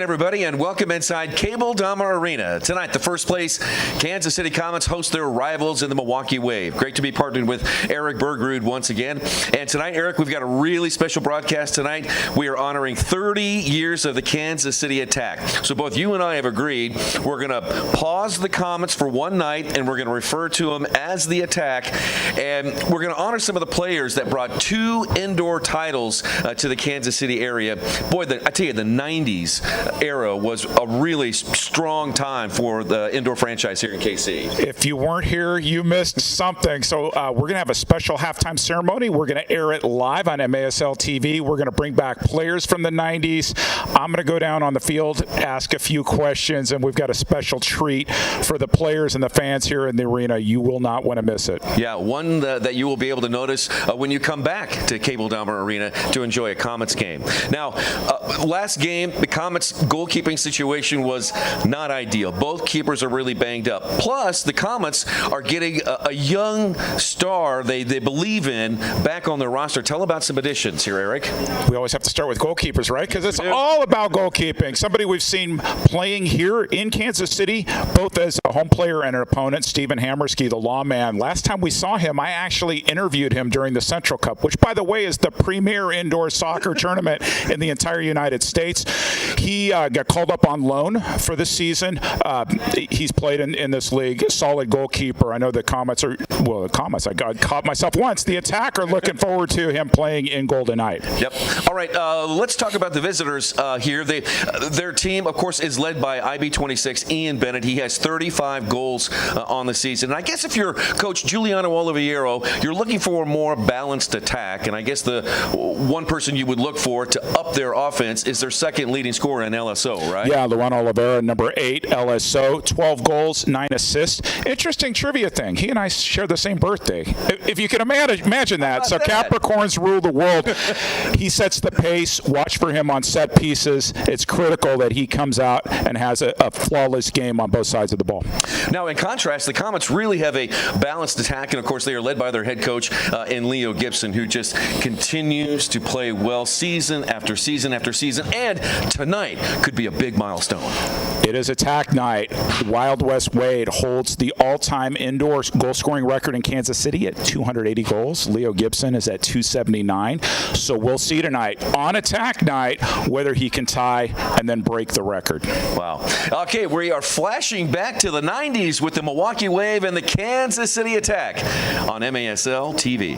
everybody, and welcome inside Dahmer Arena. Tonight, the first place Kansas City Comets host their rivals in the Milwaukee Wave. Great to be partnered with Eric Bergrud once again. And tonight, Eric, we've got a really special broadcast tonight. We are honoring 30 years of the Kansas City Attack. So both you and I have agreed we're going to pause the Comets for one night, and we're going to refer to them as the Attack. And we're going to honor some of the players that brought 2 indoor titles to the Kansas City area. Boy, I tell you, the 90s era was a really strong time for the indoor franchise here in KC. If you weren't here, you missed something. So we're going to have a special halftime ceremony. We're going to air it live on MASL TV. We're going to bring back players from the 90s. I'm going to go down on the field, ask a few questions, and we've got a special treat for the players and the fans here in the arena. You will not want to miss it. Yeah, one that you will be able to notice when you come back to Dahmer Arena to enjoy a Comets game. Now, last game, the Comets goalkeeping situation was not ideal. Both keepers are really banged up. Plus, the Comets are getting a young star they believe in back on their roster. Tell about some additions here, Eric. We always have to start with goalkeepers, right? Because it's all about goalkeeping. Somebody we've seen playing here in Kansas City, both as a home player and an opponent, Stephen Hammerski, the lawman. Last time we saw him, I actually interviewed him during the Central Cup, which, by the way, is the premier indoor soccer tournament in the entire United States. He got called up on loan for this season. He's played in this league. Solid goalkeeper. I know the Comets I got caught myself once. The Attack are looking forward to him playing in goal tonight. Yep. All right, let's talk about the visitors here. Their team, of course, is led by IB26 Ian Bennett. He has 35 goals on the season. And I guess if you're Coach Giuliano Oliviero, you're looking for a more balanced attack. And I guess the one person you would look for to up their offense is their second leading scorer in LSO, right? Yeah, Luan Oliveira, number 8, LSO, 12 goals, 9 assists. Interesting trivia thing. He and I share the same birthday. If you can imagine that. So Capricorns rule the world. He sets the pace. Watch for him on set pieces. It's critical that he comes out and has a flawless game on both sides of the ball. Now, in contrast, the Comets really have a balanced attack, and of course, they are led by their head coach in Leo Gibson, who just continues to play well season after season after season, and tonight could be a big milestone. It is Attack night. Wild West Wade holds the all-time indoor goal-scoring record in Kansas City at 280 goals. Leo Gibson is at 279. So we'll see tonight on Attack night whether he can tie and then break the record. Wow. Okay, we are flashing back to the 90s with the Milwaukee Wave and the Kansas City Attack on MASL TV.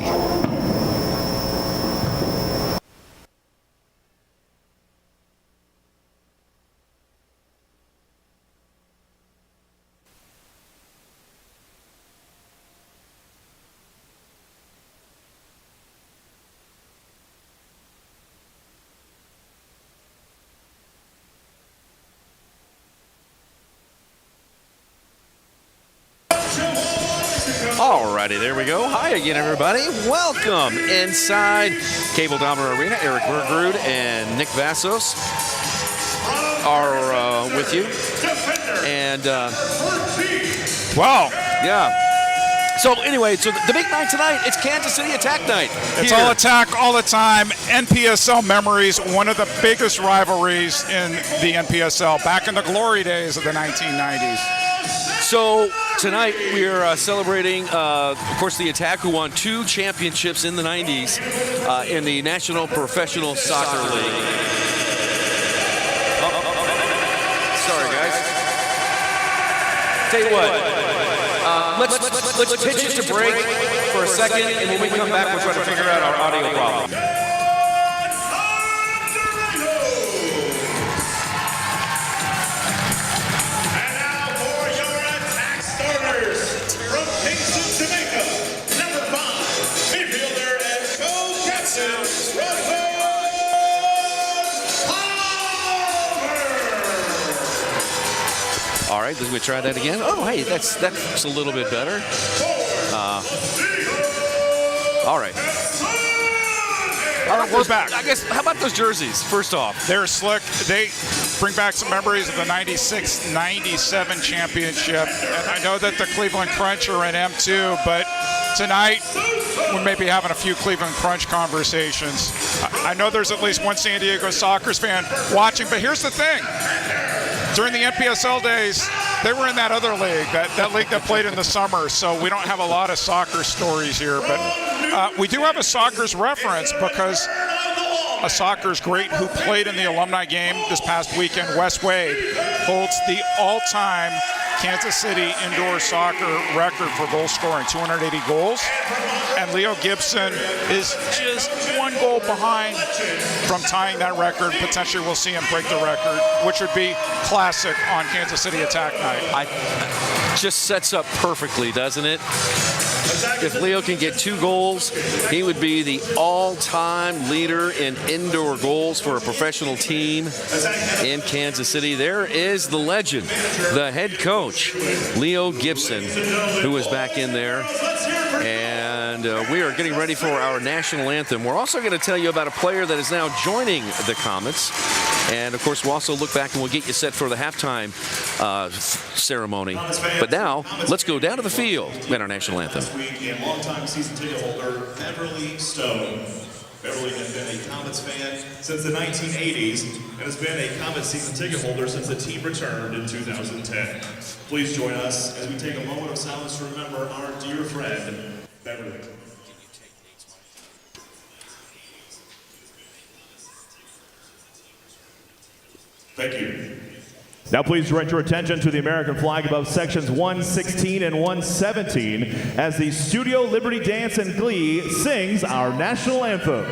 Alrighty, there we go. Hi again, everybody. Welcome inside Dahmer Arena. Eric Bergrud and Nick Vassos are with you. And, wow. Yeah. So anyway, so the big night tonight, it's Kansas City Attack night. It's all Attack all the time. NPSL memories, one of the biggest rivalries in the NPSL back in the glory days of the 1990s. So tonight we're celebrating, of course, the Attack, who won 2 championships in the 90s in the National Professional Soccer League. Sorry, guys. Tell you what, let's pitch it to break for a second, and when we come back, we'll try to figure out our audio problem. All right, let's we try that again. Oh, hey, that's a little bit better. All right. All right, we're back. I guess, how about those jerseys, first off? They're slick. They bring back some memories of the 96-97 championship. And I know that the Cleveland Crunch are in M2, but tonight we may be having a few Cleveland Crunch conversations. I know there's at least one San Diego Sockers fan watching, but here's the thing. During the NPSL days, they were in that other league, that league that played in the summer, so we don't have a lot of soccer stories here. But we do have a soccer's reference because a soccer's great who played in the alumni game this past weekend, Wes Wade, holds the all-time Kansas City indoor soccer record for goal scoring, 280 goals. And Leo Gibson is just one goal behind from tying that record. Potentially we'll see him break the record, which would be classic on Kansas City Attack Night. Just sets up perfectly, doesn't it? If Leo can get 2 goals, he would be the all-time leader in indoor goals for a professional team in Kansas City. There is the legend, the head coach, Leo Gibson, who is back in there. And we are getting ready for our national anthem. We're also going to tell you about a player that is now joining the Comets. And, of course, we'll also look back and we'll get you set for the halftime ceremony. But now, let's go down to the field at our national anthem. And longtime season ticket holder Beverly Stone. Beverly has been a Comets fan since the 1980s and has been a Comets season ticket holder since the team returned in 2010. Please join us as we take a moment of silence to remember our dear friend, Beverly. Thank you. Now please direct your attention to the American flag above sections 116 and 117 as the Studio Liberty Dance and Glee sings our national anthem.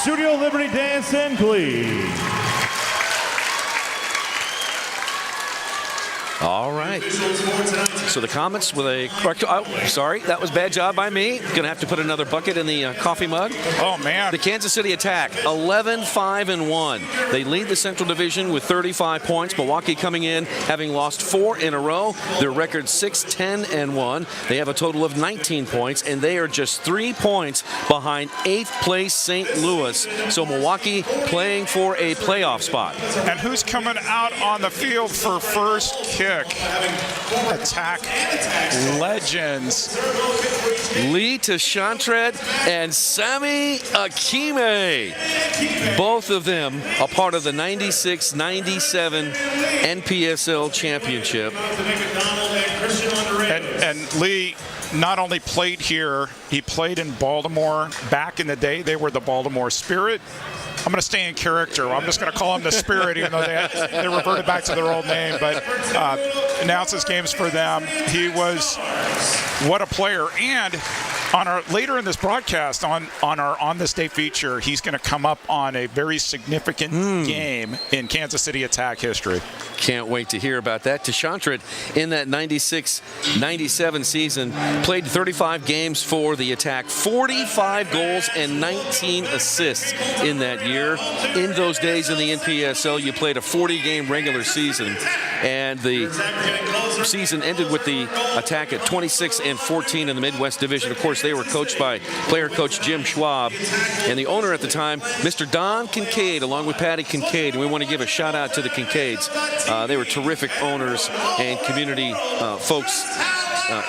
Studio Liberty Dance and Glee. All right. So the Comets with a correct. Oh, sorry, that was a bad job by me. Going to have to put another bucket in the coffee mug. Oh, man. The Kansas City Attack, 11-5-1. They lead the Central Division with 35 points. Milwaukee coming in, having lost 4 in a row. Their record 6-10-1. They have a total of 19 points, and they are just 3 points behind 8th place St. Louis. So Milwaukee playing for a playoff spot. And who's coming out on the field for first kick? Attack legends. Lee Tashantred and Sami Akime. Both of them a part of the 96-97 NPSL championship. And Lee not only played here, he played in Baltimore. Back in the day, they were the Baltimore Spirit. I'm going to stay in character. I'm just going to call him the Spirit, even though they reverted back to their old name. But announces games for them. He was what a player. And on our later in this broadcast, on our On This Day feature, he's going to come up on a very significant game in Kansas City Attack history. Can't wait to hear about that. Tashantred in that 96-97 season played 35 games for the Attack, 45 goals and 19 assists in that year. In those days in the NPSL, you played a 40-game regular season, and the season ended with the Attack at 26-14 in the Midwest Division. Of course, course, they were coached by player coach Jim Schwab, and the owner at the time, Mr. Don Kincaid, along with Patty Kincaid. And we want to give a shout out to the Kincaids. They were terrific owners and community folks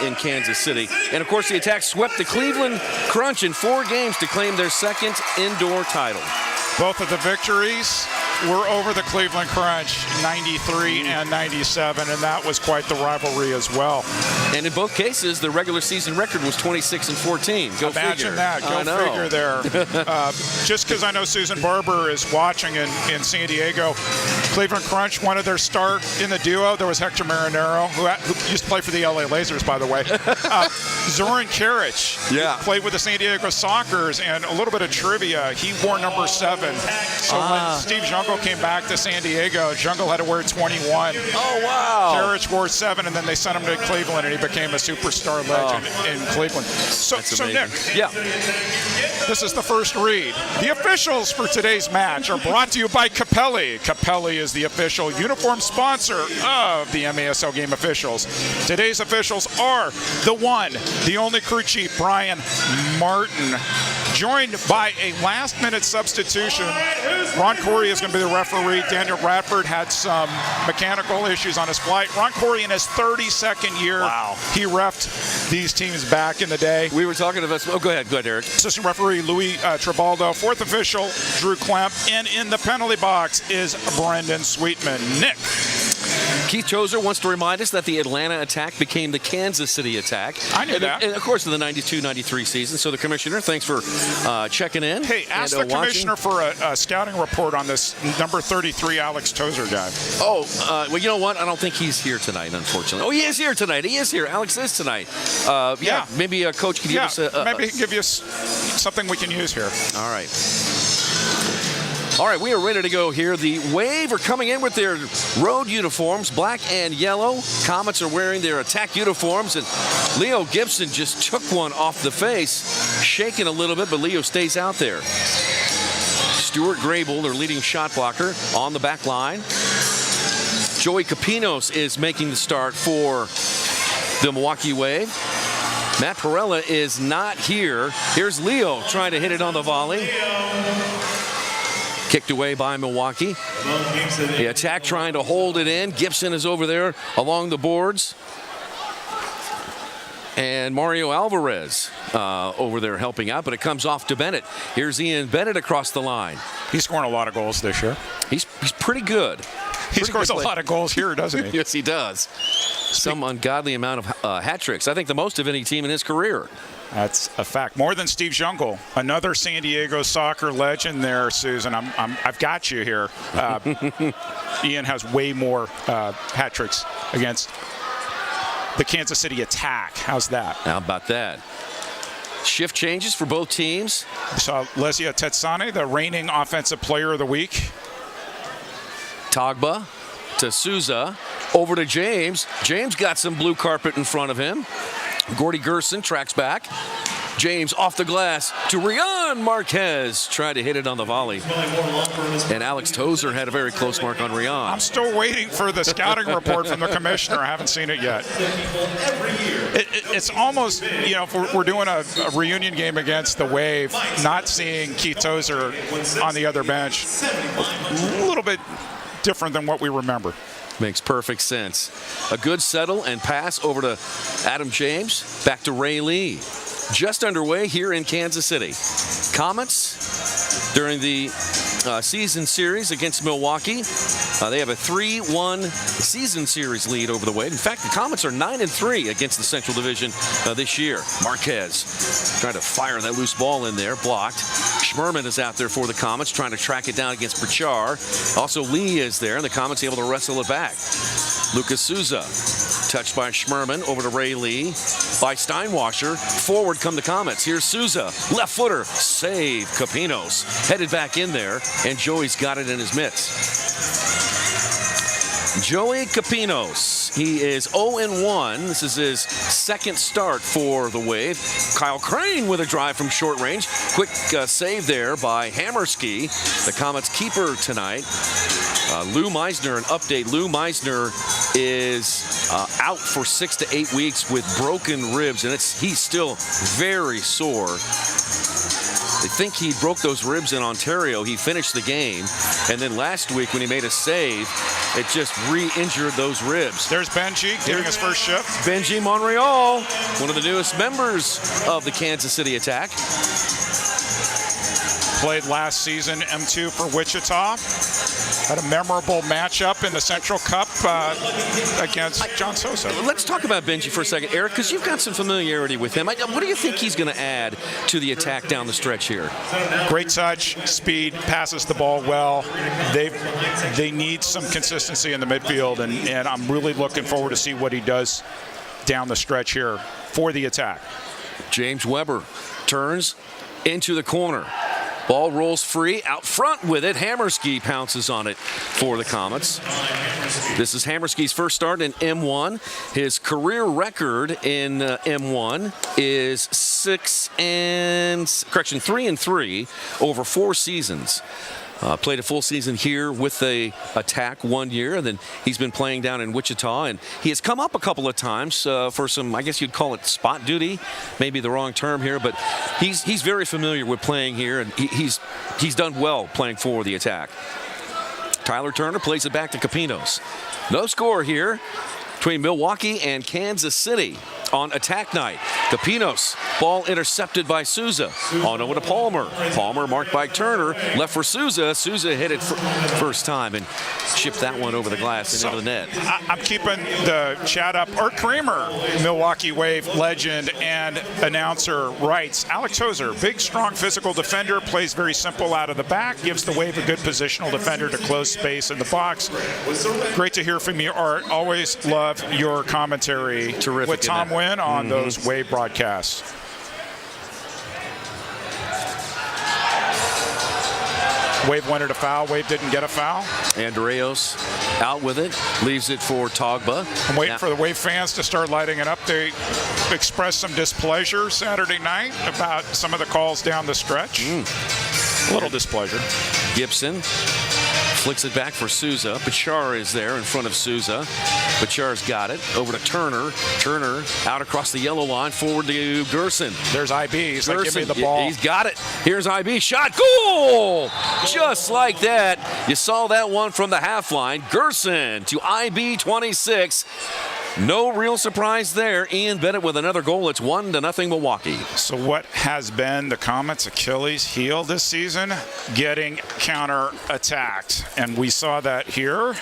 in Kansas City. And of course, the Attack swept the Cleveland Crunch in 4 games to claim their second indoor title. Both of the victories were over the Cleveland Crunch, 93 and 97, and that was quite the rivalry as well. And in both cases, the regular season record was 26-14. Go Imagine figure. that. Go figure there. Just because I know Susan Barber is watching in San Diego, Cleveland Crunch, one of their star in the duo, there was Hector Marinero, who used to play for the LA Lasers, by the way. Zoran Karic, who played with the San Diego Sockers, and a little bit of trivia, he wore number 7. So when Steve Jungle came back to San Diego, Jungle had to wear 21. Oh, wow. Karic wore 7, and then they sent him to Cleveland, and he became a superstar legend in Cleveland. So Nick, this is the first read. The officials for today's match are brought to you by Capelli. Capelli is the official uniform sponsor of the MASL game officials. Today's officials are the one, the only crew chief, Brian Martin, joined by a last-minute substitution. Ron Corey is going to be the referee. Daniel Bradford had some mechanical issues on his flight. Ron Corey in his 32nd year. Wow. He reffed these teams back in the day. We were talking about, go ahead, Eric. Assistant referee Louis Tribaldo. Fourth official Drew Klemp. And in the penalty box is Brendan Sweetman. Nick. Keith Tozer wants to remind us that the Atlanta Attack became the Kansas City Attack. I knew that. And of course, in the 92-93 season. So the commissioner, thanks for checking in. Hey, ask the commissioner for a scouting report on this number 33 Alex Tozer guy. Oh, well, you know what? I don't think he's here tonight, unfortunately. Oh, he is here tonight. He is here. Alex is tonight. Maybe a coach could give us maybe he can give you something we can use here. All right. All right, we are ready to go here. The Wave are coming in with their road uniforms, black and yellow. Comets are wearing their Attack uniforms, and Leo Gibson just took one off the face, shaking a little bit, but Leo stays out there. Stuart Grable, their leading shot blocker, on the back line. Joey Capinos is making the start for the Milwaukee Wave. Matt Perella is not here. Here's Leo trying to hit it on the volley. Kicked away by Milwaukee. The Attack trying to hold it in. Gibson is over there along the boards. And Mario Alvarez over there helping out, but it comes off to Bennett. Here's Ian Bennett across the line. He's scoring a lot of goals this year. He's pretty good. He scores a lot of goals here, doesn't he? Yes, he does. Some ungodly amount of hat tricks. I think the most of any team in his career. That's a fact. More than Steve Jungle, another San Diego soccer legend there, Susan. I've got you here. Ian has way more hat tricks against the Kansas City Attack. How's that? How about that? Shift changes for both teams. We saw Lesia Tetsane, the reigning offensive player of the week. Togba to Souza, over to James. James got some blue carpet in front of him. Gordy Gerson tracks back. James off the glass to Rian Marquez. Tried to hit it on the volley. And Alex Tozer had a very close mark on Rian. I'm still waiting for the scouting report from the commissioner. I haven't seen it yet. It's almost, if we're doing a reunion game against the Wave, not seeing Keith Tozer on the other bench, a little bit different than what we remember. Makes perfect sense. A good settle and pass over to Adam James. Back to Ray Lee. Just underway here in Kansas City. Comets, during the season series against Milwaukee, they have a 3-1 season series lead over the Wave. In fact, the Comets are 9-3 against the Central Division this year. Marquez trying to fire that loose ball in there, blocked. Schmerman is out there for the Comets, trying to track it down against Bachar. Also, Lee is there, and the Comets able to wrestle it back. Lucas Souza, touched by Schmerman, over to Ray Lee, by Steinwasser. Forward come the Comets. Here's Souza, left footer, save Capinos. Headed back in there, and Joey's got it in his mitts. Joey Capinos, he is 0-1. This is his second start for the Wave. Kyle Crane with a drive from short range. Quick save there by Hammerski, the Comets keeper tonight. Lou Meisner, an update. Lou Meisner is out for 6 to 8 weeks with broken ribs, and he's still very sore. They think he broke those ribs in Ontario. He finished the game, and then last week when he made a save, it just re-injured those ribs. There's Benji getting his first shift. Benji Monreal, one of the newest members of the Kansas City Attack. Played last season M2 for Wichita. Had a memorable matchup in the Central Cup against John Sosa. Let's talk about Benji for a second, Eric, because you've got some familiarity with him. What do you think he's going to add to the Attack down the stretch here? Great touch, speed, passes the ball well. They need some consistency in the midfield, and I'm really looking forward to see what he does down the stretch here for the Attack. James Weber turns into the corner. Ball rolls free, out front with it. Hammerski pounces on it for the Comets. This is Hammerski's first start in M1. His career record in M1 is 3-3 over 4 seasons. Played a full season here with the Attack 1 year, and then he's been playing down in Wichita, and he has come up a couple of times for some, I guess you'd call it spot duty, maybe the wrong term here, but he's very familiar with playing here, and he's done well playing for the Attack. Tyler Turner plays it back to Capinos. No score here between Milwaukee and Kansas City on Attack night. Capinos, ball intercepted by Souza. On over to Palmer. Palmer marked by Turner, left for Souza. Souza hit it first time and chipped that one over the glass and into the net. I'm keeping the chat up. Art Kramer, Milwaukee Wave legend and announcer, writes, Alex Hoser, big, strong, physical defender, plays very simple out of the back, gives the Wave a good positional defender to close space in the box. Great to hear from you, Art. Always love your commentary. Terrific. With Tom Wynn on those Wave broadcasts. Wave wanted a foul. Wave didn't get a foul. Andreos out with it, leaves it for Togba. I'm waiting for the Wave fans to start lighting it up. They expressed some displeasure Saturday night about some of the calls down the stretch. A little displeasure. Gibson flicks it back for Souza. Bachar is there in front of Souza. Bachar's got it. Over to Turner. Turner out across the yellow line. Forward to Gerson. There's IB. He's like, give me the ball. He's got it. Here's IB. Shot. Goal! Just like that. You saw that one from the half line. Gerson to IB 26. No real surprise there. Ian Bennett with another goal. It's 1-0 Milwaukee. So what has been the Comets' Achilles heel this season? Getting counter-attacked. And we saw that here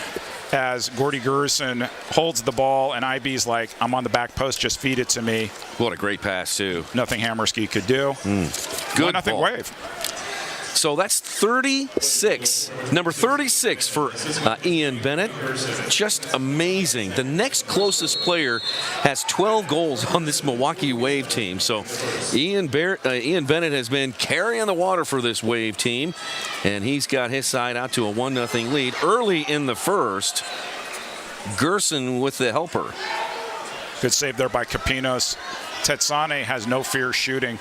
as Gordy Gerson holds the ball and IB's like, I'm on the back post, just feed it to me. What a great pass, too. Nothing Hammerski could do. Good nothing ball. Wave. So that's 36, number 36 for Ian Bennett. Just amazing. The next closest player has 12 goals on this Milwaukee Wave team. So Ian Bennett has been carrying the water for this Wave team, and he's got his side out to a 1-0 lead. Early in the first, Gerson with the helper. Good save there by Capinos. Tetsane has no fear shooting.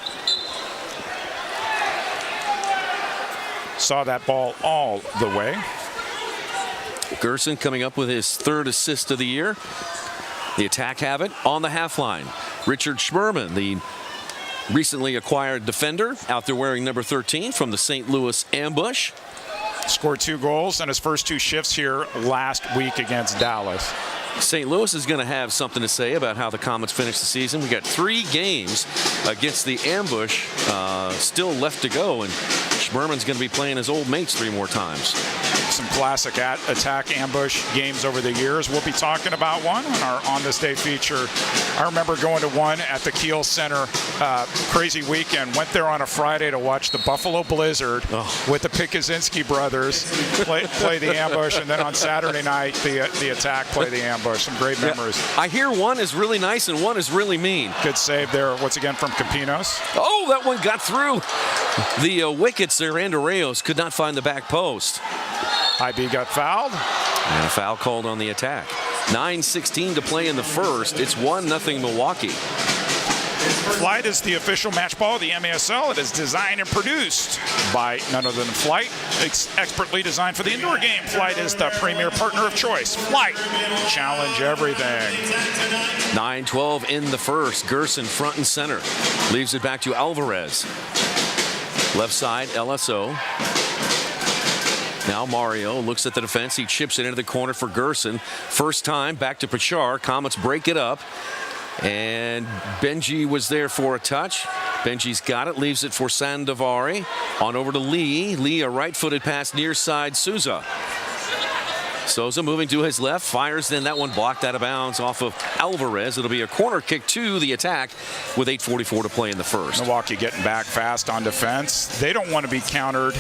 Saw that ball all the way. Gerson coming up with his third assist of the year. The Attack have it on the half line. Richard Schmerman, the recently acquired defender, out there wearing number 13 from the St. Louis Ambush. Scored 2 goals in his first 2 shifts here last week against Dallas. St. Louis is going to have something to say about how the Comets finished the season. We got 3 games against the Ambush still left to go, and Schmerman's going to be playing his old mates 3 more times. Some classic Attack Ambush games over the years. We'll be talking about one on our On This Day feature. I remember going to one at the Kiel Center, crazy weekend. Went there on a Friday to watch the Buffalo Blizzard with the Pikuzinski brothers play the Ambush, and then on Saturday night the Attack play the Ambush. Some great memories. Yeah. I hear one is really nice and one is really mean. Good save there once again from Capinos. Oh, that one got through. The wickets there, Andreos could not find the back post. IB got fouled. And a foul called on the Attack. 9:16 to play in the first. It's 1-0 Milwaukee. Flight is the official match ball of the MASL. It is designed and produced by none other than Flight. Expertly designed for the indoor game. Flight is the premier partner of choice. Flight, challenge everything. 9-12 in the first. Gerson front and center. Leaves it back to Alvarez. Left side, LSO. Now Mario looks at the defense. He chips it into the corner for Gerson. First time back to Pachar. Comets break it up. And Benji was there for a touch. Benji's got it, leaves it for Sandovari. On over to Lee. Lee, a right-footed pass near side Souza. Souza moving to his left, fires, then that one blocked out of bounds off of Alvarez. It'll be a corner kick to the attack with 8:44 to play in the first. Milwaukee getting back fast on defense. They don't want to be countered.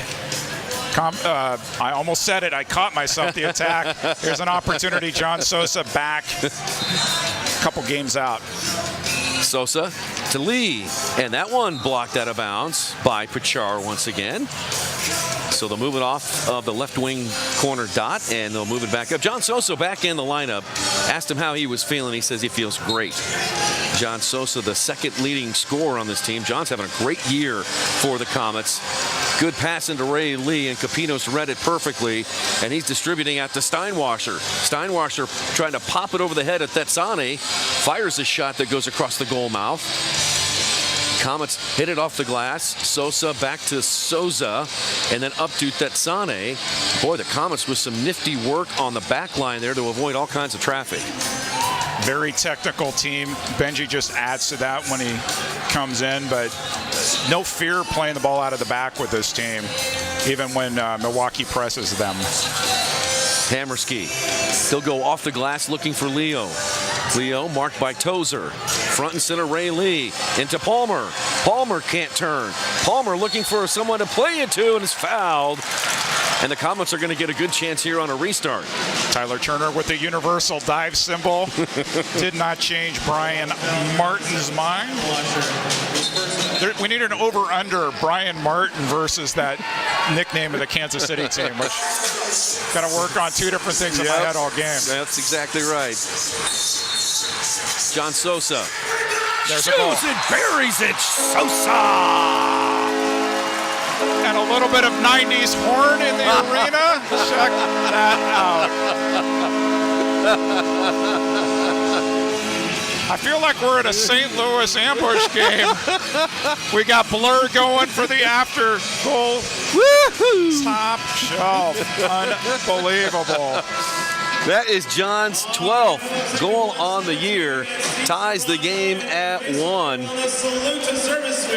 I almost said it. I caught myself. The attack. Here's an opportunity. John Sosa back. Couple games out. Sosa to Lee, and that one blocked out of bounds by Pachar once again. So they'll move it off of the left wing corner dot, and they'll move it back up. John Sosa back in the lineup. Asked him how he was feeling. He says he feels great. John Sosa, the second leading scorer on this team. John's having a great year for the Comets. Good pass into Ray Lee, and Capinos read it perfectly, and he's distributing out to Steinwasser. Steinwasser trying to pop it over the head at Tetsane. Fires a shot that goes across the goal mouth. Comets hit it off the glass. Sosa back to Souza, and then up to Tetsane. Boy, the Comets with some nifty work on the back line there to avoid all kinds of traffic. Very technical team. Benji just adds to that when he comes in, but no fear playing the ball out of the back with this team, even when Milwaukee presses them. Hammerski. He'll go off the glass looking for Leo. Leo marked by Tozer. Front and center Ray Lee into Palmer. Palmer can't turn. Palmer looking for someone to play it to and is fouled. And the Comets are going to get a good chance here on a restart. Tyler Turner with the universal dive symbol. Did not change Brian Martin's mind. We need an over-under Brian Martin versus that nickname of the Kansas City team, which got to work on two different things in my head all game. That's exactly right. John Sosa. There's a goal. And buries it. Sosa! And a little bit of 90s horn in the arena. Check that out. I feel like we're at a St. Louis ambush game. We got Blur going for the after goal. Woo-hoo! Top shelf. Unbelievable. That is John's 12th goal on the year. Ties the game at 1.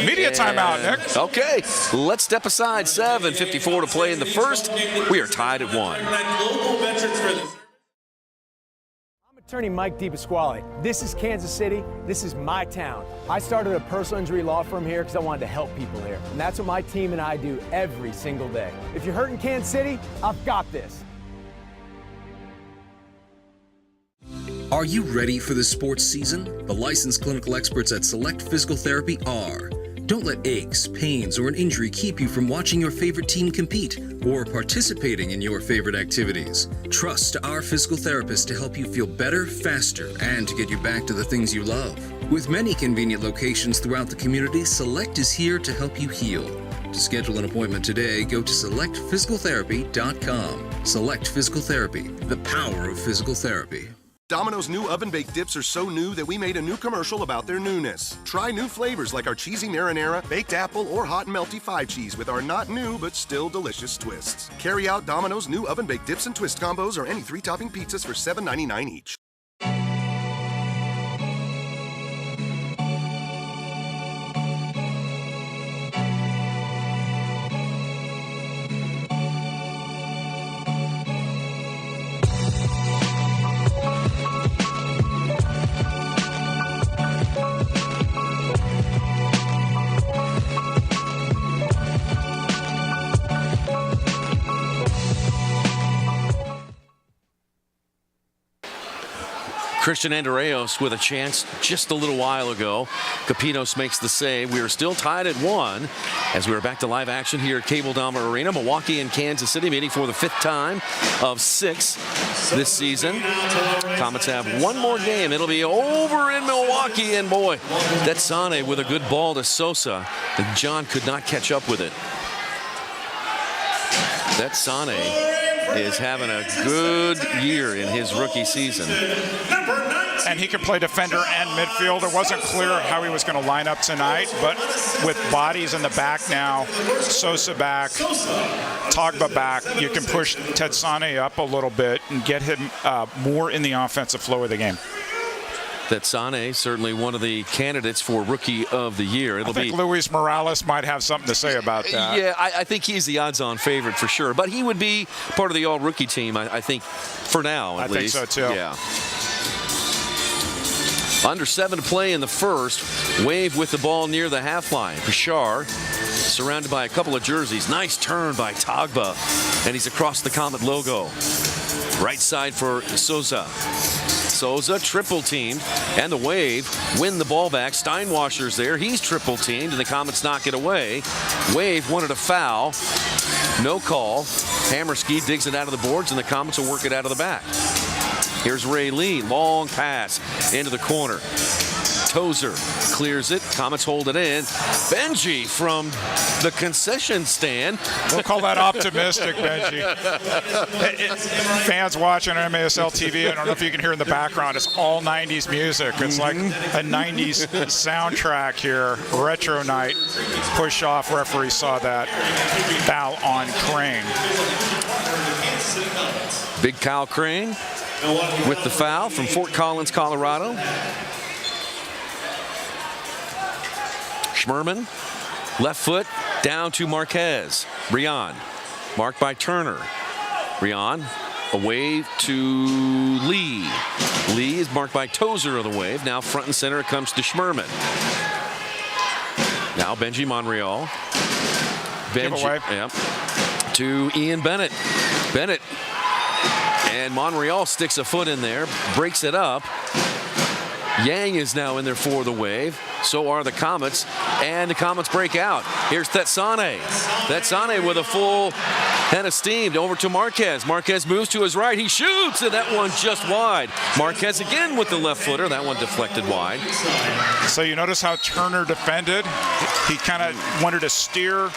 Media timeout, Nick. Okay, let's step aside. 7:54 to play in the first. We are tied at 1. I'm attorney Mike DiPasquale. This is Kansas City. This is my town. I started a personal injury law firm here because I wanted to help people here. And that's what my team and I do every single day. If you're hurt in Kansas City, I've got this. Are you ready for the sports season? The licensed clinical experts at Select Physical Therapy are. Don't let aches, pains, or an injury keep you from watching your favorite team compete or participating in your favorite activities. Trust our physical therapists to help you feel better, faster, and to get you back to the things you love. With many convenient locations throughout the community, Select is here to help you heal. To schedule an appointment today, go to selectphysicaltherapy.com. Select Physical Therapy, the power of physical therapy. Domino's new oven-baked dips are so new that we made a new commercial about their newness. Try new flavors like our cheesy marinara, baked apple, or hot and melty 5-cheese with our not new but still delicious twists. Carry out Domino's new oven-baked dips and twist combos or any 3-topping pizzas for $7.99 each. Christian Andreos with a chance just a little while ago. Capinos makes the save. We are still tied at 1 as we are back to live action here at Cable Dahmer Arena. Milwaukee and Kansas City meeting for the 5th time of 6 this season. Comets have one more game. It'll be over in Milwaukee, and boy, that's Sane with a good ball to Sosa, and John could not catch up with it. That Sane is having a good year in his rookie season. And he could play defender and midfield. It wasn't clear how he was going to line up tonight, but with bodies in the back now, Sosa back, Togba back, you can push Ted Sane up a little bit and get him more in the offensive flow of the game. That Sane, certainly one of the candidates for Rookie of the Year. I think Luis Morales might have something to say about that. Yeah, I think he's the odds-on favorite for sure. But he would be part of the all-rookie team, I think, for now at least. I think so, too. Yeah. Under 7 to play in the first. Wave with the ball near the half line. Bashar surrounded by a couple of jerseys. Nice turn by Togba. And he's across the Comet logo. Right side for Souza. Souza triple teamed, and the Wave win the ball back. Steinwasser's there. He's triple teamed, and the Comets knock it away. Wave wanted a foul. No call. Hammerski digs it out of the boards, and the Comets will work it out of the back. Here's Ray Lee. Long pass into the corner. Tozer clears it. Comets hold it in. Benji from the concession stand. We'll call that optimistic, Benji. Fans watching on MASL TV, I don't know if you can hear in the background, it's all 90s music. It's like a 90s soundtrack here. Retro night. Push off. Referee saw that. Foul on Crane. Big Kyle Crane with the foul from Fort Collins, Colorado. Schmerman, left foot, down to Marquez. Rian, marked by Turner. Rian, a wave to Lee. Lee is marked by Tozer of the Wave. Now front and center it comes to Schmerman. Now Benji Monreal. Benji, yep, to Ian Bennett. Bennett. And Monreal sticks a foot in there, breaks it up. Yang is now in there for the Wave. So are the Comets, and the Comets break out. Here's Tetsane. Tetsane with a full head of steam over to Marquez. Marquez moves to his right. He shoots, and that one just wide. Marquez again with the left footer. That one deflected wide. So you notice how Turner defended. He kind of wanted to steer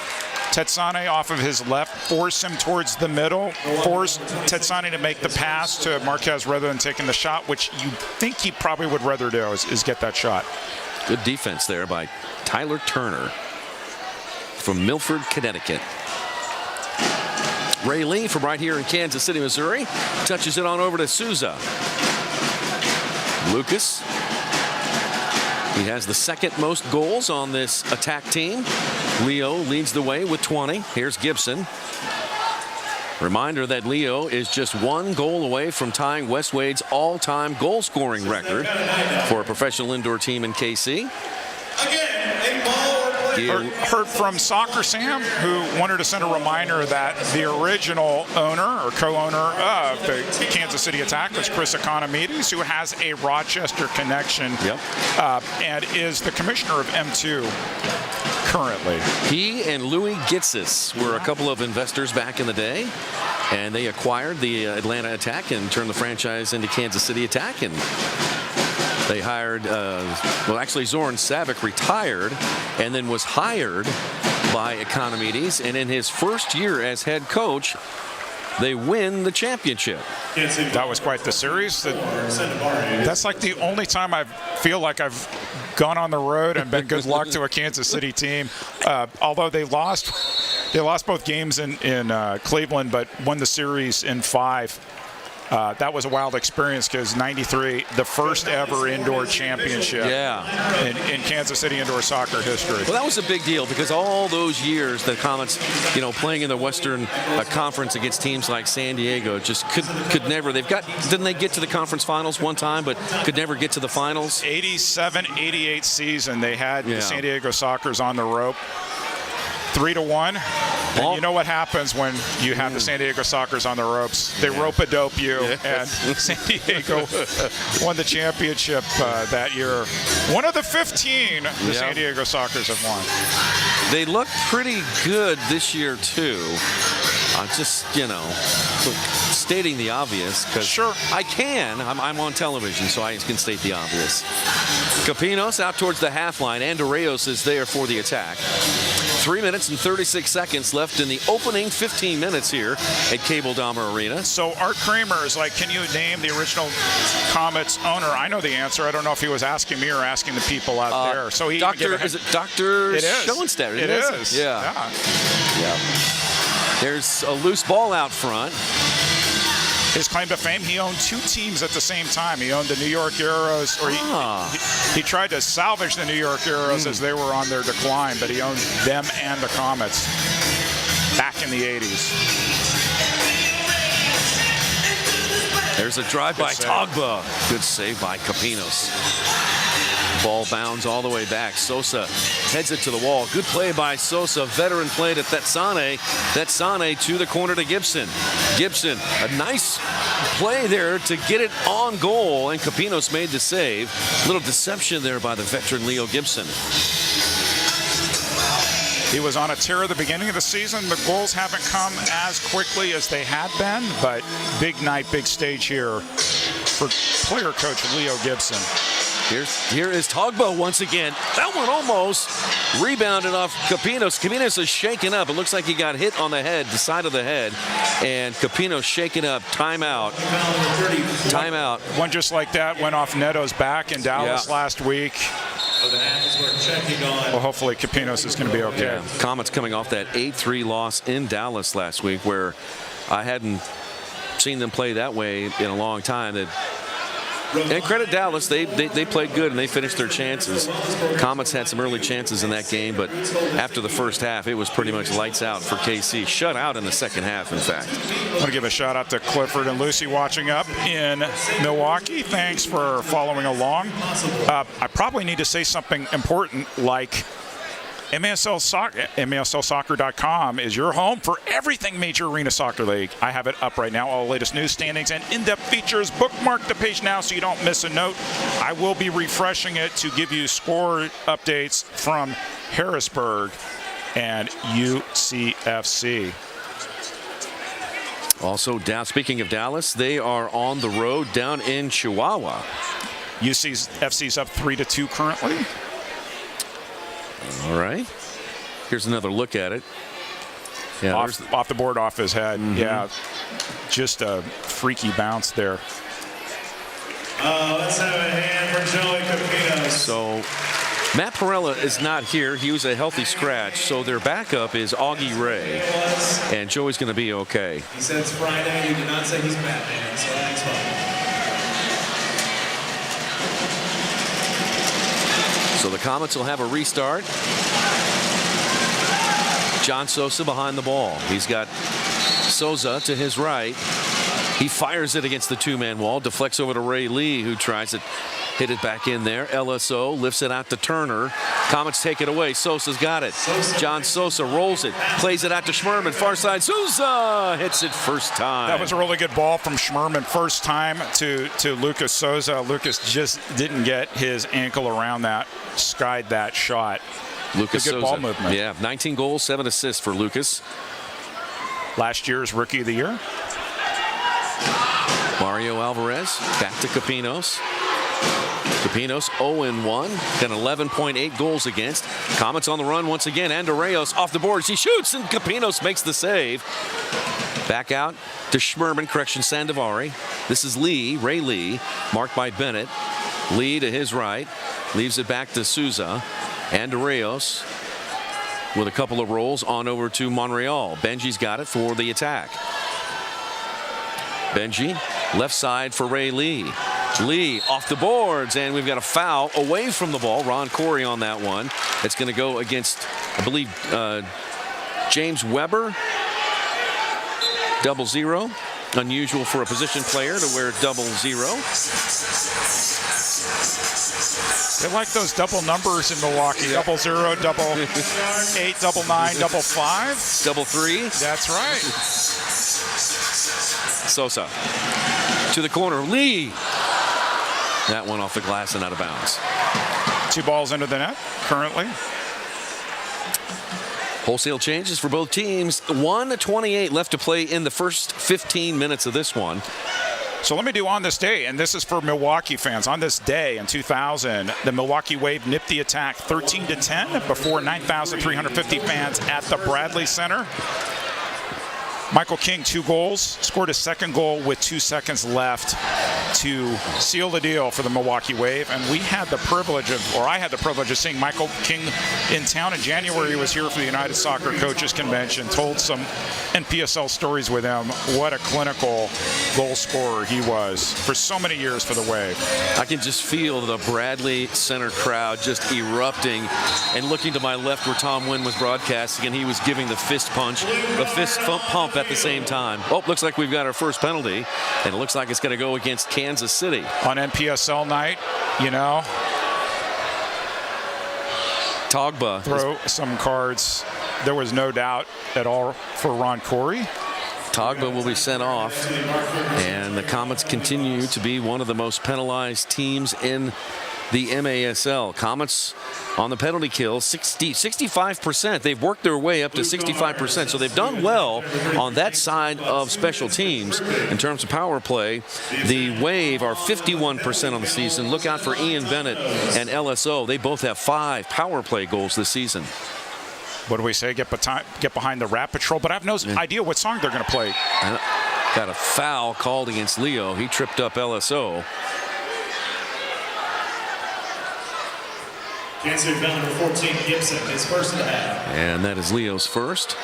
Tetsane off of his left, force him towards the middle, force Tetsane to make the pass to Marquez rather than taking the shot, which you think he probably would rather do is get that shot. Good defense there by Tyler Turner from Milford, Connecticut. Ray Lee from right here in Kansas City, Missouri, touches it on over to Souza. Lucas. He has the second most goals on this attack team. Leo leads the way with 20. Here's Gibson. Reminder that Leo is just 1 goal away from tying West Wade's all-time goal-scoring record for a professional indoor team in KC. Heard from Soccer Sam, who wanted to send a reminder that the original owner or co-owner of the Kansas City Attack was Chris Economides, who has a Rochester connection, and is the commissioner of M2 currently. He and Louis Gitsis were a couple of investors back in the day, and they acquired the Atlanta Attack and turned the franchise into Kansas City Attack. And they hired, well, actually Zoran Savic retired and then was hired by Economides. And in his first year as head coach, they win the championship. That was quite the series. That's like the only time I feel like I've gone on the road and been good luck to a Kansas City team. Although they lost both games in Cleveland, but won the series in 5. That was a wild experience because '93, the first ever indoor championship in Kansas City indoor soccer history. Well, that was a big deal because all those years the Comets, playing in the Western Conference against teams like San Diego, just could never. Didn't they get to the conference finals one time, but could never get to the finals? 87-88 season, they had the San Diego Sockers on the rope. 3-1. And you know what happens when you have the San Diego Sockers on the ropes. They rope-a-dope you, and San Diego won the championship that year. One of the 15 the San Diego Sockers have won. They look pretty good this year, too. Just, stating the obvious, because Sure. I can. I'm on television, so I can state the obvious. Capinos out towards the half line. Andreos is there for the attack. 3 minutes and 36 seconds left in the opening 15 minutes here at Cable Dahmer Arena. So Art Kramer is like, can you name the original Comets owner? I know the answer. I don't know if he was asking me or asking the people out there. So he Is it Dr. It is. Schoenstatt? It is. Yeah. There's a loose ball out front. His claim to fame, he owned 2 teams at the same time. He owned the New York Arrows, or he tried to salvage the New York Arrows as they were on their decline, but he owned them and the Comets back in the 80s. There's a drive by Togba. Good save by Capinos. Ball bounds all the way back. Sosa heads it to the wall. Good play by Sosa. Veteran play to Thetsane. Thetsane to the corner to Gibson. Gibson, a nice play there to get it on goal, and Capinos made the save. A little deception there by the veteran Leo Gibson. He was on a tear at the beginning of the season. The goals haven't come as quickly as they had been, but big night, big stage here for player coach Leo Gibson. Here is Togba once again. That one almost rebounded off Capinos. Capinos is shaken up. It looks like he got hit on the head, the side of the head, and Capinos shaken up. Timeout. Timeout. One just like that went off Neto's back in Dallas last week. Well, hopefully Capinos is going to be okay. Yeah. Comets coming off that 8-3 loss in Dallas last week, where I hadn't seen them play that way in a long time. And credit Dallas, they played good and they finished their chances. Comets had some early chances in that game, but after the first half, it was pretty much lights out for KC. Shut out in the second half, in fact. I want to give a shout out to Clifford and Lucy watching up in Milwaukee. Thanks for following along. I probably need to say something important like MASLsoccer.com is your home for everything Major Arena Soccer League. I have it up right now, all the latest news, standings, and in-depth features. Bookmark the page now so you don't miss a note. I will be refreshing it to give you score updates from Harrisburg and UCFC. Also, speaking of Dallas, they are on the road down in Chihuahua. UCFC's up 3-2 currently. All right. Here's another look at it. Yeah, off the board, off his head. Yeah, just a freaky bounce there. Let's have a hand for Joey Capinos. So Matt Perella is not here. He was a healthy scratch. So their backup is Augie Ray. And Joey's going to be okay. He said it's Friday. He did not say he's Batman, so that's fine. So the Comets will have a restart. John Sosa behind the ball. He's got Souza to his right. He fires it against the two-man wall, deflects over to Ray Lee, who tries to hit it back in there. LSO lifts it out to Turner. Comets take it away. Sosa's got it. John Sosa rolls it, plays it out to Schmerman. Far side, Souza hits it first time. That was a really good ball from Schmerman. First time to Lucas Souza. Lucas just didn't get his ankle around that, skied that shot. Lucas good Souza. Ball movement. Yeah, 19 goals, 7 assists for Lucas. Last year's Rookie of the Year. Mario Alvarez back to Capinos. Capinos 0-1, got 11.8 goals against. Comets on the run once again. Andreos off the boards. He shoots, and Capinos makes the save. Back out to Schmerman, correction, Sandovari. This is Lee, Ray Lee, marked by Bennett. Lee to his right, leaves it back to Souza. Andreos with a couple of rolls on over to Monreal. Benji's got it for the attack. Benji, left side for Ray Lee. Lee off the boards, and we've got a foul away from the ball. Ron Corey on that one. It's going to go against, I believe, James Weber. 0-0. Unusual for a position player to wear double 0. They like those double numbers in Milwaukee. Yeah. Double 0, double 8, double 9, double 5. Double 3. That's right. Sosa to the corner. Lee. That one off the glass and out of bounds. 2 balls into the net currently. Wholesale changes for both teams. 1:28 left to play in the first 15 minutes of this one. So let me do on this day, and this is for Milwaukee fans. On this day in 2000, the Milwaukee Wave nipped the attack 13-10 before 9,350 fans at the Bradley Center. Michael King, 2 goals, scored a second goal with 2 seconds left to seal the deal for the Milwaukee Wave. And we had the privilege of, or I had the privilege of seeing Michael King in town in January. He was here for the United Soccer Coaches Convention, told some NPSL stories with him. What a clinical goal scorer he was for so many years for the Wave. I can just feel the Bradley Center crowd just erupting, and looking to my left where Tom Wynn was broadcasting, and he was giving the fist punch, the fist pump at the same time. Oh, looks like we've got our first penalty, and it looks like it's going to go against Kansas City. On NPSL night, you know, Togba. Throw some cards. There was no doubt at all for Ron Corey. Togba will be sent off, and the Comets continue to be one of the most penalized teams in the MASL. Comets on the penalty kill, 65%. They've worked their way up to 65%, so they've done well on that side of special teams. In terms of power play, the Wave are 51% on the season. Look out for Ian Bennett and LSO. They both have 5 power play goals this season. What do we say? Get behind the Rat Patrol, but I have no idea what song they're going to play. Got a foul called against Leo. He tripped up LSO. Kansas City number 14, Gibson, his first in the half. And that is Leo's first.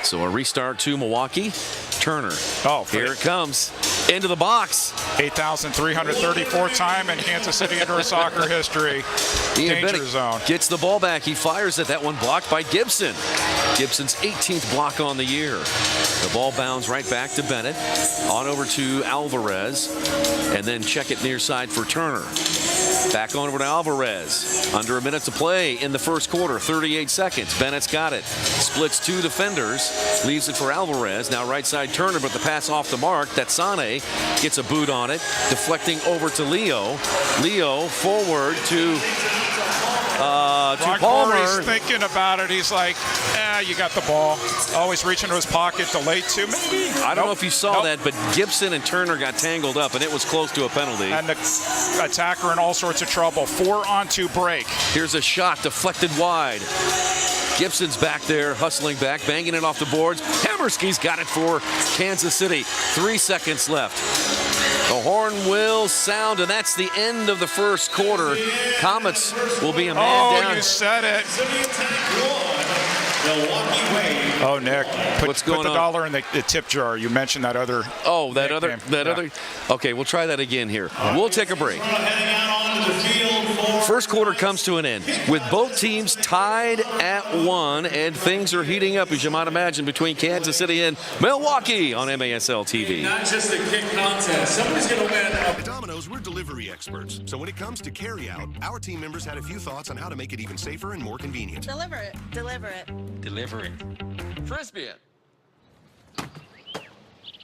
So a restart to Milwaukee. Turner. Oh, here it comes. Into the box. 8,334th time in Kansas City indoor soccer history. Ian Danger Bennett zone. Gets the ball back. He fires it. That one blocked by Gibson. Gibson's 18th block on the year. The ball bounds right back to Bennett. On over to Alvarez. And then check it near side for Turner. Back on over to Alvarez. Under a minute to play in the first quarter. 38 seconds. Bennett's got it. Splits 2 defenders. Leaves it for Alvarez. Now right side Turner, but the pass off the mark. That Sane gets a boot on it. Deflecting over to Leo. Leo forward to Palmer. He's thinking about it. He's like, you got the ball. Always reaching into his pocket. Delayed 2, maybe. I don't know if you saw that, but Gibson and Turner got tangled up, and it was close to a penalty. And the attacker in all sorts of trouble. 4-on-2 break. Here's a shot deflected wide. Gibson's back there, hustling back, banging it off the boards. Hammerski's got it for Kansas City. 3 seconds left. The horn will sound, and that's the end of the first quarter. Comets will be a man down. Oh, you said it. Oh, Nick, put the dollar in the tip jar. You mentioned that other. Oh, that other. Okay, we'll try that again here. We'll take a break. First quarter comes to an end with both teams tied at 1, and things are heating up, as you might imagine, between Kansas City and Milwaukee on MASL TV. Not just a kick contest. Somebody's going to win. At Domino's, we're delivery experts. So when it comes to carry-out, our team members had a few thoughts on how to make it even safer and more convenient. Deliver it. Deliver it. Deliver it. Frisbee it.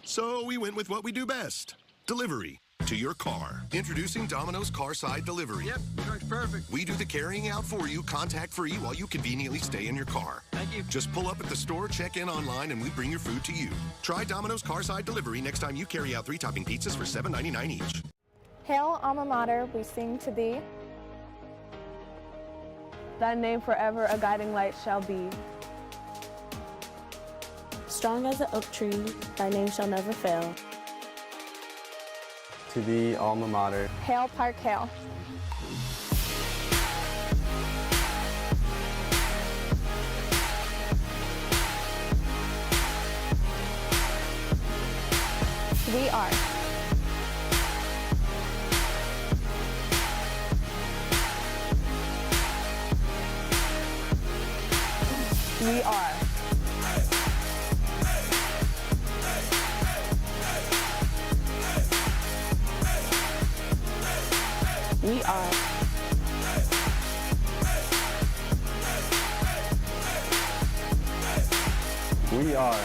So we went with what we do best. Delivery to your car. Introducing Domino's Carside Delivery. Yep, works perfect. We do the carrying out for you, contact-free, while you conveniently stay in your car. Thank you. Just pull up at the store, check in online, and we bring your food to you. Try Domino's Carside Delivery next time you carry out 3-topping pizzas for $7.99 each. Hail, alma mater, we sing to thee. Thy name forever a guiding light shall be. Strong as an oak tree, thy name shall never fail. To thee, alma mater. Hail, Park, hail. We are. We are. We are. We are.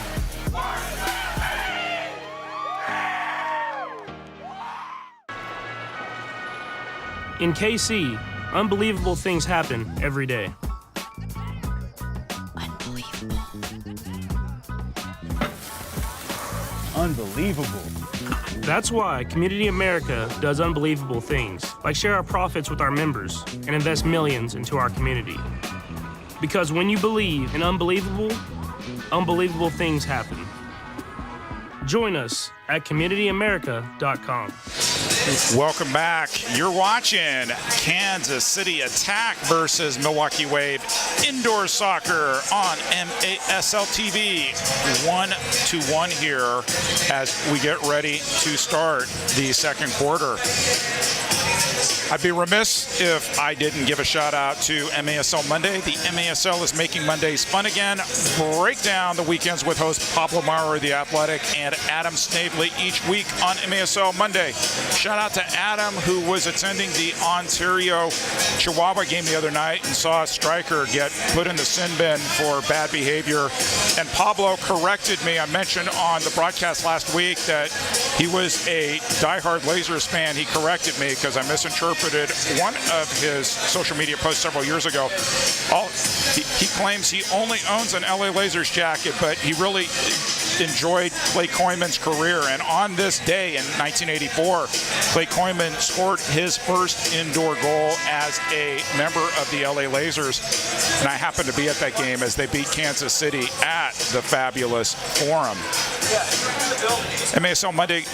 In KC, unbelievable things happen every day. Unbelievable. That's why Community America does unbelievable things, like share our profits with our members and invest millions into our community. Because when you believe in unbelievable, unbelievable things happen. Join us at communityamerica.com. Welcome back. You're watching Kansas City Attack versus Milwaukee Wave indoor soccer on MASL TV. 1-1 here as we get ready to start the second quarter. I'd be remiss if I didn't give a shout out to MASL Monday. The MASL is making Mondays fun again. Break down the weekends with host Pablo Maurer, the Athletic, and Adam Snavely each week on MASL Monday. Shout out to Adam, who was attending the Ontario Chihuahua game the other night and saw a striker get put in the sin bin for bad behavior. And Pablo corrected me. I mentioned on the broadcast last week that he was a diehard Blazers fan. He corrected me because I misinterpreted one of his social media posts several years ago. He claims he only owns an LA Blazers jacket, but he really enjoyed Clay Coyman's career. And on this day in 1984, Clay Coyman scored his first indoor goal as a member of the LA Blazers. And I happened to be at that game as they beat Kansas City at the fabulous Forum. MASL Monday,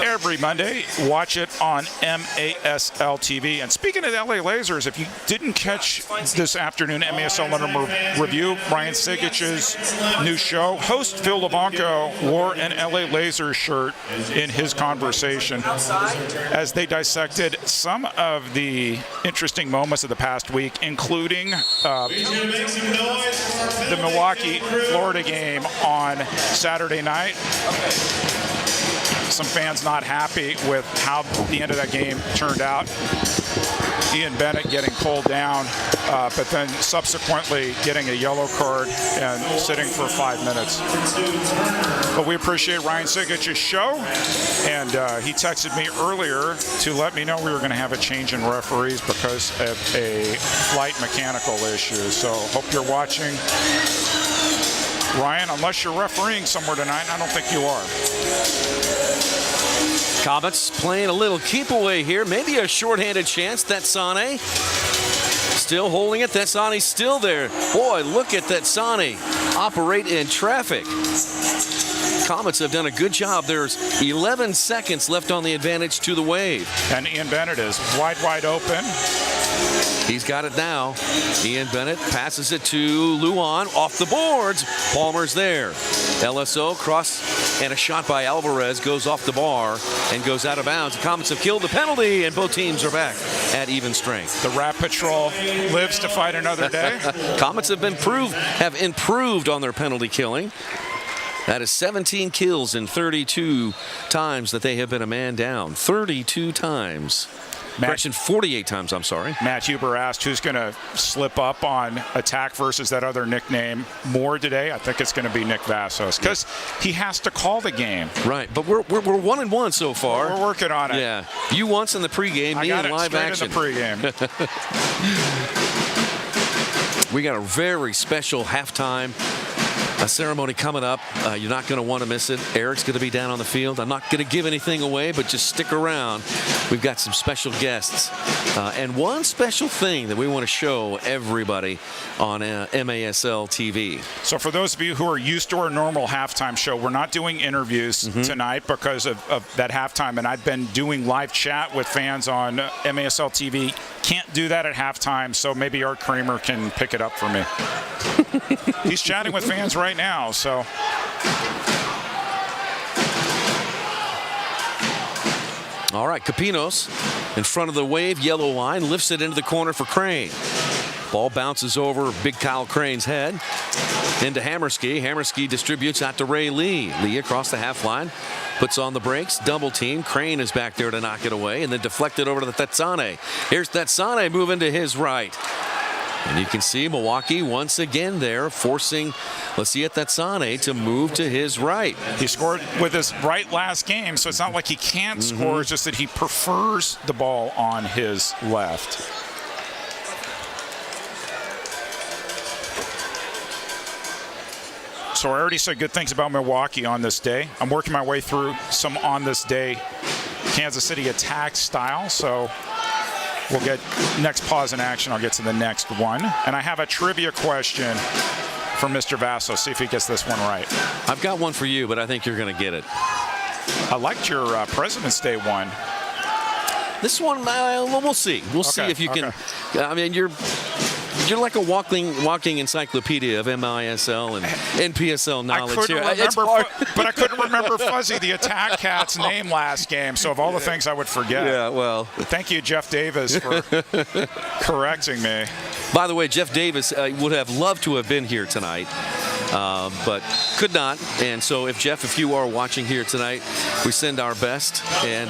every Monday. Watch it on MASL TV. And speaking of the LA Blazers, if you didn't catch this afternoon MASL London Review, Brian Sigich's new show, host Phil Levanco wore an LA Blazers shirt in his conversation as they dissected some of the interesting moments of the past week, including the Milwaukee, Florida game on Saturday night. Some fans not happy with how the end of that game turned out. Ian Bennett getting pulled down, but then subsequently getting a yellow card and sitting for 5 minutes. But we appreciate Ryan Sigich's show, and he texted me earlier to let me know we were going to have a change in referees because of a flight mechanical issue. So hope you're watching. Ryan, unless you're refereeing somewhere tonight, I don't think you are. Comets playing a little keep away here. Maybe a shorthanded chance. That's Sane. Still holding it. That's Sane's still there. Boy, look at that Sane operate in traffic. Comets have done a good job. There's 11 seconds left on the advantage to the Wave. And Ian Bennett is wide open. He's got it now. Ian Bennett passes it to Luan off the boards. Palmer's there. LSO cross and a shot by Alvarez goes off the bar and goes out of bounds. The Comets have killed the penalty and both teams are back at even strength. The Rat Patrol lives to fight another day. Comets have improved on their penalty killing. That is 17 kills in 32 times that they have been a man down. 32 times. Correction, 48 times, I'm sorry. Matt Huber asked who's going to slip up on attack versus that other nickname more today. I think it's going to be Nick Vassos because he has to call the game. Right, but we're 1-1 so far. We're working on it. Yeah, you once in the pregame, me in live action. In the pregame. We got a very special halftime ceremony coming up. You're not going to want to miss it. Eric's going to be down on the field. I'm not going to give anything away, but just stick around. We've got some special guests. And one special thing that we want to show everybody on MASL TV. So for those of you who are used to our normal halftime show, we're not doing interviews tonight because of that halftime. And I've been doing live chat with fans on MASL TV. Can't do that at halftime, so maybe Art Kramer can pick it up for me. He's chatting with fans right now, so. All right, Capinos in front of the Wave, yellow line, lifts it into the corner for Crane. Ball bounces over big Kyle Crane's head into Hammerski. Hammerski distributes out to Ray Lee. Lee across the half line. puts on the brakes, double team. Crane is back there to knock it away, and then deflected over to the Tetsane. Here's Tetsane moving to his right. And you can see Milwaukee once again there forcing Lassiet Tetsane to move to his right. He scored with his right last game, so it's not like he can't score, it's just that he prefers the ball on his left. So I already said good things about Milwaukee on this day. I'm working my way through some on this day Kansas City attack style, so we'll get next pause in action. I'll get to the next one. And I have a trivia question for Mr. Vasso. See if he gets this one right. I've got one for you, but I think you're going to get it. I liked your President's Day one. This one, we'll see. We'll see if you can. I mean, you're like a walking encyclopedia of MASL and NPSL knowledge here. But I couldn't remember Fuzzy, the attack cat's name last game. So of all the things I would forget. Yeah, well. Thank you, Jeff Davis, for correcting me. By the way, Jeff Davis would have loved to have been here tonight, but could not. And so if you are watching here tonight, we send our best and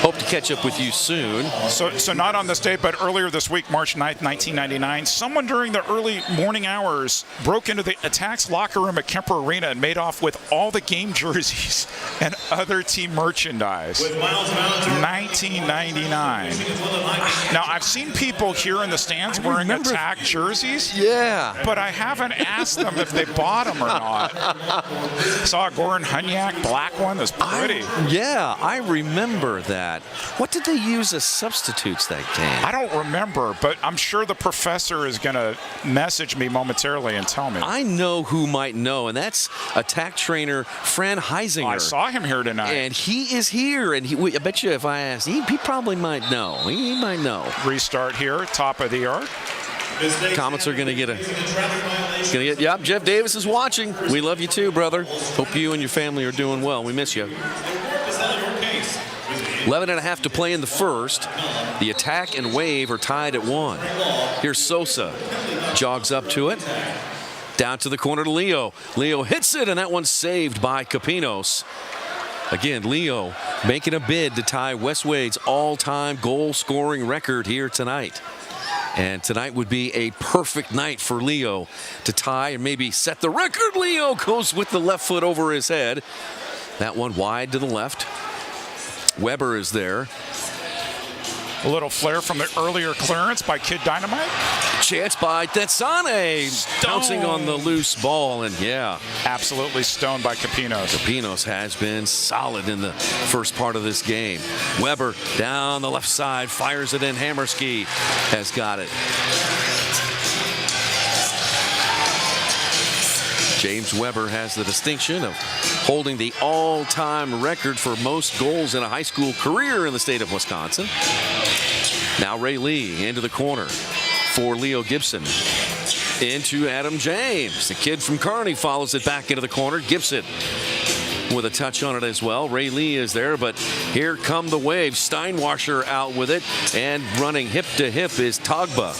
hope to catch up with you soon. So not on this day, but earlier this week, March 9th, 1999, someone during the early morning hours broke into the Attack's locker room at Kemper Arena and made off with all the game jerseys and other team merchandise. 1999. Now, I've seen people here in the stands wearing Attack jerseys. Yeah. But I haven't asked them if they bought them or not. Saw a Goran Hunyak black one. That's pretty. I remember that. What did they use as substitutes that game? I don't remember, but I'm sure the professor is going to message me momentarily and tell me. I know who might know, and that's attack trainer Fran Heisinger. I saw him here tonight. And he is here, and I bet you if I asked, he probably might know. He might know. Restart here, top of the arc. Comets are going to get yep, Jeff Davis is watching. We love you too, brother. Hope you and your family are doing well. We miss you. 11.5 to play in the first. The Attack and Wave are tied at 1. Here's Sosa. Jogs up to it. Down to the corner to Leo. Leo hits it, and that one's saved by Capinos. Again, Leo making a bid to tie Wes Wade's all-time goal-scoring record here tonight. And tonight would be a perfect night for Leo to tie and maybe set the record. Leo goes with the left foot over his head. That one wide to the left. Weber is there. A little flare from the earlier clearance by Kid Dynamite. Chance by Tetsane, pouncing on the loose ball, and absolutely stoned by Capinos. Capinos has been solid in the first part of this game. Weber down the left side, fires it in. Hammerski has got it. James Weber has the distinction of holding the all-time record for most goals in a high school career in the state of Wisconsin. Now Ray Lee into the corner for Leo Gibson. Into Adam James. The kid from Kearney follows it back into the corner. Gibson with a touch on it as well. Ray Lee is there, but here come the Waves. Steinwasser out with it, and running hip to hip is Togba.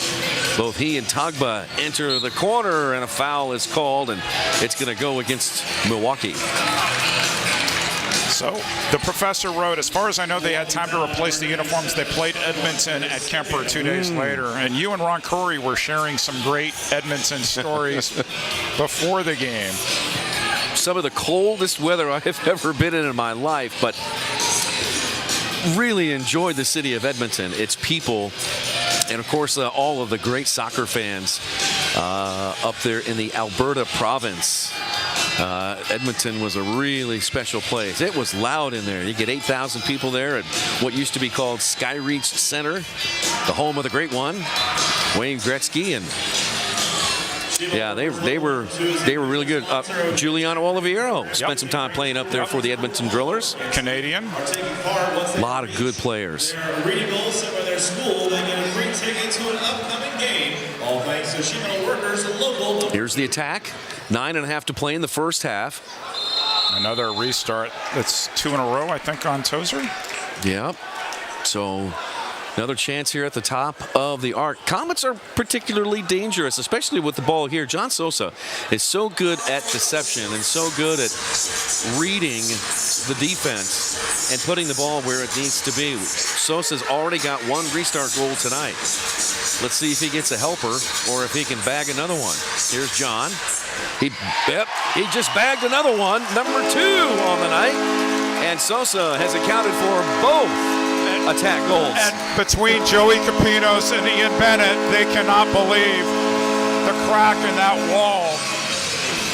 Both he and Togba enter the corner, and a foul is called, and it's going to go against Milwaukee. So the professor wrote, as far as I know, they had time to replace the uniforms. They played Edmonton at Kemper 2 days later. And you and Ron Curry were sharing some great Edmonton stories before the game. Some of the coldest weather I have ever been in my life, but really enjoyed the city of Edmonton, its people, and of course all of the great soccer fans up there in the Alberta province. Edmonton was a really special place. It was loud in there. You get 8,000 people there at what used to be called Skyreach Center, the home of the great one, Wayne Gretzky, and they were really good. Giuliano Oliveiro spent some time playing up there for the Edmonton Drillers. Canadian. A lot of good players. Reading goals sent by their school, they get a free ticket to an upcoming game. All thanks to Shimano Workers, local. Here's the Attack. 9.5 to play in the first half. Another restart. That's 2 in a row, I think, on Tozer. Yeah. So Another chance here at the top of the arc. Comets are particularly dangerous, especially with the ball here. John Sosa is so good at deception and so good at reading the defense and putting the ball where it needs to be. Sosa's already got one restart goal tonight. Let's see if he gets a helper or if he can bag another one. Here's John. He just bagged another one, number 2 on the night. And Sosa has accounted for both attack goals. And between Joey Capinos and Ian Bennett, they cannot believe the crack in that wall.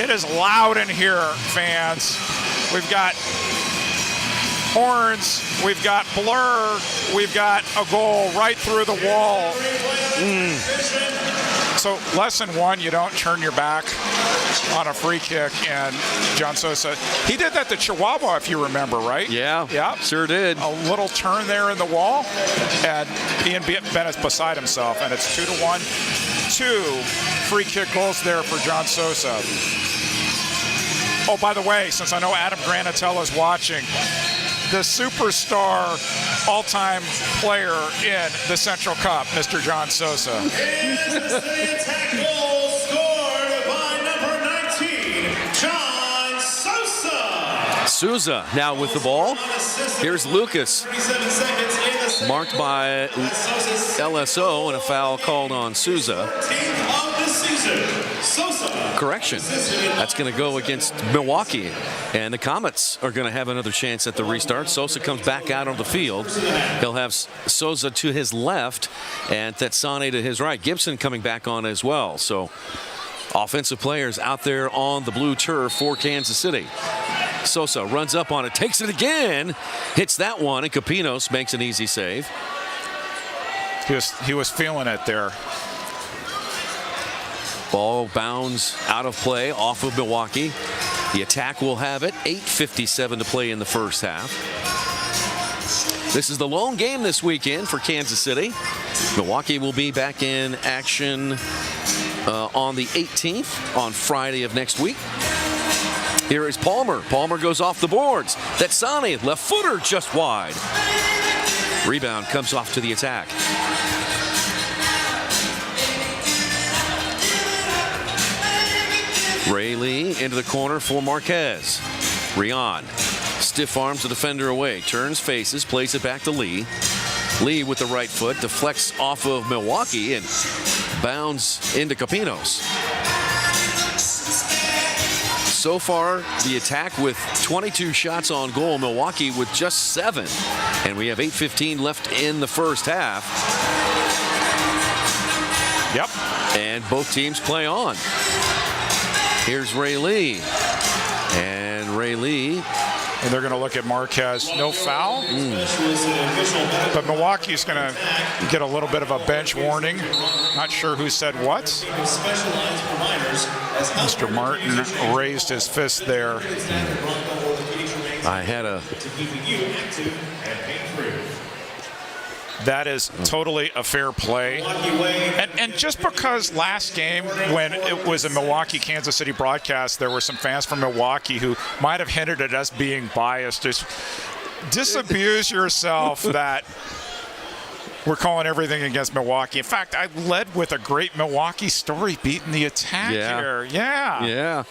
It is loud in here, fans. We've got horns, we've got blur, we've got a goal right through the wall. So lesson 1, you don't turn your back on a free kick. And John Sosa, he did that to Chihuahua, if you remember, right? Yeah, sure did. A little turn there in the wall, and Ian Bennett's beside himself, and it's 2-1. 2 free kick goals there for John Sosa. Oh, by the way, since I know Adam Granatella is watching, the superstar all-time player in the Central Cup, Mr. John Sosa. Attack goal scored by number 19, John Sosa. Souza now with the ball. Here's Lucas, marked by LSO, and a foul called on Souza. Correction. That's going to go against Milwaukee. And the Comets are going to have another chance at the restart. Sosa comes back out on the field. He'll have Souza to his left and Tetsane to his right. Gibson coming back on as well. So offensive players out there on the blue turf for Kansas City. Sosa runs up on it, takes it again, hits that one, and Capinos makes an easy save. He was feeling it there. Ball bounds out of play off of Milwaukee. The attack will have it. 8:57 to play in the first half. This is the lone game this weekend for Kansas City. Milwaukee will be back in action on the 18th, on Friday of next week. Here is Palmer. Palmer goes off the boards. Tetsane, left footer, just wide. Rebound comes off to the attack. Ray Lee into the corner for Marquez. Rion stiff arms the defender away, turns faces, plays it back to Lee. Lee with the right foot deflects off of Milwaukee and bounds into Capinos. So far, the attack with 22 shots on goal, Milwaukee with just 7. And we have 8:15 left in the first half. Yep. And both teams play on. Here's Ray Lee. And Ray Lee. And they're going to look at Marquez. No foul. But Milwaukee's going to get a little bit of a bench warning. Not sure who said what. Mr. Martin raised his fist there. I had a... That is totally a fair play. And just because last game, when it was a Milwaukee, Kansas City broadcast, there were some fans from Milwaukee who might have hinted at us being biased. Just disabuse yourself that we're calling everything against Milwaukee. In fact, I led with a great Milwaukee story beating the attack here. Yeah.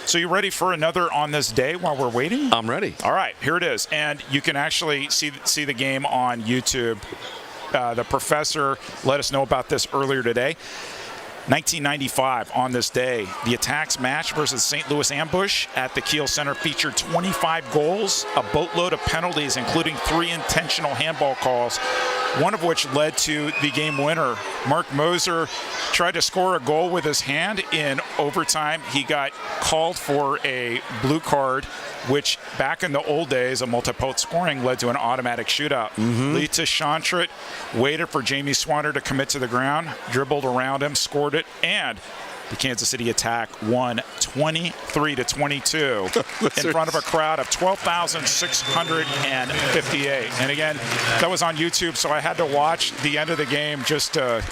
So you ready for another on this day while we're waiting? I'm ready. All right, here it is. And you can actually see the game on YouTube. The professor let us know about this earlier today. 1995, on this day, the Attacks match versus St. Louis Ambush at the Kiel Center featured 25 goals, a boatload of penalties, including 3 intentional handball calls, one of which led to the game winner. Mark Moser tried to score a goal with his hand in overtime. He got called for a blue card, which back in the old days of multi-point scoring led to an automatic shootout. Lita Shantrit waited for Jamie Swanner to commit to the ground, dribbled around him, scored it, and the Kansas City Attack won 23-22 in front of a crowd of 12,658. And again, that was on YouTube, so I had to watch the end of the game just to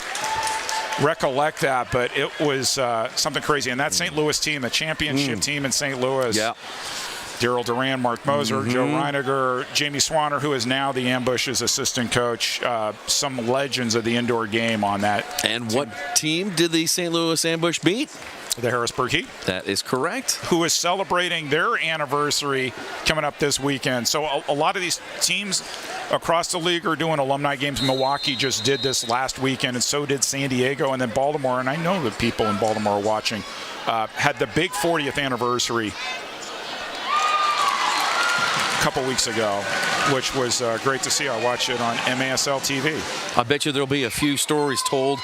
recollect that, but it was something crazy. And that St. Louis team, the championship team in St. Louis. Yeah. Daryl Duran, Mark Moser, Joe Reiniger, Jamie Swanner, who is now the Ambush's assistant coach. Some legends of the indoor game on that. And what team did the St. Louis Ambush beat? The Harrisburg Heat. That is correct. Who is celebrating their anniversary coming up this weekend. So a lot of these teams across the league are doing alumni games. Milwaukee just did this last weekend, and so did San Diego, and then Baltimore. And I know that people in Baltimore are watching. Had the big 40th anniversary a couple weeks ago, which was great to see. I watched it on MASL TV. I bet you there'll be a few stories told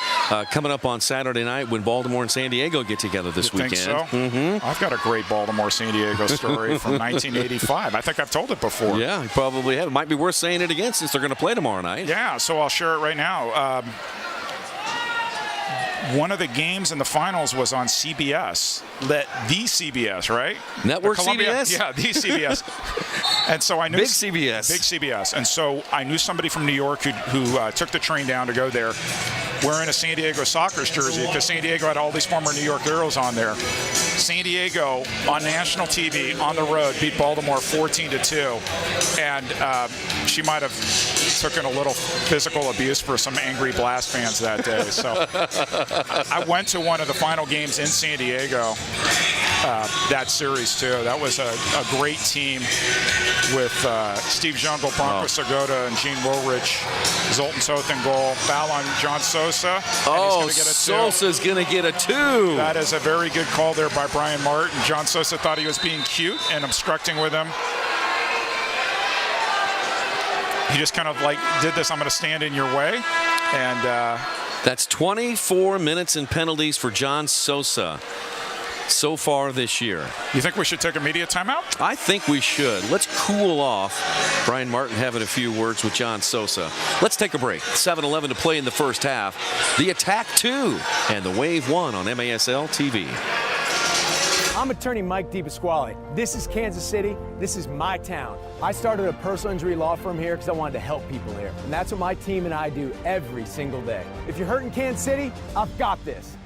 coming up on Saturday night when Baltimore and San Diego get together this weekend. Think so? I've got a great Baltimore-San Diego story from 1985. I think I've told it before. Yeah, you probably have. It might be worth saying it again since they're going to play tomorrow night. Yeah, so I'll share it right now. One of the games in the finals was on CBS, the CBS, right? Network CBS? Yeah, the CBS. And so I knew Big CBS. Big CBS. And so I knew somebody from New York who took the train down to go there wearing a San Diego Sockers jersey because San Diego had all these former New York Heroes on there. San Diego on national TV on the road beat Baltimore 14-2. And she might have taken a little physical abuse for some angry Blast fans that day. So I went to one of the final games in San Diego that series too. That was a great team with Steve Jungle, Bronco Segota, and Gene Woolridge, Zoltan Toth in goal. Foul on John Sosa. Sosa's going to get a 2. That is a very good call there by Brian Martin. John Sosa thought he was being cute and obstructing with him. He just kind of like did this, I'm going to stand in your way. And that's 24 minutes and penalties for John Sosa so far this year. You think we should take a media timeout? I think we should. Let's cool off. Brian Martin having a few words with John Sosa. Let's take a break. 7-11 to play in the first half. The Attack 2 and the Wave 1 on MASL TV. I'm attorney Mike DePasquale. This is Kansas City. This is my town. I started a personal injury law firm here because I wanted to help people here. And that's what my team and I do every single day. If you're hurt in Kansas City, I've got this.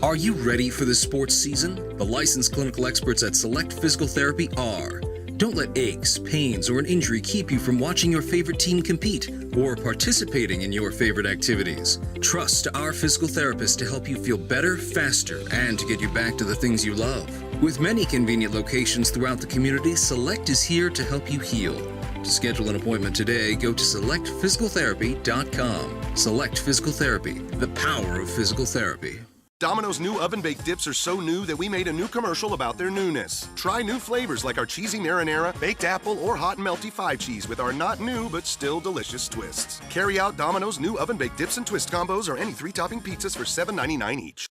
Are you ready for the sports season? The licensed clinical experts at Select Physical Therapy are. Don't let aches, pains, or an injury keep you from watching your favorite team compete or participating in your favorite activities. Trust our physical therapists to help you feel better, faster, and to get you back to the things you love. With many convenient locations throughout the community, Select is here to help you heal. To schedule an appointment today, go to selectphysicaltherapy.com. Select Physical Therapy, the power of physical therapy. Domino's new oven-baked dips are so new that we made a new commercial about their newness. Try new flavors like our cheesy marinara, baked apple, or hot and melty 5 cheese with our not new but still delicious twists. Carry out Domino's new oven-baked dips and twist combos or any 3-topping pizzas for $7.99 each.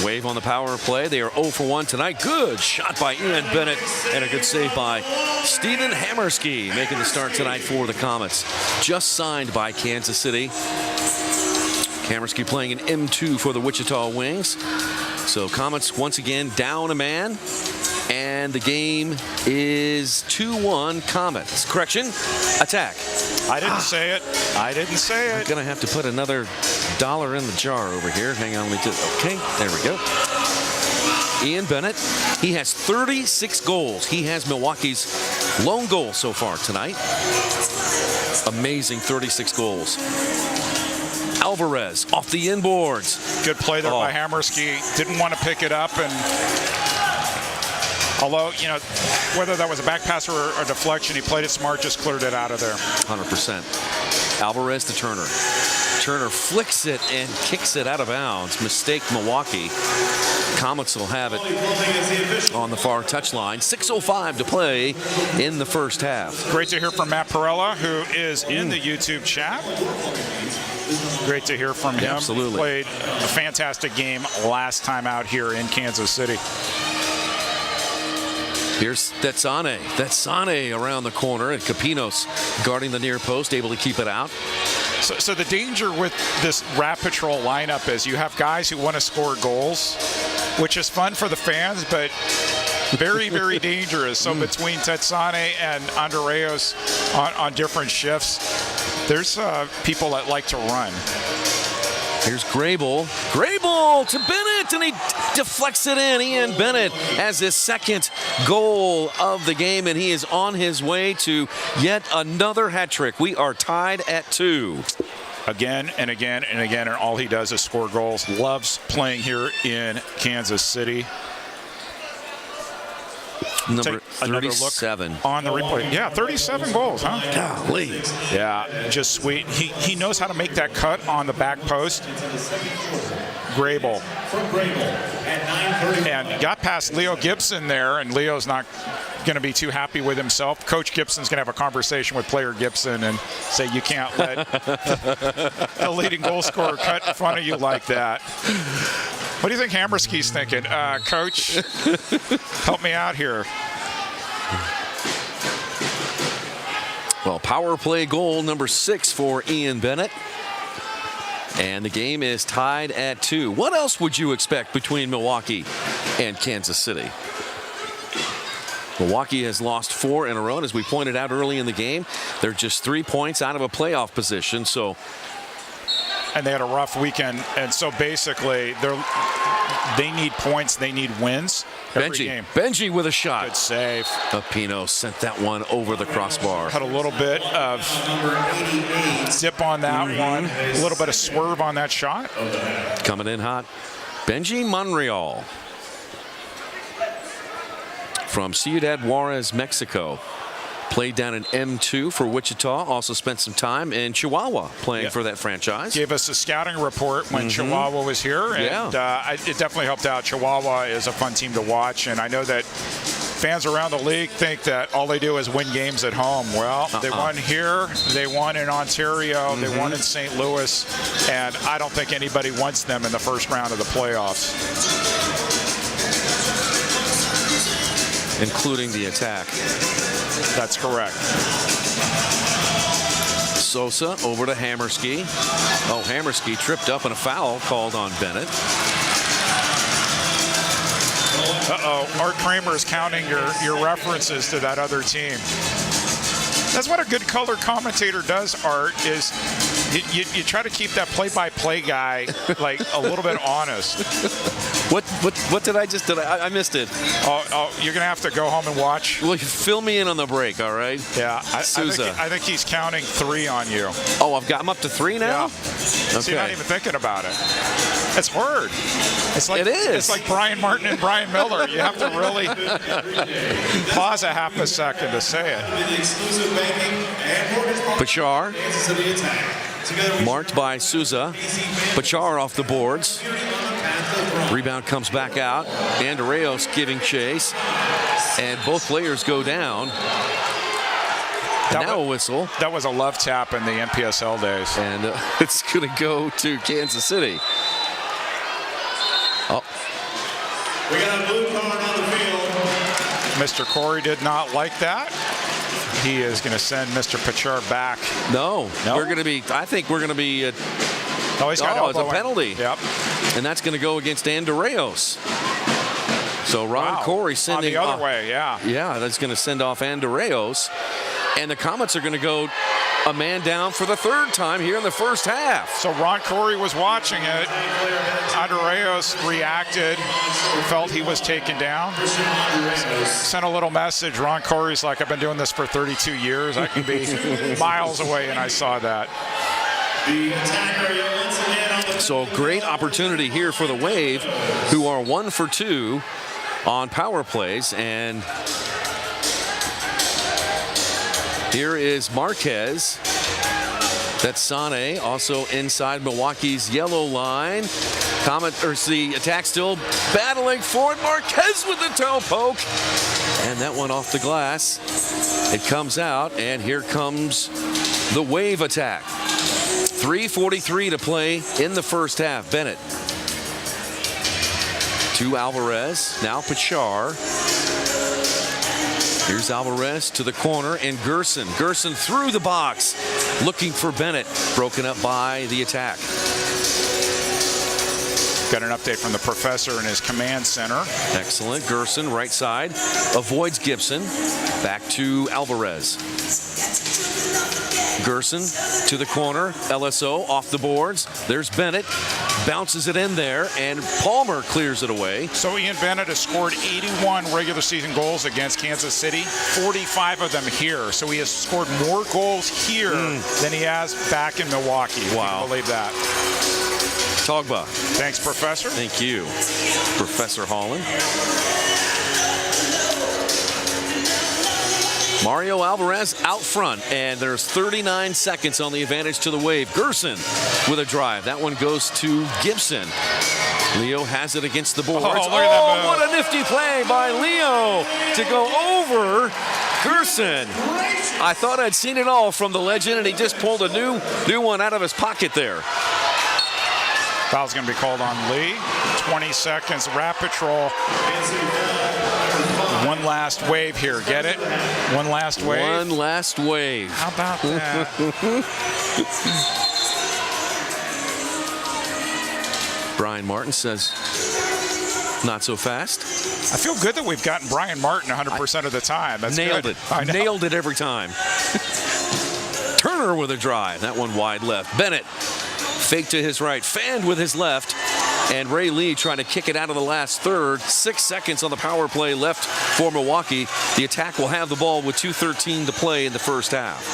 Wave on the power play. They are 0 for 1 tonight. Good shot by Ian Bennett and a good save by Stephen Hammerski making the start tonight for the Comets. Just signed by Kansas City. Hammerski playing in M2 for the Wichita Wings. So Comets once again down a man. And the game is 2-1 Comets. Correction, Attack. I didn't say it. I didn't say I'm it. going to have to put another $1 in the jar over here. Hang on, let me just, okay, there we go. Ian Bennett, he has 36 goals. He has Milwaukee's lone goal so far tonight. Amazing 36 goals. Alvarez off the inboards. Good play there by Hammerski. Didn't want to pick it up, and although, you know, whether that was a back pass or a deflection, he played it smart, just cleared it out of there. 100%. Alvarez to Turner. Turner flicks it and kicks it out of bounds. Mistake Milwaukee. Comets will have it on the far touchline. 6:05 to play in the first half. Great to hear from Matt Perella, who is in the YouTube chat. Great to hear from him. Absolutely. Played a fantastic game last time out here in Kansas City. Here's Detsane around the corner, and Capinos guarding the near post, able to keep it out. So the danger with this Rat Patrol lineup is you have guys who want to score goals, which is fun for the fans, but very, very dangerous. So between Detsane and Andreas on different shifts, there's people that like to run. Here's Grable. Grable to Bennett, and he deflects it in. Ian Bennett has his second goal of the game, and he is on his way to yet another hat trick. We are tied at 2. Again and again and again, and all he does is score goals. Loves playing here in Kansas City. Number Take another 37 look on the replay. Yeah, 37 goals, huh? Golly. Yeah, just sweet. He knows how to make that cut on the back post. Grable. And got past Leo Gibson there, and Leo's not going to be too happy with himself. Coach Gibson's going to have a conversation with player Gibson and say, you can't let the leading goal scorer cut in front of you like that. What do you think Hammerski's thinking? Coach, help me out here. Well, power play goal number 6 for Ian Bennett. And the game is tied at 2. What else would you expect between Milwaukee and Kansas City? Milwaukee has lost 4 in a row, and as we pointed out early in the game, they're just 3 points out of a playoff position. And they had a rough weekend, and so basically they need points, they need wins every game. Benji with a shot. Good save. Pino sent that one over the crossbar. Had a little bit of zip on that one, a little bit of swerve on that shot. Coming in hot, Benji Monreal from Ciudad Juarez, Mexico. Played down in M2 for Wichita. Also spent some time in Chihuahua playing for that franchise. Gave us a scouting report when Chihuahua was here, and it definitely helped out. Chihuahua is a fun team to watch, and I know that fans around the league think that all they do is win games at home. Well, they won here, they won in Ontario, they won in St. Louis, and I don't think anybody wants them in the first round of the playoffs. Including the attack. That's correct. Sosa over to Hammerski. Oh, Hammerski tripped up and a foul called on Bennett. Art Kramer is counting your references to that other team. That's what a good color commentator does, Art, is you try to keep that play-by-play guy like a little bit honest. What did I just do? I missed it. Oh, you're going to have to go home and watch. Well, fill me in on the break, all right? Yeah, I think he's counting 3 on you. Oh, I'm up to 3 now? Yeah. Okay. So you're not even thinking about it. It's hard. It is. It's like Brian Martin and Brian Miller. You have to really pause a half a second to say it. Pachar. Marked by Souza. Pachar off the boards. Rebound comes back out. Andreas giving chase. And both players go down. And now a whistle. That was a love tap in the NPSL days. And it's going to go to Kansas City. Oh. We got a blue card on the field. Mr. Corey did not like that. He is going to send Mr. Pachar back. No. We're going to be, I think we're going to be. He's got it's a penalty. Yep. And that's going to go against Andreas. So Ron Corey sending. On the other way, yeah. Yeah, that's going to send off Andreas. And the Comets are going to go a man down for the 3rd time here in the first half. So Ron Corey was watching it. Andreas reacted, felt he was taken down. Sent a little message. Ron Corey's like, I've been doing this for 32 years. I can be miles away, and I saw that. So great opportunity here for the Wave, who are 1 for 2 on power plays. And here is Marquez. That's Sane, also inside Milwaukee's yellow line. The attack still battling for it. Marquez with the toe poke. And that one off the glass. It comes out, and here comes the Wave attack. 3:43 to play in the first half. Bennett to Alvarez. Now Pachar. Here's Alvarez to the corner, and Gerson. Gerson through the box, looking for Bennett. Broken up by the attack. Got an update from the professor in his command center. Excellent. Gerson, right side, avoids Gibson. Back to Alvarez. Gerson to the corner. LSO off the boards. There's Bennett. Bounces it in there, and Palmer clears it away. So Ian Bennett has scored 81 regular season goals against Kansas City, 45 of them here. So he has scored more goals here than he has back in Milwaukee. Wow. Can you believe that? Togba. Thanks, Professor. Thank you, Professor Holland. Mario Alvarez out front, and there's 39 seconds on the advantage to the Wave. Gerson with a drive. That one goes to Gibson. Leo has it against the boards. Oh, what a nifty play by Leo to go over Gerson. I thought I'd seen it all from the legend, and he just pulled a new one out of his pocket there. Foul's going to be called on Lee. 20 seconds. Rapid roll. One last wave here. Get it? One last wave. One last wave. How about that? Brian Martin says, not so fast. I feel good that we've gotten Brian Martin 100% of the time. That's Nailed good. it. Nailed it every time. Turner with a drive. That one wide left. Bennett fake to his right. Fanned with his left. And Ray Lee trying to kick it out of the last third. 6 seconds on the power play left for Milwaukee. The attack will have the ball with 2:13 to play in the first half.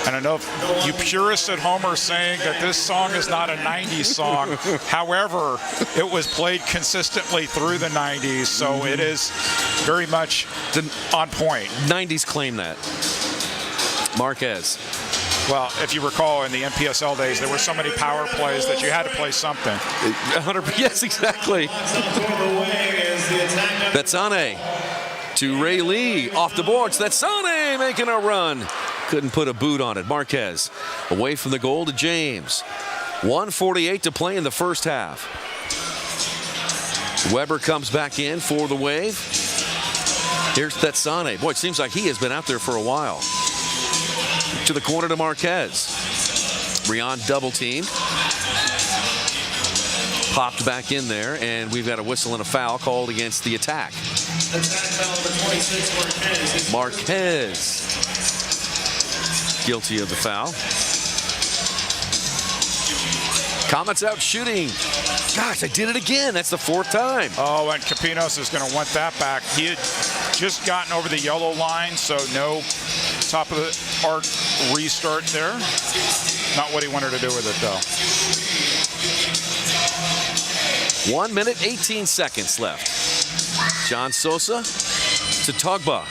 And I know you purists at home are saying that this song is not a 90s song. However, it was played consistently through the 90s, so it is very much on point. 90s claim that. Marquez. Well, if you recall, in the NPSL days, there were so many power plays that you had to play something. 100. Yes, exactly. Betsane to Ray Lee off the boards. Betsane making a run. Couldn't put a boot on it. Marquez away from the goal to James. 1:48 to play in the first half. Weber comes back in for the Wave. Here's Betsane. Boy, it seems like he has been out there for a while. To the corner to Marquez. Rion double teamed. Popped back in there, and we've got a whistle and a foul called against the attack. Marquez guilty of the foul. Comets out shooting. Gosh, I did it again. That's the fourth time. Oh, and Capinos is going to want that back. He had just gotten over the yellow line, so no top of the arc restart there. Not what he wanted to do with it, though. 1 minute, 18 seconds left. John Sosa to Togba.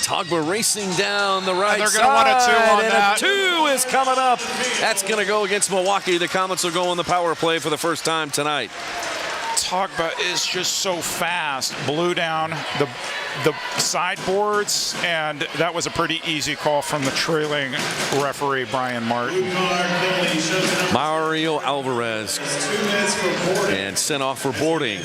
Togba racing down the right they're side. They're going to want a two on and that. A two is coming up. That's going to go against Milwaukee. The Comets will go on the power play for the first time tonight. Togba is just so fast. Blew down the sideboards, and that was a pretty easy call from the trailing referee, Brian Martin. Mario Alvarez and sent off for boarding.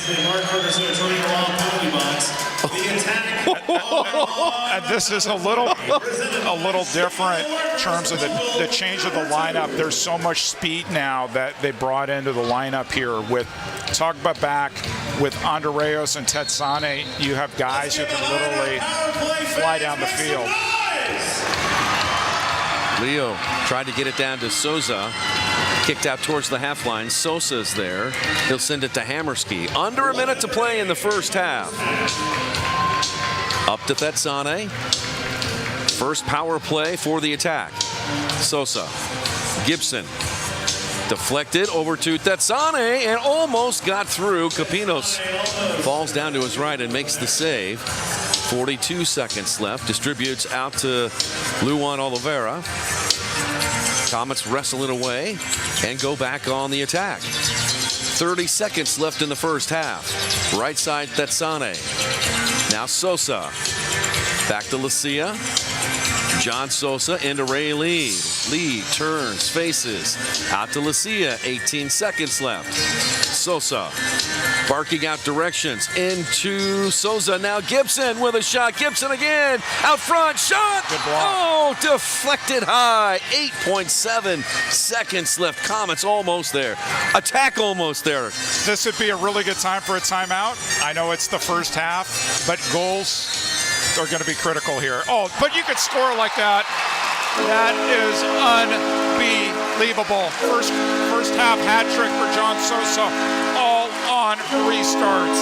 And this is a little different in terms of the change of the lineup. There's so much speed now that they brought into the lineup here with Togba back, with Andreas and Tetsane. You have guys who can literally fly down the field. Leo tried to get it down to Souza. Kicked out towards the half line. Sosa's there. He'll send it to Hammerski. Under a minute to play in the first half. Up to Tetsane. First power play for the attack. Sosa. Gibson. Deflected over to Tetsane and almost got through. Capinos falls down to his right and makes the save. 42 seconds left. Distributes out to Luan Oliveira. Comets wrestle it away and go back on the attack. 30 seconds left in the first half. Right side Tetsane. Now Sosa. Back to Lucia. John Sosa into Ray Lee. Lee turns, faces, out to Lucia, 18 seconds left. Sosa barking out directions into Sosa. Now Gibson with a shot. Gibson again, out front, shot! Good block. Oh, deflected high. 8.7 seconds left. Comets almost there. Attack almost there. This would be a really good time for a timeout. I know it's the first half, but goals are going to be critical here. Oh, but you could score like that. That is unbelievable. First half hat trick for John Sosa, all on restarts.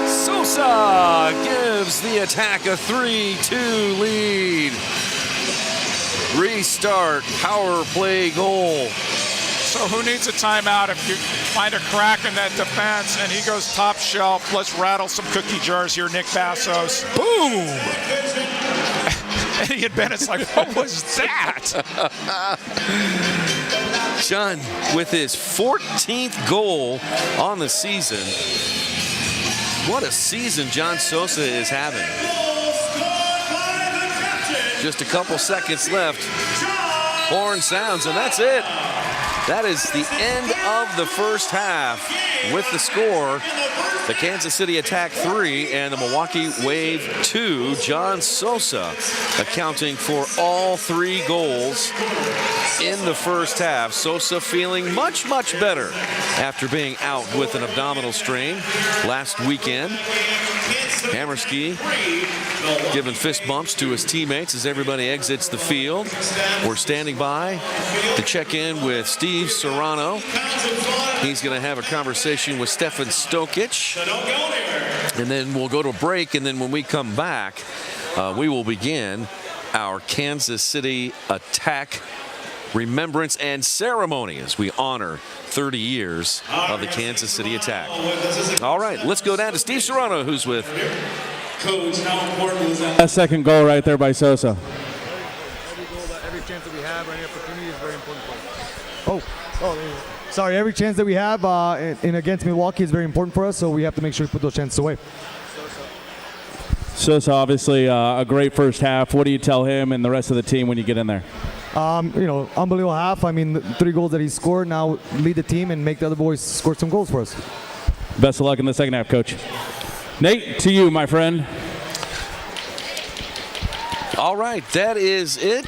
Sosa gives the attack a 3-2 lead. Restart, power play goal. So who needs a timeout if you find a crack in that defense and he goes top shelf? Let's rattle some cookie jars here, Nick Bassos. Boom! And Ian Bennett's like, what was that? John with his 14th goal on the season. What a season John Sosa is having. Just a couple seconds left. Horn sounds, and that's it. That is the end of the first half with the score. The Kansas City Attack 3 and the Milwaukee Wave 2. John Sosa accounting for all 3 goals in the first half. Sosa feeling much, much better after being out with an abdominal strain last weekend. Hammerski giving fist bumps to his teammates as everybody exits the field. We're standing by to check in with Steve Serrano. He's going to have a conversation with Stefan Stokic. And then we'll go to a break, and then when we come back, we will begin our Kansas City Attack remembrance and ceremony as we honor 30 years of the Kansas City Attack. All right, let's go down to Steve Serrano, who's with Coach, how important was that? That second goal right there by Sosa. Every goal, every chance that we have, any opportunity is very important for us. Sorry, every chance that we have in against Milwaukee is very important for us, so we have to make sure we put those chances away. Sosa, obviously a great first half. What do you tell him and the rest of the team when you get in there? Unbelievable half. I mean, the 3 goals that he scored, now lead the team and make the other boys score some goals for us. Best of luck in the second half, Coach. Nate, to you, my friend. All right, that is it.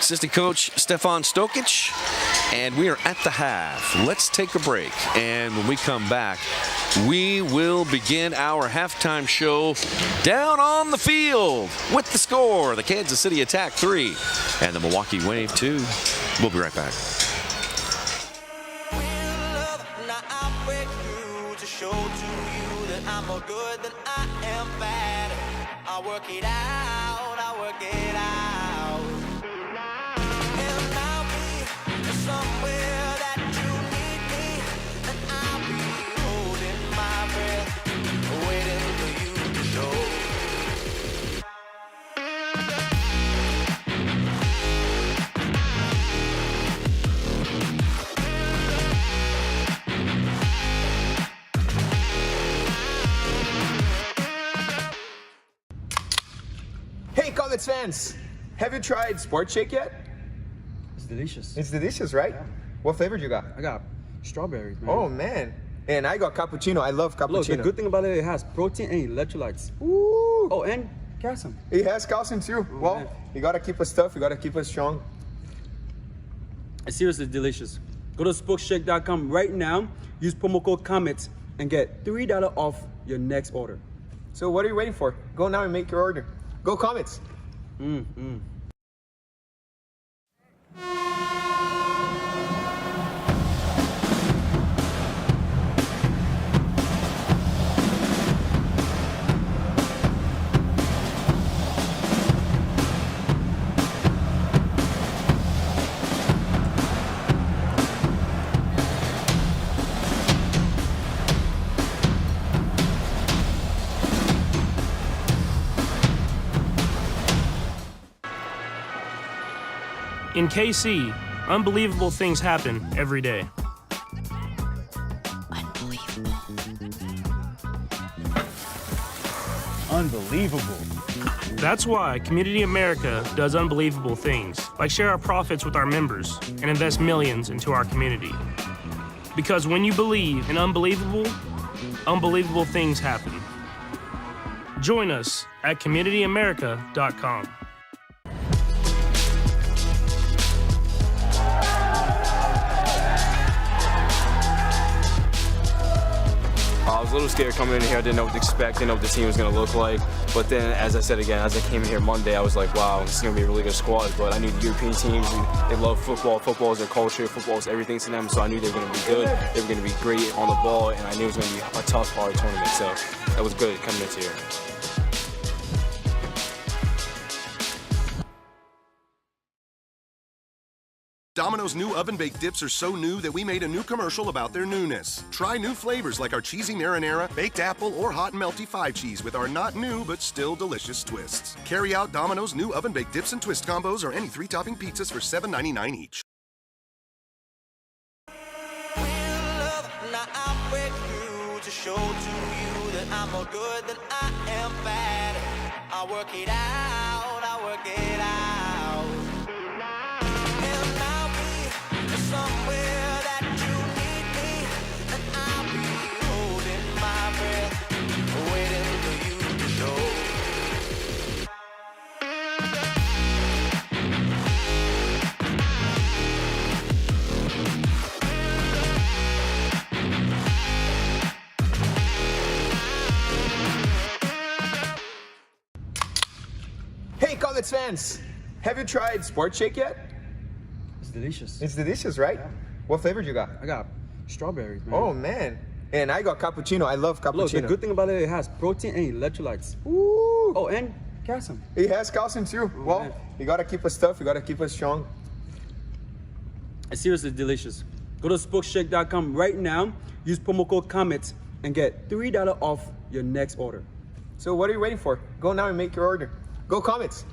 Assistant coach Stefan Stokic, and we are at the half. Let's take a break, and when we come back, we will begin our halftime show down on the field with the score, the Kansas City Attack 3 and the Milwaukee Wave 2. We'll be right back. Hey Comets fans, have you tried Sport Shake yet? It's delicious. It's delicious, right? Yeah. What flavor you got? I got strawberries, man. Oh man, and I got cappuccino. I love cappuccino. Look, the good thing about it has protein and electrolytes. Ooh. Oh, and calcium. It has calcium too. Oh, well, man. You gotta keep us tough. You gotta keep us strong. It's seriously delicious. Go to spokeshake.com right now. Use promo code Comets and get $3 off your next order. So what are you waiting for? Go now and make your order. Go Comets! In KC, unbelievable things happen every day. Unbelievable. unbelievable. That's why Community America does unbelievable things, like share our profits with our members and invest millions into our community. Because when you believe in unbelievable, unbelievable things happen. Join us at communityamerica.com. I was a little scared coming in here. I didn't know what to expect, didn't know what the team was going to look like. But then, as I said again, as I came in here Monday, I was like, wow, this is going to be a really good squad. But I knew the European teams, they love football. Football is their culture. Football is everything to them. So I knew they were going to be good. They were going to be great on the ball. And I knew it was going to be a tough, hard tournament. So that was good coming into here. Domino's new oven-baked dips are so new that we made a new commercial about their newness. Try new flavors like our cheesy marinara, baked apple, or hot and melty 5-cheese with our not new but still delicious twists. Carry out Domino's new oven-baked dips and twist combos or any 3-topping pizzas for $7.99 each. Show to you that I'm more good than I am bad. I work it out, I work it out. And I'll be somewhere that you need me. And I'll be holding my breath, waiting for you to show. Hey, Comets fans! Have you tried Sport Shake yet? It's delicious. It's delicious, right? Yeah. What flavor you got? I got strawberries, man. Oh, man. And I got cappuccino. I love cappuccino. Look, the good thing about it has protein and electrolytes. Ooh. Oh, and calcium. It has calcium too. Oh, well, man. You gotta keep us tough. You gotta keep us strong. It's seriously delicious. Go to spokeshake.com right now. Use promo code Comets and get $3 off your next order. So what are you waiting for? Go now and make your order. Go Comets!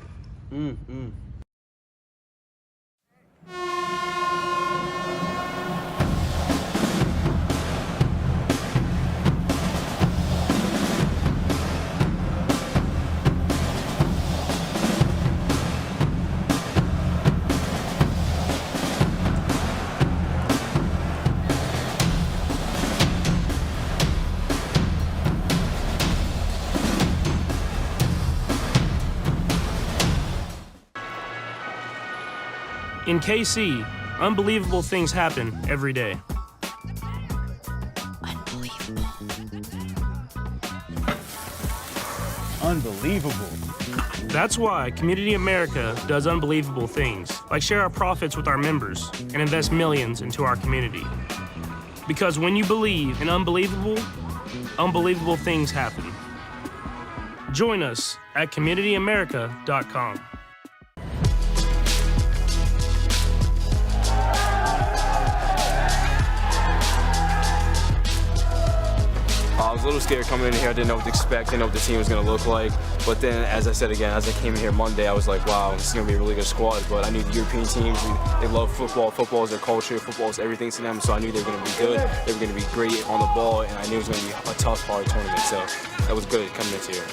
In KC, unbelievable things happen every day. Unbelievable. That's why Community America does unbelievable things, like share our profits with our members and invest millions into our community. Because when you believe in unbelievable, unbelievable things happen. Join us at communityamerica.com. I was a little scared coming in here. I didn't know what to expect, didn't know what the team was going to look like. But then, as I said again, as I came in here Monday, I was like, wow, this is going to be a really good squad. But I knew the European teams, they love football. Football is their culture. Football is everything to them. So I knew they were going to be good. They were going to be great on the ball. And I knew it was going to be a tough, hard tournament. So that was good coming into here.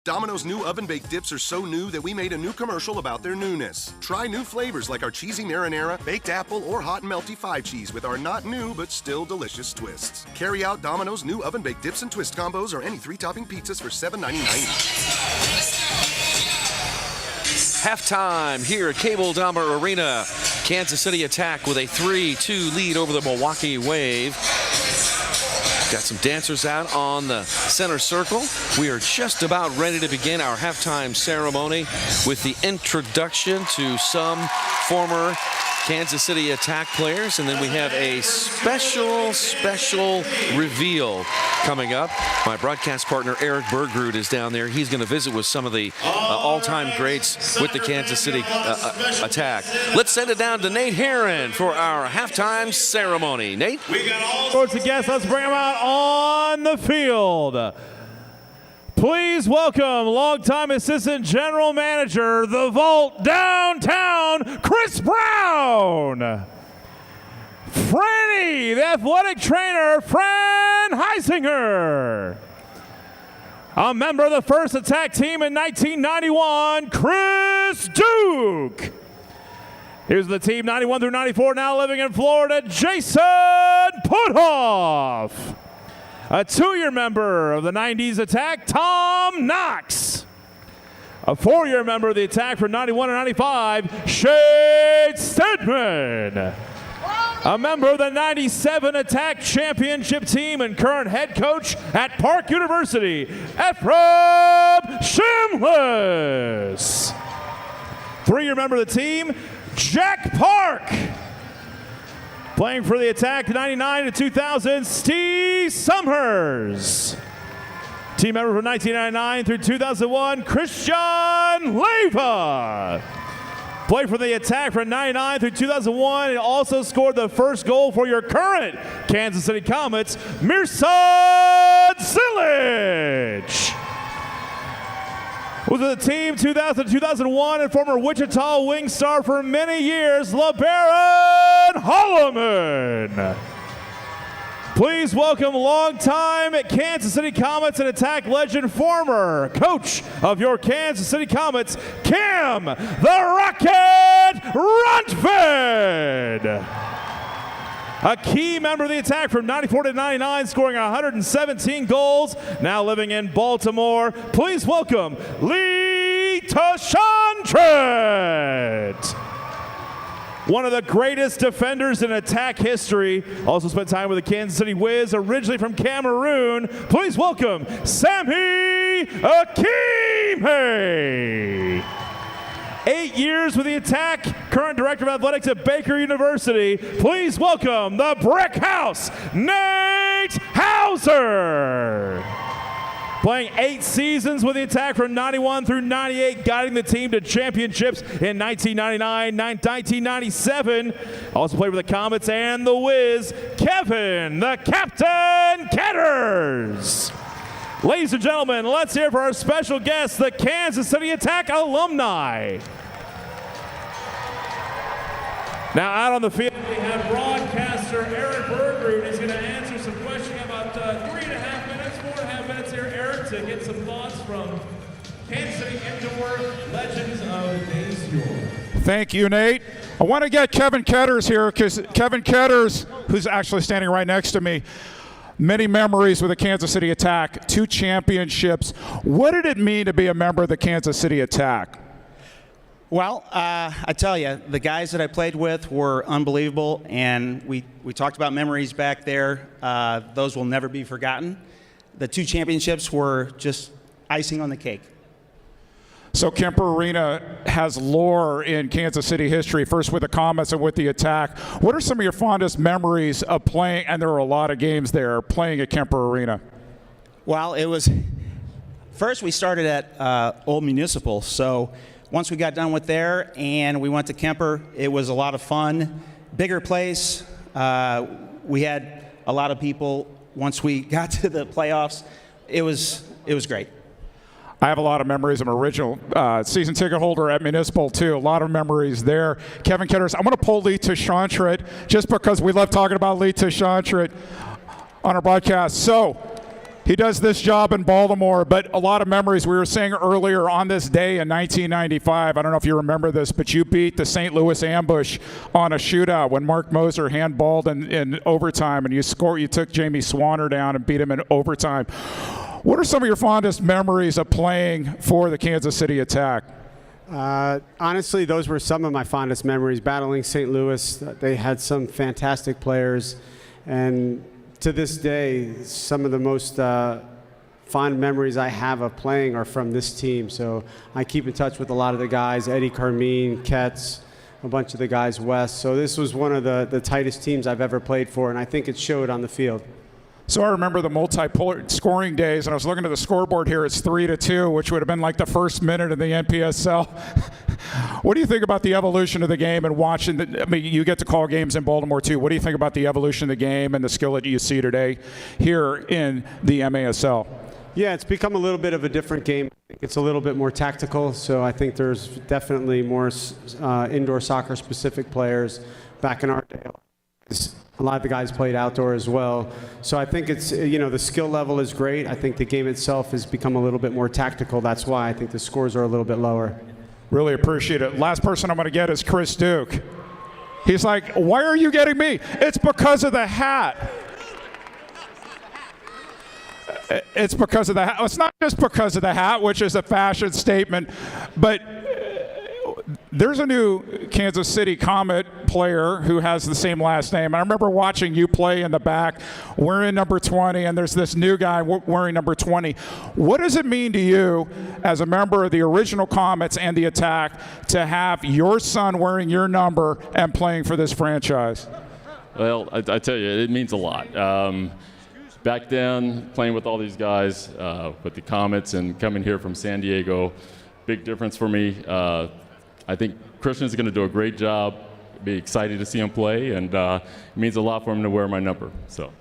Domino's new oven-baked dips are so new that we made a new commercial about their newness. Try new flavors like our cheesy marinara, baked apple, or hot and melty 5-cheese with our not new but still delicious twists. Carry out Domino's new oven-baked dips and twist combos or any 3-topping pizzas for $7.99 each. Halftime here at Cable Dahmer Arena. Kansas City Attack with a 3-2 lead over the Milwaukee Wave. Got some dancers out on the center circle. We are just about ready to begin our halftime ceremony with the introduction to some former Kansas City Attack players, and then we have a special reveal coming up. My broadcast partner Eric Bergrud is down there. He's going to visit with some of the all-time greats with the Kansas City Attack. Let's send it down to Nate Herron for our halftime ceremony. Nate? Sports and guests, let's bring them out on the field. Please welcome longtime assistant general manager, the Vault Downtown, Chris Brown. Franny, the athletic trainer, Fran Heisinger. A member of the first attack team in 1991, Chris Duke. Here's the team 91 through 94, now living in Florida, Jason Puthoff. A 2-year member of the 90s attack, Tom Knox. A 4-year member of the attack from 91 and 95, Shade Stedman. A member of the 97 attack championship team and current head coach at Park University, Ephraim Shimless. 3-year member of the team, Jack Park. Playing for the attack 99 to 2000, Steve Summers. Team member from 1999 through 2001, Christian Leva. Played for the attack from 99 through 2001 and also scored the first goal for your current Kansas City Comets, Mirsad Zilic. Was with the team 2000-2001 and former Wichita Wing star for many years, LeBaron Holloman. Please welcome longtime Kansas City Comets and attack legend, former coach of your Kansas City Comets, Cam the Rocket Runtved. A key member of the attack from 94 to 99, scoring 117 goals, now living in Baltimore. Please welcome Lee Tashandret. One of the greatest defenders in attack history. Also spent time with the Kansas City Wiz, originally from Cameroon. Please welcome Sammy Akime. 8 years with the attack, current director of athletics at Baker University. Please welcome the Brick House, Nate Hauser. Playing 8 seasons with the attack from 91 through 98, guiding the team to championships in 1999, 1997. Also played with the Comets and the Wiz, Kevin, the Captain Ketters. Ladies and gentlemen, let's hear for our special guest, the Kansas City Attack alumni. Now out on the field, we have broadcaster Eric Bergrud. He's going to answer some questions about 3.5 minutes, 4.5 minutes here, Eric, to get some thoughts from Kansas City indoor legends of days yore. Thank you, Nate. I want to get Kevin Ketters here because Kevin Ketters, who's actually standing right next to me, many memories with the Kansas City Attack, 2 championships. What did it mean to be a member of the Kansas City Attack? Well, I tell you, the guys that I played with were unbelievable, and we talked about memories back there. Those will never be forgotten. The 2 championships were just icing on the cake. So Kemper Arena has lore in Kansas City history, first with the Comets and with the Attack. What are some of your fondest memories of playing, and there were a lot of games there, playing at Kemper Arena? Well, it was, first we started at Old Municipal, so once we got done with there and we went to Kemper, it was a lot of fun. Bigger place. We had a lot of people. Once we got to the playoffs, it was great. I have a lot of memories. I'm an original season ticket holder at Municipal, too. A lot of memories there. Kevin Ketters, I'm going to pull Lee Tashandret just because we love talking about Lee Tashandret on our broadcast. So he does this job in Baltimore, but a lot of memories. We were saying earlier on this day in 1995, I don't know if you remember this, but you beat the St. Louis Ambush on a shootout when Mark Moser handballed in overtime, and you took Jamie Swanner down and beat him in overtime. What are some of your fondest memories of playing for the Kansas City Attack? Honestly, those were some of my fondest memories, battling St. Louis. They had some fantastic players, and to this day, some of the most fond memories I have of playing are from this team. So I keep in touch with a lot of the guys, Eddie Carmine, Ketz, a bunch of the guys west. So this was one of the tightest teams I've ever played for, and I think it showed on the field. So I remember the multi-point scoring days, and I was looking at the scoreboard here. It's 3-2, which would have been like the first minute of the NPSL. What do you think about the evolution of the game and watching? You get to call games in Baltimore too. What do you think about the evolution of the game and the skill that you see today here in the MASL? Yeah, it's become a little bit of a different game. It's a little bit more tactical, so I think there's definitely more indoor soccer-specific players. Back in our day, A lot of the guys played outdoor as well. So I think it's, the skill level is great. I think the game itself has become a little bit more tactical. That's why I think the scores are a little bit lower. Really appreciate it. Last person I'm going to get is Chris Duke. He's like, why are you getting me? It's because of the hat. It's because of the hat. It's not just because of the hat, which is a fashion statement, but there's a new Kansas City Comet player who has the same last name. I remember watching you play in the back wearing number 20, and there's this new guy wearing number 20. What does it mean to you as a member of the original Comets and the Attack to have your son wearing your number and playing for this franchise? Well, I tell you, it means a lot. Back then, playing with all these guys, with the Comets and coming here from San Diego, big difference for me. I think Christian's going to do a great job. Be excited to see him play, and it means a lot for him to wear my number. So,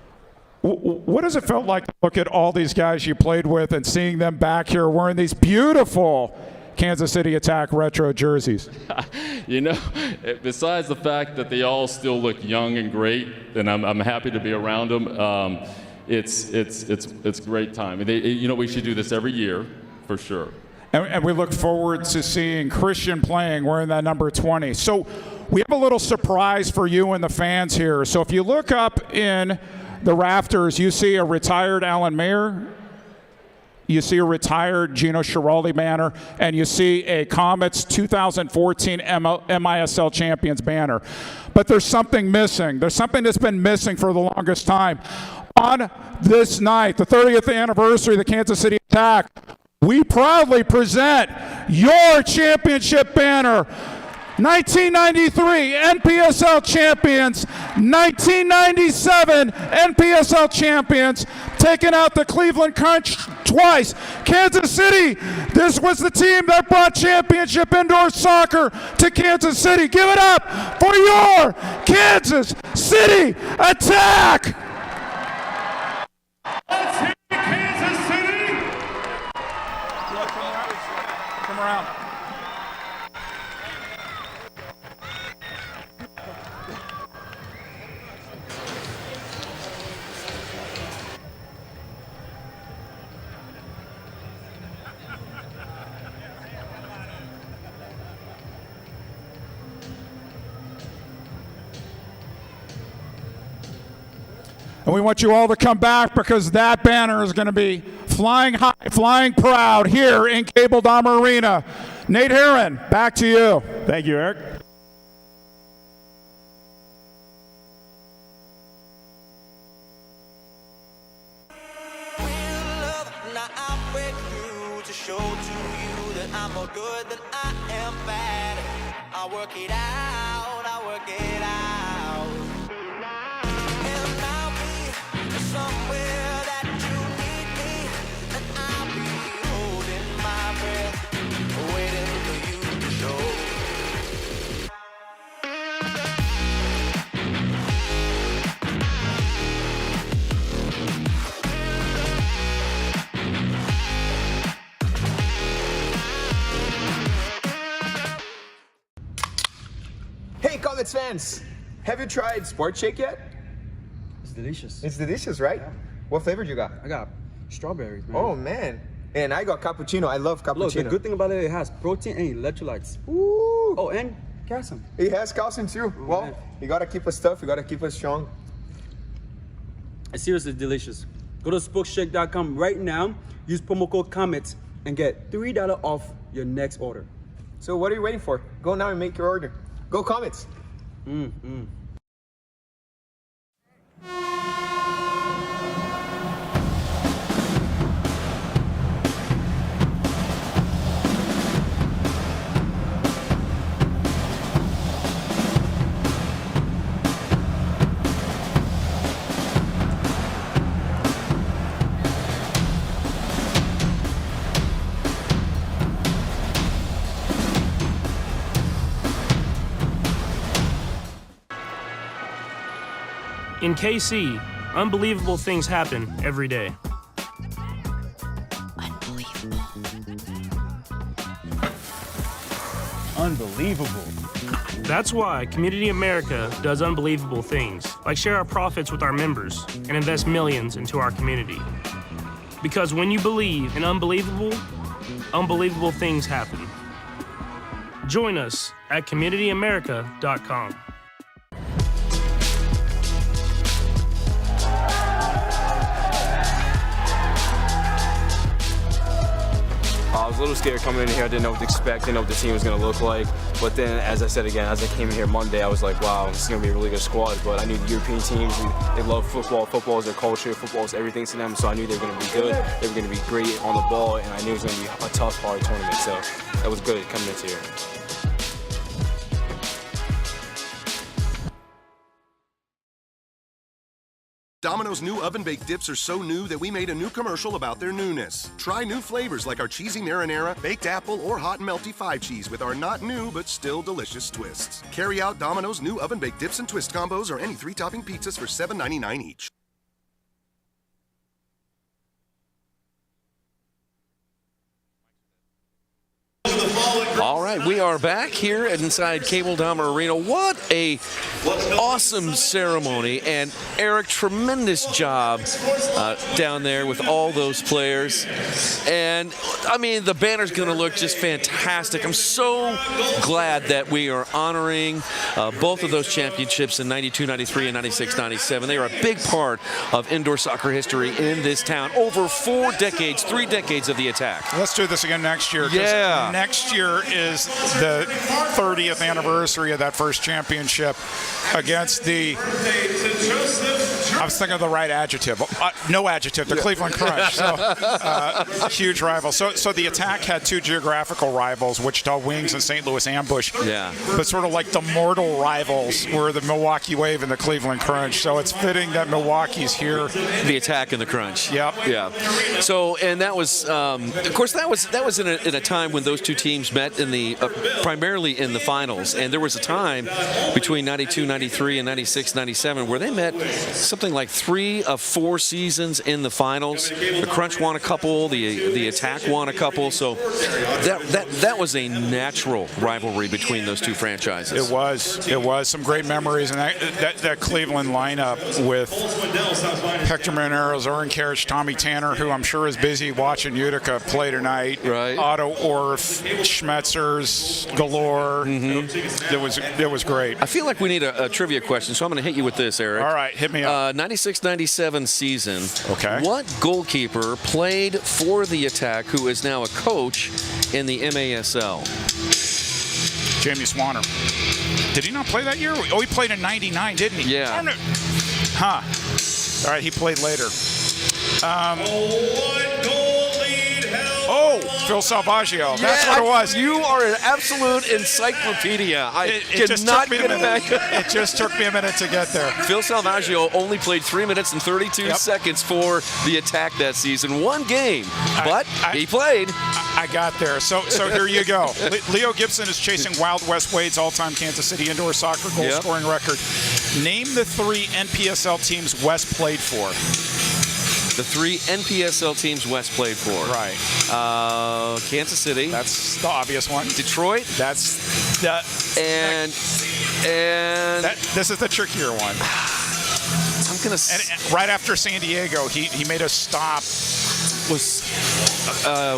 what does it feel like to look at all these guys you played with and seeing them back here wearing these beautiful Kansas City Attack retro jerseys? Besides the fact that they all still look young and great, and I'm happy to be around them. It's a great time. We should do this every year for sure. And we look forward to seeing Christian playing wearing that number 20. So we have a little surprise for you and the fans here. So if you look up in the rafters, you see a retired Alan Mayer, you see a retired Gino Schiraldi banner, and you see a Comets 2014 MISL Champions banner. But there's something missing. There's something that's been missing for the longest time. On this night, the 30th anniversary of the Kansas City Attack, we proudly present your championship banner. 1993 NPSL champions, 1997 NPSL champions, taking out the Cleveland Crunch twice. Kansas City, this was the team that brought championship indoor soccer to Kansas City. Give it up for your Kansas City Attack! Let's hear Kansas City! Come around. And we want you all to come back because that banner is going to be flying high, flying proud here in Cable Dahmer Arena. Nate Herron, back to you. Thank you, Eric. Now I break through to show to you that I'm more good than I am bad. I work it out, I work it out. And I'll be somewhere that you need me. And I'll be holding my breath, waiting for you to show. Hey, Comets fans! Have you tried Sport Shake yet? It's delicious. It's delicious, right? Yeah. What flavor you got? I got strawberries, man. Oh, man. And I got cappuccino. I love cappuccino. Look, the good thing about it has protein and electrolytes. Ooh. Oh, and calcium. It has calcium too. Oh, well, man. You gotta keep us tough. You gotta keep us strong. It's seriously delicious. Go to spokeshake.com right now. Use promo code Comets and get $3 off your next order. So what are you waiting for? Go now and make your order. Go Comets! In KC, unbelievable things happen every day. Unbelievable. That's why Community America does unbelievable things, like share our profits with our members and invest millions into our community. Because when you believe in unbelievable things happen. Join us at communityamerica.com. I was a little scared coming in here. I didn't know what to expect, didn't know what the team was going to look like. But then, as I said again, as I came in here Monday, I was like, wow, this is going to be a really good squad. But I knew the European teams, they love football. Football is their culture. Football is everything to them. So I knew they were going to be good. They were going to be great on the ball. And I knew it was going to be a tough, hard tournament. So that was good coming into here. Domino's new oven-baked dips are so new that we made a new commercial about their newness. Try new flavors like our cheesy marinara, baked apple, or hot and melty 5-cheese with our not new but still delicious twists. Carry out Domino's new oven-baked dips and twist combos or any 3-topping pizzas for $7.99 each. All right, we are back here inside Cable Dahmer Arena. What a awesome ceremony, and Eric, tremendous job down there with all those players. And I mean, the banner's going to look just fantastic. I'm so glad that we are honoring both of those championships in 92, 93, and 96, 97. They are a big part of indoor soccer history in this town. Over 4 decades, 3 decades of the attack. Let's do this again next year. Yeah. Next year is the 30th anniversary of that first championship against the, I was thinking of the right adjective. No adjective, the Cleveland Crunch. So, huge rival. So the attack had 2 geographical rivals, Wichita Wings and St. Louis Ambush. Yeah. But sort of like the mortal rivals were the Milwaukee Wave and the Cleveland Crunch. So it's fitting that Milwaukee's here. The attack and the crunch. Yep. Yeah. So, and that was, of course, that was in a time when those two teams met in the primarily in the finals, and there was a time between 92, 93, and 96, 97 where they met something like 3 of 4 seasons in the finals. The Crunch won a couple, the Attack won a couple, so that was a natural rivalry between those two franchises. It was some great memories, and that Cleveland lineup with Hector Maneros, Oren Karich, Tommy Tanner, who I'm sure is busy watching Utica play tonight. Right. Otto Orff, Schmetzers galore. Mm-hmm. It was great. I feel like we need a trivia question, so I'm going to hit you with this, Eric. All right, hit me up. 96-97 season. Okay. What goalkeeper played for the Attack who is now a coach in the MASL? Jamie Swanner. Did he not play that year? Oh, he played in 99, didn't he? Yeah. Huh. All right, he played later. Oh, Phil Salvaggio. That's what it was. You are an absolute encyclopedia. It just took me a minute. It just took me a minute to get there. Phil Salvaggio only played 3 minutes and 32 seconds for the Attack that season. 1 game, but he played. I got there. So here you go. Leo Gibson is chasing Wild West Wade's all-time Kansas City indoor soccer goal-scoring record. Name the 3 NPSL teams West played for. The 3 NPSL teams West played for. Right. Kansas City. That's the obvious one. Detroit. That's the. And this is the trickier one. I'm gonna. And right after San Diego, he made a stop. Was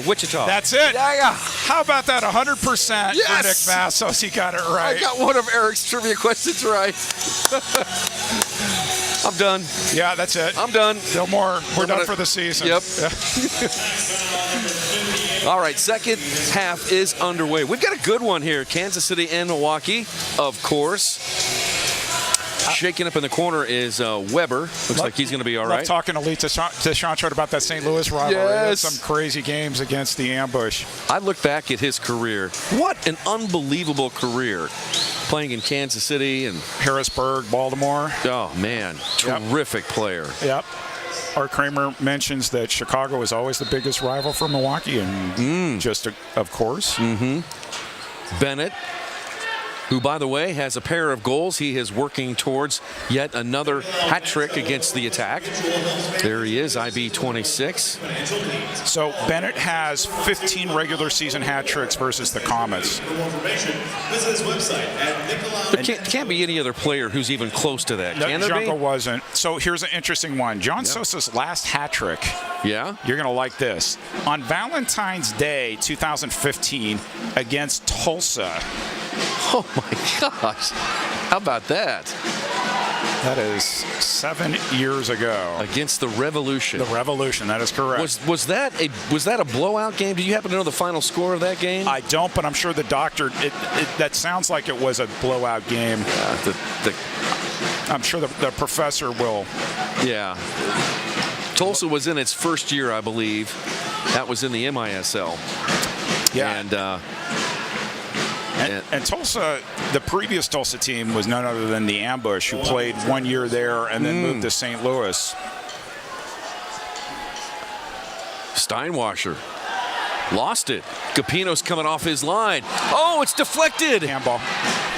Wichita. That's it. Yeah. How about that? 100% for Nick Vassos. He got it right. I got one of Eric's trivia questions right. I'm done. Yeah, that's it. I'm done. No more. We're done for the season. Yep. All right, second half is underway. We've got a good one here. Kansas City and Milwaukee, of course. Shaking up in the corner is Weber. Looks like he's going to be all right. Talking to Lee Deschantrot about that St. Louis rivalry. Yes. Some crazy games against the Ambush. I look back at his career. What an unbelievable career. Playing in Kansas City and Harrisburg, Baltimore. Oh, man. Terrific player. Yep. Art Kramer mentions that Chicago is always the biggest rival for Milwaukee, and just, of course. Mm-hmm. Bennett. who, by the way, has a pair of goals. He is working towards yet another hat trick against the Attack. There he is, IB 26. So Bennett has 15 regular season hat tricks versus the Comets. There can't be any other player who's even close to that, can there be? Jungle wasn't. So here's an interesting one. John Sosa's last hat trick. Yeah? You're going to like this. On Valentine's Day 2015 against Tulsa. Oh my gosh. How about that? That is 7 years ago. Against the Revolution. The Revolution, that is correct. Was that a blowout game? Do you happen to know the final score of that game? I don't, but I'm sure the doctor, that sounds like it was a blowout game. I'm sure the professor will. Yeah. Tulsa was in its first year, I believe. That was in the MISL. Yeah. And Tulsa, the previous Tulsa team was none other than the Ambush, who played 1 year there and then moved to St. Louis. Steinwasser lost it. Capino's coming off his line. Oh, it's deflected. Handball.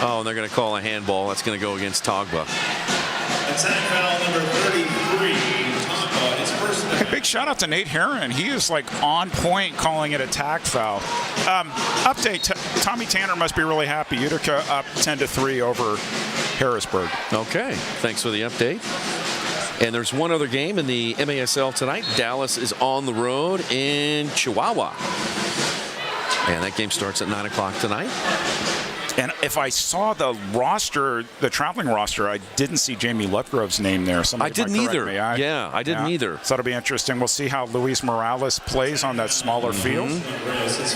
Oh, and they're going to call a handball. That's going to go against Togba. Attack foul number 33. Hey, big shout out to Nate Herron. He is like on point calling it a tack foul. Update, Tommy Tanner must be really happy. Utica up 10-3 over Harrisburg. Okay, thanks for the update. And there's one other game in the MASL tonight. Dallas is on the road in Chihuahua. And that game starts at 9 o'clock tonight. And if I saw the roster, the traveling roster, I didn't see Jamie Lutgrove's name there. I didn't either. I didn't either. So that'll be interesting. We'll see how Luis Morales plays on that smaller field.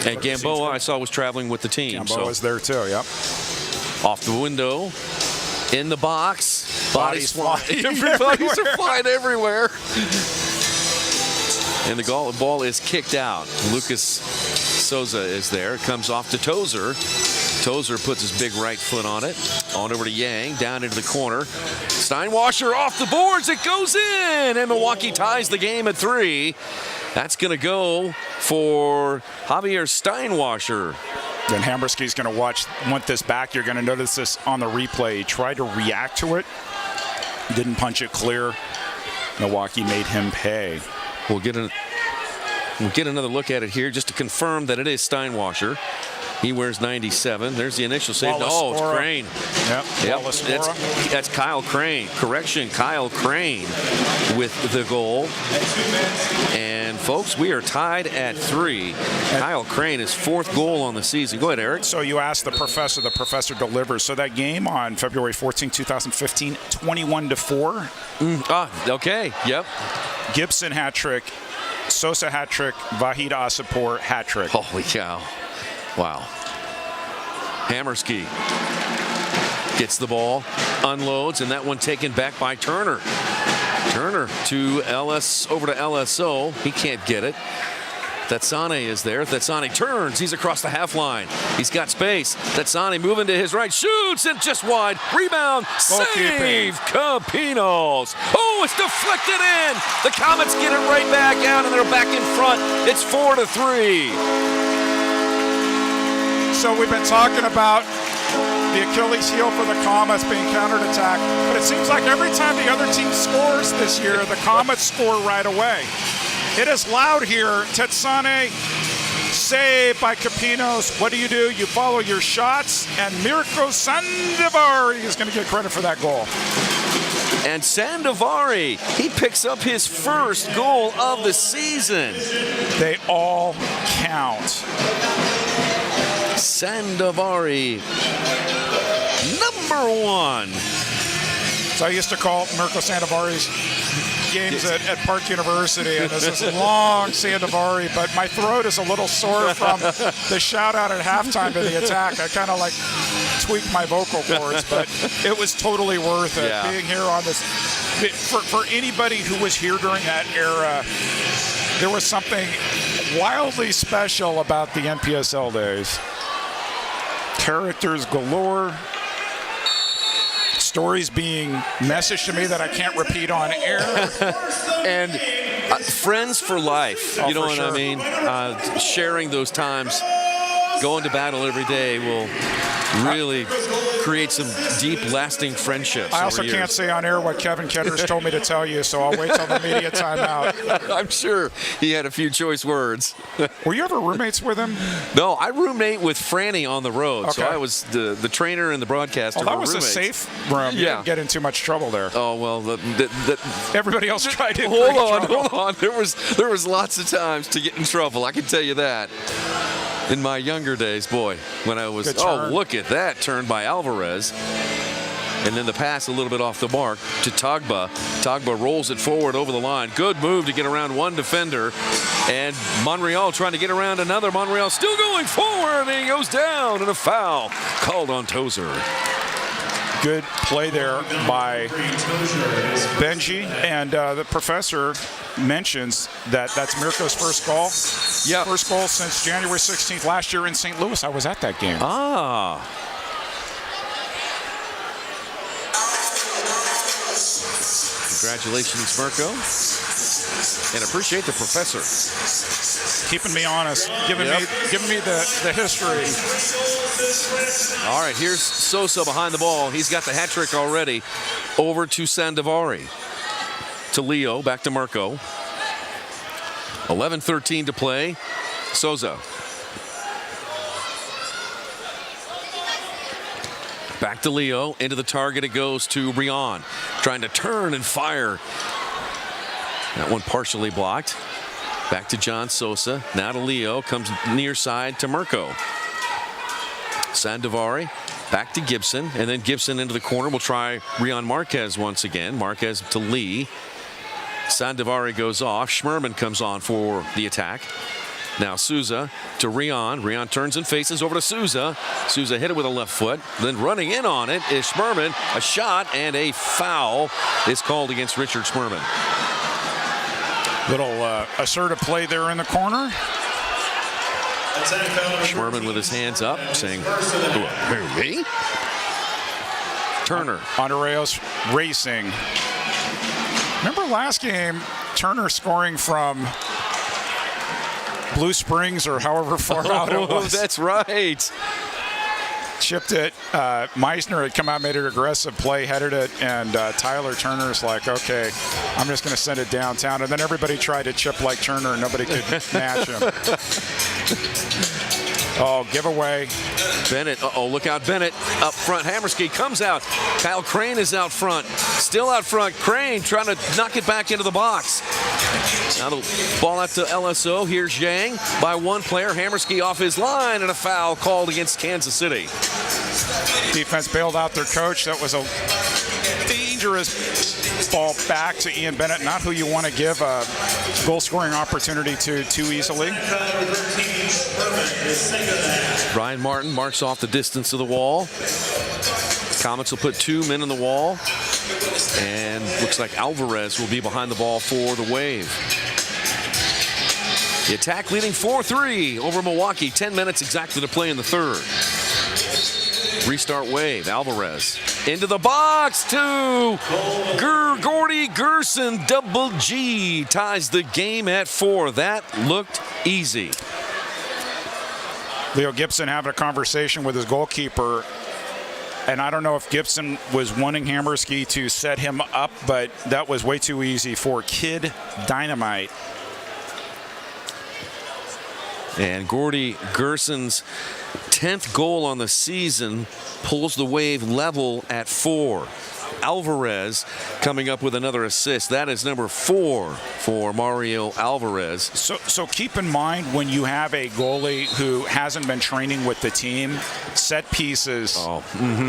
And Gamboa, I saw, was traveling with the team. Gamboa's there too, yep. Off the window, in the box. Bodies flying. Everybody's flying everywhere. And the ball is kicked out. Lucas Souza is there. It comes off to Tozer. Tozer puts his big right foot on it. On over to Yang, down into the corner. Steinwasser off the boards. It goes in. And Milwaukee ties the game at 3. That's going to go for Javier Steinwasser. Then Hammerski's going to want this back. You're going to notice this on the replay. He tried to react to it. Didn't punch it clear. Milwaukee made him pay. We'll get another look at it here just to confirm that it is Steinwasser. He wears 97. There's the initial save. Oh, it's Crane. Yep. That's Kyle Crane. Correction, Kyle Crane with the goal. And folks, we are tied at 3. Kyle Crane is 4th goal on the season. Go ahead, Eric. So you asked the professor delivers. So that game on February 14, 2015, 21-4. Okay. Yep. Gibson hat trick, Sosa hat trick, Vahid Asapor hat trick. Holy cow. Wow. Hammerski gets the ball, unloads, and that one taken back by Turner. Turner to over to LSO. He can't get it. Thetsane is there. Thetsane turns. He's across the half line. He's got space. Thetsane moving to his right. Shoots and just wide. Rebound. Save. Capinos. Oh, it's deflected in. The Comets get it right back out, and they're back in front. It's 4-3. So we've been talking about the Achilles heel for the Comets being counterattack, but it seems like every time the other team scores this year, the Comets score right away. It is loud here. Thetsane, save by Capinos. What do? You follow your shots, and Mirko Sandovari is going to get credit for that goal. And Sandovari, he picks up his first goal of the season. They all count. Sandovari, number 1. So I used to call Mirko Sandovari's games at Park University, and this is long Sandovari, but my throat is a little sore from the shout out at halftime to the Attack. I kind of like tweaked my vocal cords, but it was totally worth it. Yeah. Being here on this. For anybody who was here during that era, there was something wildly special about the NPSL days. Characters galore. Stories being messaged to me that I can't repeat on air. And friends for life. Oh, you know what sure. I mean? Sharing those times, going to battle every day will really create some deep, lasting friendships. I also can't say on air what Kevin Ketters told me to tell you, so I'll wait till the media timeout. I'm sure he had a few choice words. Were you ever roommates with him? No, I roommate with Franny on the road. So Okay. I was the trainer and the broadcaster. Well, that were was roommates. a safe room. You didn't get in too much trouble there. Oh, well, everybody else tried to Hold on. There was lots of times to get in trouble. I can tell you that. In my younger days, boy, when I was, Good turn. look at that turn by Alvarez. And then the pass a little bit off the mark to Togba. Togba rolls it forward over the line. Good move to get around one defender. And Monreal trying to get around another. Monreal still going forward, and he goes down, and a foul called on Tozer. Good play there by Benji, and the professor mentions that that's Mirko's first goal. Yeah, first goal since January 16th last year in St. Louis. I was at that game. Ah. Congratulations, Mirko. And appreciate the professor. Keeping me honest, giving me the history. All right, here's Sosa behind the ball. He's got the hat trick already. Over to Sandovari. To Leo, back to Mirko. 11:13 to play. Souza. Back to Leo. Into the target it goes to Rion. Trying to turn and fire. That one partially blocked. Back to John Sosa. Now to Leo. Comes near side to Mirko. Sandovari. Back to Gibson. And then Gibson into the corner. We'll try Rion Marquez once again. Marquez to Lee. Sandovari goes off. Schmerman comes on for the attack. Now Souza to Rion. Rion turns and faces over to Souza. Souza hit it with a left foot. Then running in on it is Schmerman. A shot and a foul is called against Richard Schmerman. Little assertive play there in the corner. Schmerman with his hands up saying, who, me? Turner. Andreos racing. Remember last game, Turner scoring from Blue Springs or however far out it was. That's right. Chipped it. Meisner had come out, made an aggressive play, headed it, and Tyler Turner's like, okay, I'm just going to send it downtown. And then everybody tried to chip like Turner, and nobody could match him. Oh, giveaway. Bennett, look out, Bennett up front. Hammerski comes out. Kyle Crane is out front. Still out front. Crane trying to knock it back into the box. Now the ball out to LSO. Here's Zhang by one player. Hammerski off his line, and a foul called against Kansas City. Defense bailed out their coach. That was a dangerous ball back to Ian Bennett. Not who you want to give a goal-scoring opportunity to too easily. Ryan Martin marks off the distance of the wall. Comets will put 2 men in the wall. And looks like Alvarez will be behind the ball for the Wave. The attack leading 4-3 over Milwaukee. 10 minutes exactly to play in the third. Restart Wave. Alvarez into the box to Gordy Gerson. Double G ties the game at 4. That looked easy. Leo Gibson having a conversation with his goalkeeper. And I don't know if Gibson was wanting Hammerski to set him up, but that was way too easy for Kid Dynamite. And Gordy Gerson's 10th goal on the season pulls the Wave level at 4. Alvarez coming up with another assist. That is number 4 for Mario Alvarez. So keep in mind when you have a goalie who hasn't been training with the team, set pieces,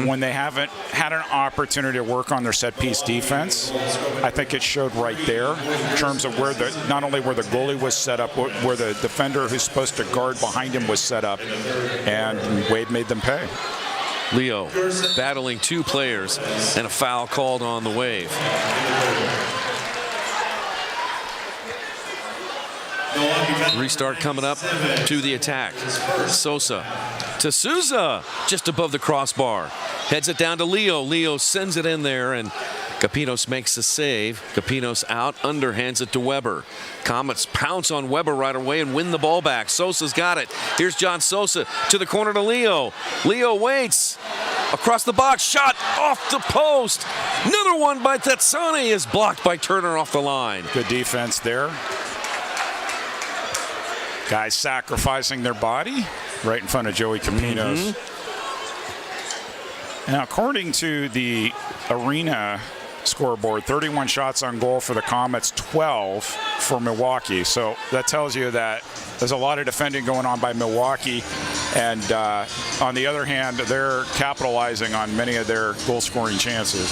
when they haven't had an opportunity to work on their set piece defense, I think it showed right there in terms of where not only where the goalie was set up, where the defender who's supposed to guard behind him was set up, and Wade made them pay. Leo battling 2 players and a foul called on the Wave. Restart coming up to the attack. Sosa to Souza just above the crossbar. Heads it down to Leo. Leo sends it in there and Capinos makes the save. Capinos out, underhands it to Weber. Comets pounce on Weber right away and win the ball back. Sosa's got it. Here's John Sosa to the corner to Leo. Leo waits. across the box, shot off the post. Another one by Tetsani is blocked by Turner off the line. Good defense there. Guys sacrificing their body right in front of Joey Capinos. Now, according to the arena scoreboard, 31 shots on goal for the Comets, 12 for Milwaukee. So that tells you that there's a lot of defending going on by Milwaukee. And on the other hand, they're capitalizing on many of their goal-scoring chances.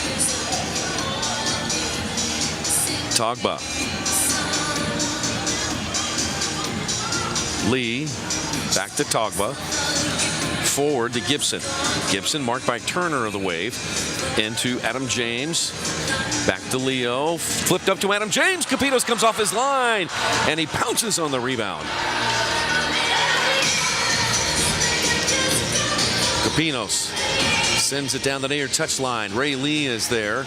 Togba. Lee, back to Togba. Forward to Gibson. Gibson marked by Turner of the Wave. Into Adam James. Back to Leo. Flipped up to Adam James. Capinos comes off his line. And he pounces on the rebound. Capinos sends it down the near touchline. Ray Lee is there.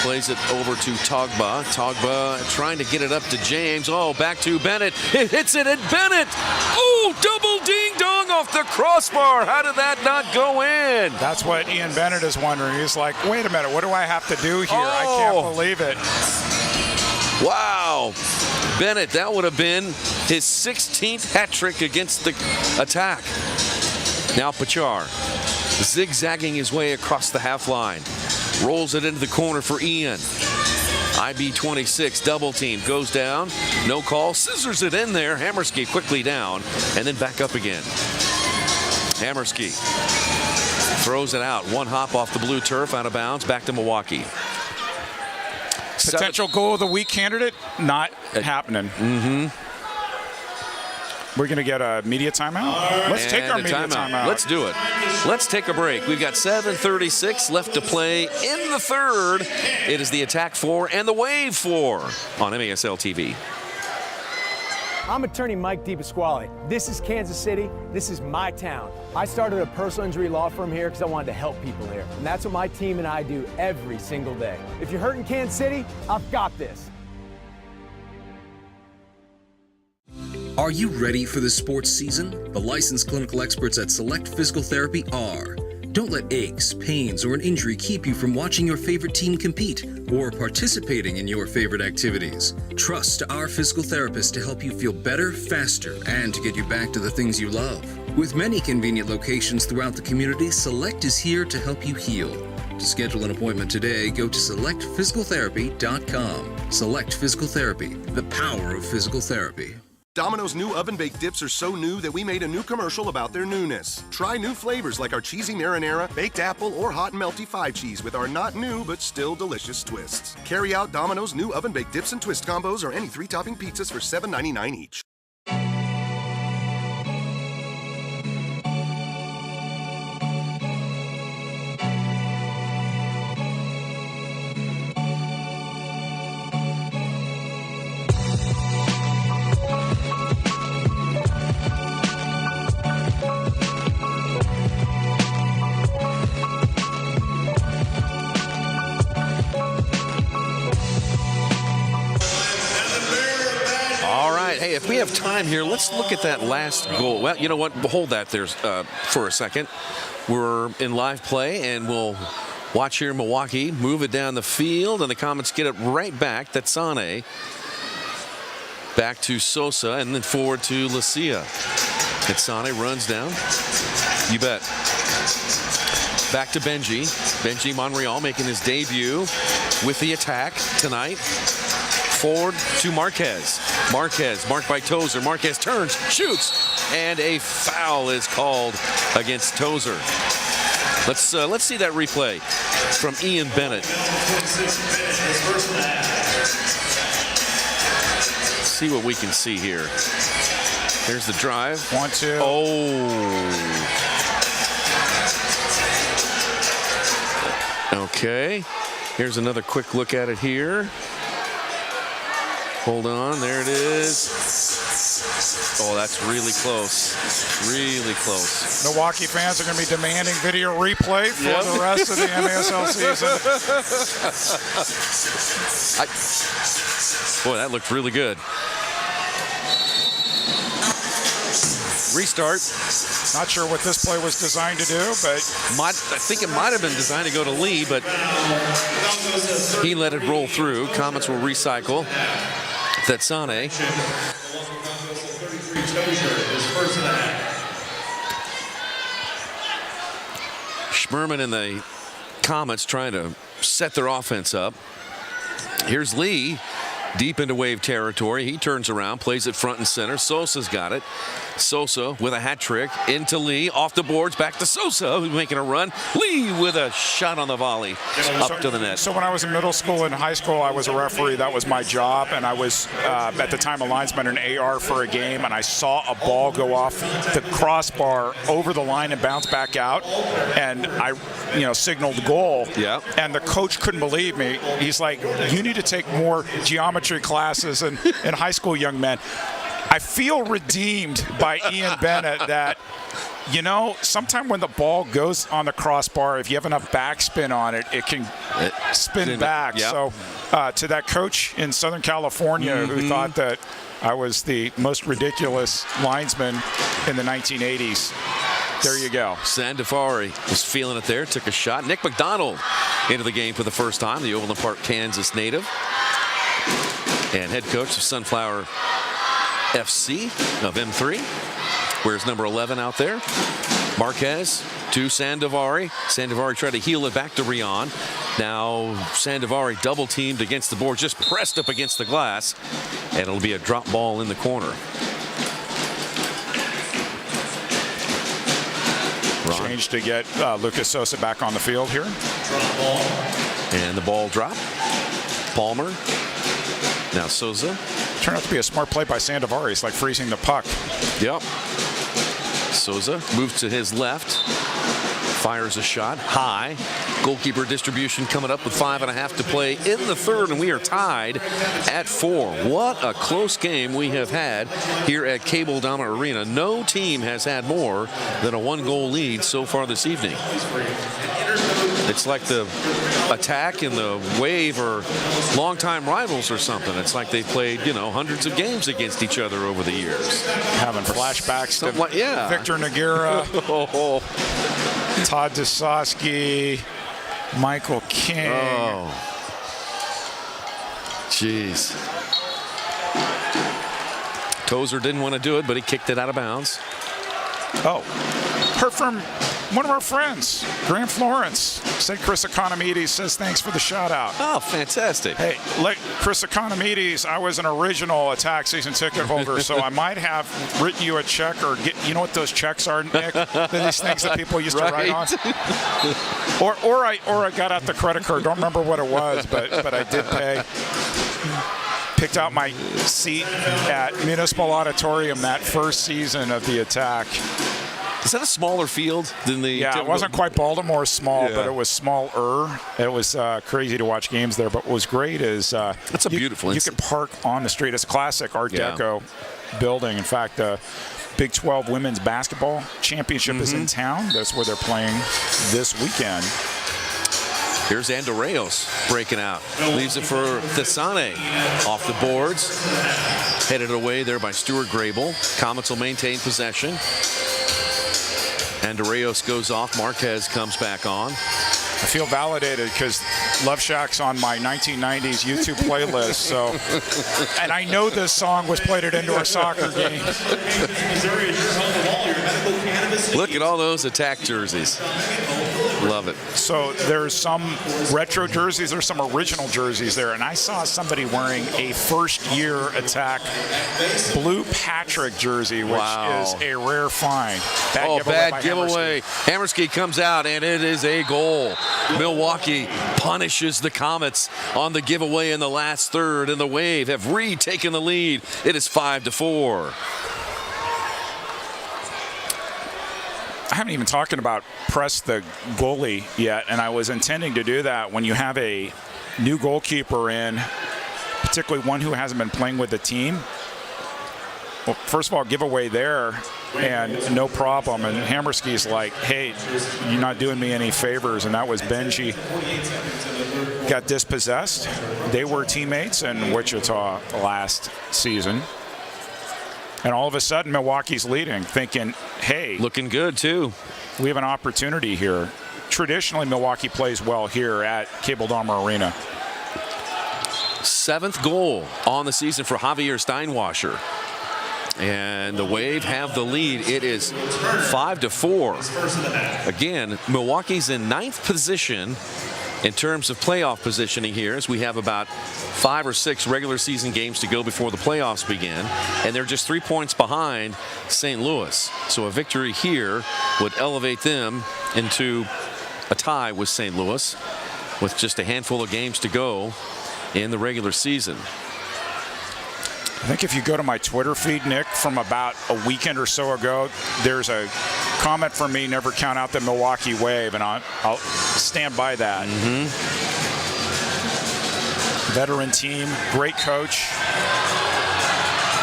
Plays it over to Togba. Togba trying to get it up to James. Oh, back to Bennett. It hits it, and Bennett. Oh, double ding-dong off the crossbar. How did that not go in? That's what Ian Bennett is wondering. He's like, wait a minute, what do I have to do here? I can't believe it. Wow. Bennett, that would have been his 16th hat trick against the attack. Now Pachar zigzagging his way across the half line. Rolls it into the corner for Ian. IB26 double team goes down. No call. Scissors it in there. Hammerski quickly down and then back up again. Hammerski throws it out. One hop off the blue turf, out of bounds, back to Milwaukee. Potential goal of the week candidate? Not happening. We're going to get a media timeout? Let's take our media timeout. Let's do it. Let's take a break. We've got 7:36 left to play in the third. It is the Attack 4 and the Wave 4 on MASL TV. I'm attorney Mike DePasquale. This is Kansas City. This is my town. I started a personal injury law firm here because I wanted to help people here. And that's what my team and I do every single day. If you're hurt in Kansas City, I've got this. Are you ready for the sports season? The licensed clinical experts at Select Physical Therapy are. Don't let aches, pains, or an injury keep you from watching your favorite team compete or participating in your favorite activities. Trust our physical therapists to help you feel better, faster, and to get you back to the things you love. With many convenient locations throughout the community, Select is here to help you heal. To schedule an appointment today, go to selectphysicaltherapy.com. Select Physical Therapy, the power of physical therapy. Domino's new oven-baked dips are so new that we made a new commercial about their newness. Try new flavors like our cheesy marinara, baked apple, or hot and melty 5 cheese with our not new but still delicious twists. Carry out Domino's new oven-baked dips and twist combos or any 3-topping pizzas for $7.99 each. Hey, if we have time here, let's look at that last goal. Well, you know what? Hold that there for a second. We're in live play, and we'll watch here in Milwaukee. Move it down the field, and the Comets get it right back. That's Sane. Back to Sosa, and then forward to Lucia. And Sane runs down. You bet. Back to Benji. Benji Monreal making his debut with the attack tonight. Forward to Marquez. Marquez marked by Tozer. Marquez turns, shoots, and a foul is called against Tozer. Let's see that replay from Ian Bennett. See what we can see here. Here's the drive. 1-2. Oh. Okay. Here's another quick look at it here. Hold on, there it is. Oh, that's really close. Really close. Milwaukee fans are going to be demanding video replay for the rest of the MASL season. Boy, that looked really good. Restart. Not sure what this play was designed to do, but I think it might have been designed to go to Lee, but he let it roll through. Comets will recycle. Thetsane. Schmerman and the Comets trying to set their offense up. Here's Lee. Deep into Wave territory. He turns around, plays it front and center. Sosa's got it. Sosa with a hat trick into Lee. Off the boards, back to Sosa, who's making a run. Lee with a shot on the volley up to the net. So when I was in middle school and high school, I was a referee. That was my job. And I was, at the time, a linesman, an AR for a game. And I saw a ball go off the crossbar over the line and bounce back out. And I, signaled goal. Yeah. And the coach couldn't believe me. He's like, you need to take more geometry classes in high school, young men. I feel redeemed by Ian Bennett that, sometime when the ball goes on the crossbar, if you have enough backspin on it, it can spin back. Yep. So to that coach in Southern California who thought that I was the most ridiculous linesman in the 1980s, there you go. Sandavari was feeling it there, took a shot. Nick McDonald into the game for the first time, the Overland Park, Kansas native. And head coach of Sunflower FC of M3. Where's number 11 out there? Marquez to Sandavari. Sandavari tried to heel it back to Rion. Now Sandavari double teamed against the board, just pressed up against the glass. And it'll be a drop ball in the corner. Change to get Lucas Sosa back on the field here. And the ball drop. Palmer. Now Sosa. Turned out to be a smart play by Sandavari. It's like freezing the puck. Yep. Sosa moves to his left. Fires a shot high. Goalkeeper distribution coming up with 5.5 to play in the third, and we are tied at 4. What a close game we have had here at Cable Dahmer Arena. No team has had more than a 1-goal lead so far this evening. It's like the Attack and the Wave are longtime rivals or something. It's like they've played, hundreds of games against each other over the years. Having flashbacks to yeah. Victor Noguera, Todd Dusosky, Michael King. Oh, jeez. Tozer didn't want to do it, but he kicked it out of bounds. Oh, heard from one of our friends, Graham Florence, said Chris Economides says thanks for the shout out. Oh, fantastic. Hey, Chris Economides, I was an original Attack season ticket holder, so I might have written you a check or you know what those checks are, Nick? These things that people used to write on. Or I got out the credit card. Don't remember what it was, but I did pay. Picked out my seat at Municipal Auditorium that first season of the Attack. Is that a smaller field than the? Yeah, it wasn't quite Baltimore small, but it was smaller. It was crazy to watch games there. But what was great is it's a beautiful. You can park on the street. It's a classic Art Deco building. In fact, the Big 12 Women's Basketball Championship is in town. That's where they're playing this weekend. Here's Andreos breaking out. Leaves it for Thetsane. Off the boards. Headed away there by Stuart Grable. Comets will maintain possession. Andreos goes off. Marquez comes back on. I feel validated because Love Shack's on my 1990s YouTube playlist. So, and I know this song was played at indoor soccer games. Look at all those Attack jerseys. Love it. So there's some retro jerseys, there's some original jerseys there, and I saw somebody wearing a first-year Attack Blue Patrick jersey, which is a rare find. Bad giveaway. Hammerski comes out, and it is a goal. Milwaukee punishes the Comets on the giveaway in the last third, and the Wave have retaken the lead. It is 5-4. I haven't even talking about press the goalie yet, and I was intending to do that when you have a new goalkeeper in, particularly one who hasn't been playing with the team. Well, first of all, giveaway there, and no problem. And Hammerski's like, hey, you're not doing me any favors, and that was Benji. Got dispossessed. They were teammates in Wichita last season. And all of a sudden, Milwaukee's leading, thinking, hey. Looking good, too. We have an opportunity here. Traditionally, Milwaukee plays well here at Cable Dahmer Arena. 7th goal on the season for Javier Steinwasser. And the Wave have the lead. It is 5-4. Again, Milwaukee's in 9th position in terms of playoff positioning here, as we have about 5 or 6 regular season games to go before the playoffs begin. And they're just 3 points behind St. Louis. So a victory here would elevate them into a tie with St. Louis with just a handful of games to go in the regular season. I think if you go to my Twitter feed, Nick, from about a weekend or so ago, there's a comment from me, never count out the Milwaukee Wave, and I'll stand by that. Veteran team, great coach.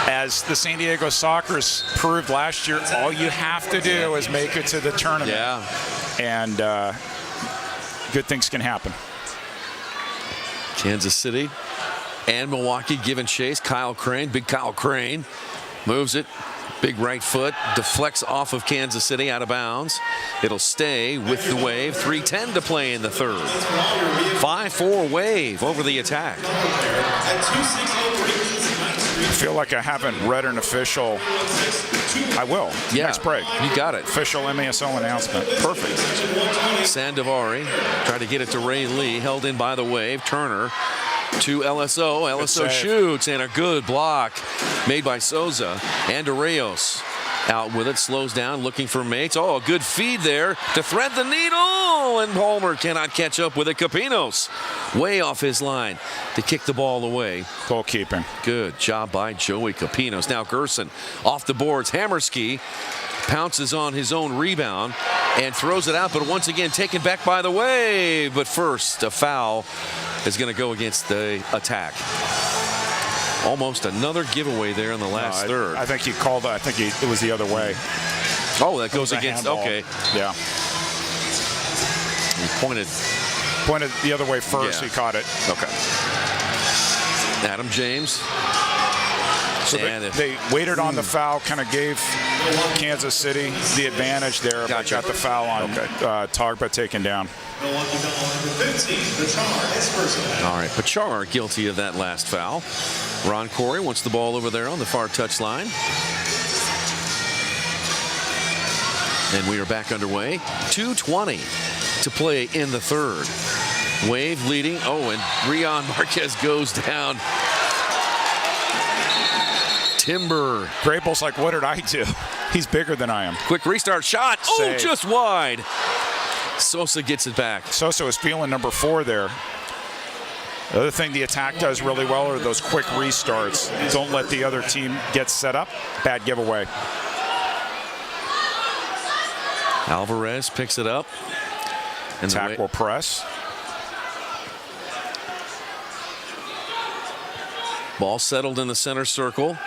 As the San Diego Sockers proved last year, all you have to do is make it to the tournament. Yeah. And good things can happen. Kansas City and Milwaukee giving chase. Kyle Crane, big Kyle Crane, moves it. Big right foot, deflects off of Kansas City, out of bounds. It'll stay with the Wave. 3:10 to play in the third. 5-4 Wave over the attack. I feel like I haven't read an official. I will. Yeah, next break. You got it. Official MASL announcement. Perfect. Sandovari tried to get it to Ray Lee, held in by the Wave. Turner to LSO. LSO shoots, and a good block made by Souza. And Arreos out with it, slows down, looking for mates. Oh, a good feed there to thread the needle, and Palmer cannot catch up with it. Capinos way off his line to kick the ball away. Goalkeeping. Good job by Joey Capinos. Now Gerson off the boards. Hammerski pounces on his own rebound and throws it out, but once again taken back by the Wave. But first, a foul is going to go against the attack. Almost another giveaway there in the last third. I think he called. I think it was the other way. Oh, that goes against. Okay. Yeah. He pointed the other way first. Yeah. He caught it. Okay. Adam James. So they waited on the foul, kind of gave Kansas City the advantage there. Gotcha. But got the foul on Togba taken down. All right, Pachar guilty of that last foul. Ron Corey wants the ball over there on the far touchline. And we are back underway. 2:20 to play in the third. Wave leading. Oh, and Rion Marquez goes down. Timber. Grable's like, what did I do? He's bigger than I am. Quick restart shot. Save. Oh, just wide. Sosa gets it back. Sosa is feeling number 4 there. The other thing the attack does really well are those quick restarts. Don't let the other team get set up. Bad giveaway. Alvarez picks it up. And attack will press. Ball settled in the center circle.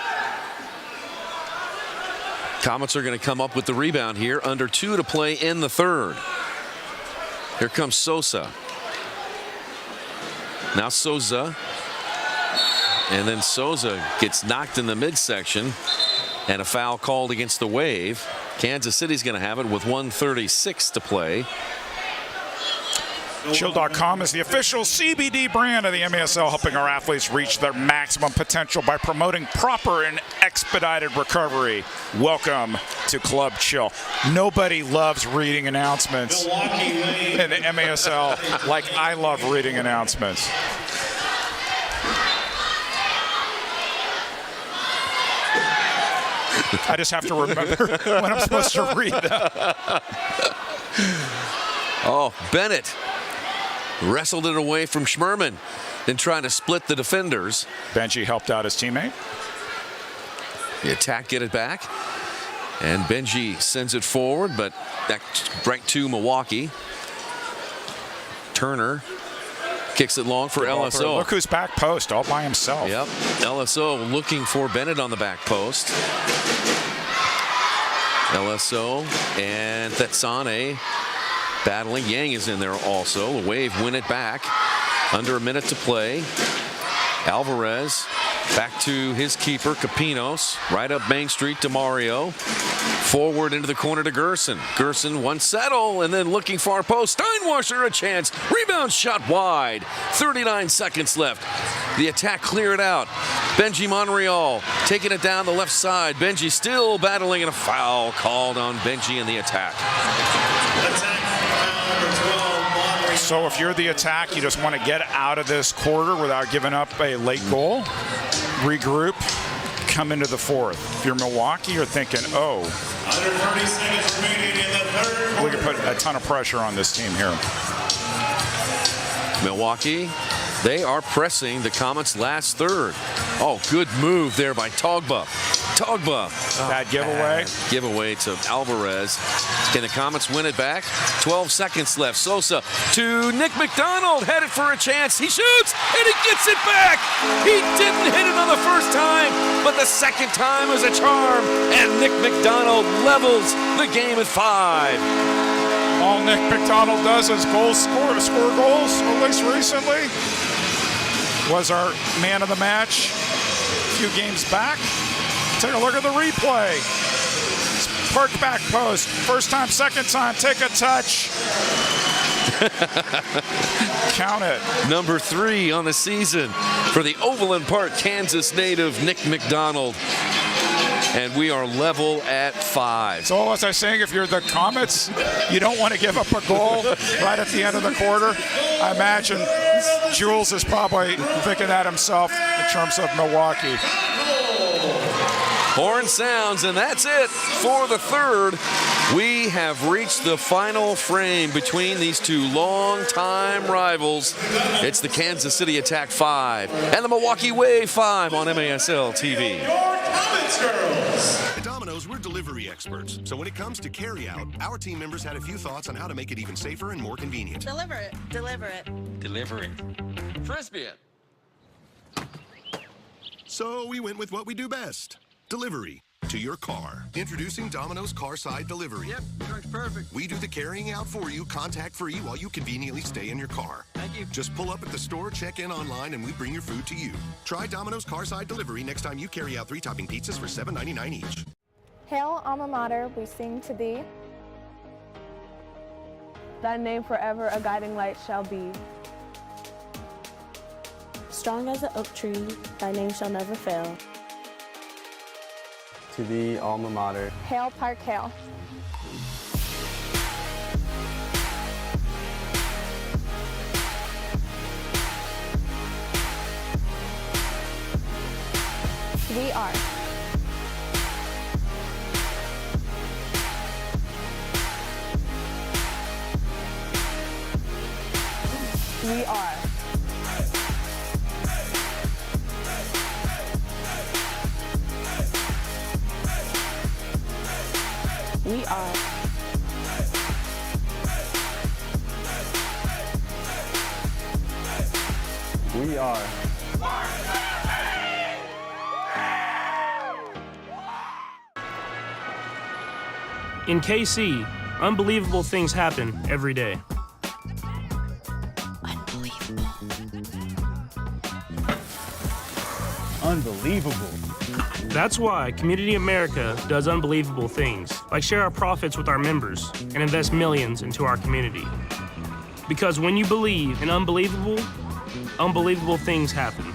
Comets are going to come up with the rebound here. Under 2 to play in the third. Here comes Sosa. Now Souza. And then Souza gets knocked in the midsection. And a foul called against the Wave. Kansas City's going to have it with 1:36 to play. Chill.com is the official CBD brand of the MASL, helping our athletes reach their maximum potential by promoting proper and expedited recovery. Welcome to Club Chill. Nobody loves reading announcements in the MASL like I love reading announcements. I just have to remember when I'm supposed to read them. Oh, Bennett wrestled it away from Schmerman, then trying to split the defenders. Benji helped out his teammate. The attack get it back. And Benji sends it forward, but that's right to Milwaukee. Turner kicks it long for LSO. Look who's back post, all by himself. Yep. LSO looking for Bennett on the back post. LSO and Thetsane battling. Yang is in there also. The Wave win it back. Under a minute to play. Alvarez Back to his keeper, Capinos. Right up Main Street to Mario. Forward into the corner to Gerson. Gerson one settle and then looking far post. Steinwasser a chance. Rebound shot wide. 39 seconds left. The attack cleared out. Benji Monreal taking it down the left side. Benji still battling and a foul called on Benji in the attack. So if you're the attack, you just want to get out of this quarter without giving up a late goal, regroup, come into the fourth. If you're Milwaukee, you're thinking, oh, Under 30 seconds remaining in the third. we can put a ton of pressure on this team here. Milwaukee, they are pressing the Comets' last third. Oh, good move there by Togba. Togba. Bad giveaway. Giveaway to Alvarez. Can the Comets win it back? 12 seconds left. Sosa to Nick McDonald. Headed for a chance. He shoots, and he gets it back. He didn't hit it on the first time, but the second time was a charm, and Nick McDonald levels the game at 5. All Nick McDonald does is score goals, at least recently. Was our man of the match a few games back. Take a look at the replay. Park back post. First time, second time, take a touch. Count it. Number 3 on the season for the Overland Park, Kansas native Nick McDonald. And we are level at 5. So as I was saying, if you're the Comets, you don't want to give up a goal right at the end of the quarter. I imagine Jules is probably thinking that himself in terms of Milwaukee. Horn sounds, and that's it for the third. We have reached the final frame between these two longtime rivals. It's the Kansas City Attack 5 and the Milwaukee Wave 5 on MASL TV. At Domino's, we're delivery experts. So when it comes to carry-out, our team members had a few thoughts on how to make it even safer and more convenient. Deliver it. Deliver it. Deliver it. Frisbee it. So we went with what we do best. Delivery to your car. Introducing Domino's Carside Delivery. Yep, works perfect. We do the carrying out for you, contact-free, while you conveniently stay in your car. Thank you. Just pull up at the store, check in online, and we bring your food to you. Try Domino's Carside Delivery next time you carry out 3-topping pizzas for $7.99 each. Hail, alma mater, we sing to thee. Thy name forever a guiding light shall be. Strong as an oak tree, thy name shall never fail. To the alma mater. Hail, Park, hail. We are. We are. We are. We are. In KC, unbelievable things happen every day. Unbelievable. That's why Community America does unbelievable things, like share our profits with our members and invest millions into our community. Because when you believe in unbelievable, unbelievable things happen.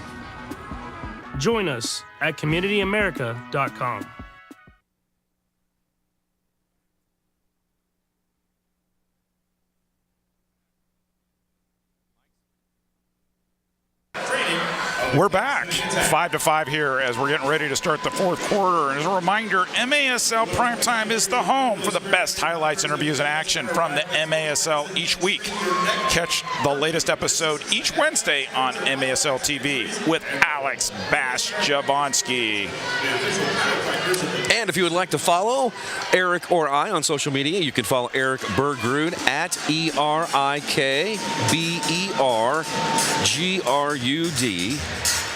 Join us at communityamerica.com. We're back 5-5 here as we're getting ready to start the fourth quarter. And as a reminder, MASL Primetime is the home for the best highlights, interviews, and action from the MASL each week. Catch the latest episode each Wednesday on MASL TV with Alex Bash Jablonski. And if you would like to follow Eric or I on social media, you can follow Eric Bergrud at ERIKBERGRUD.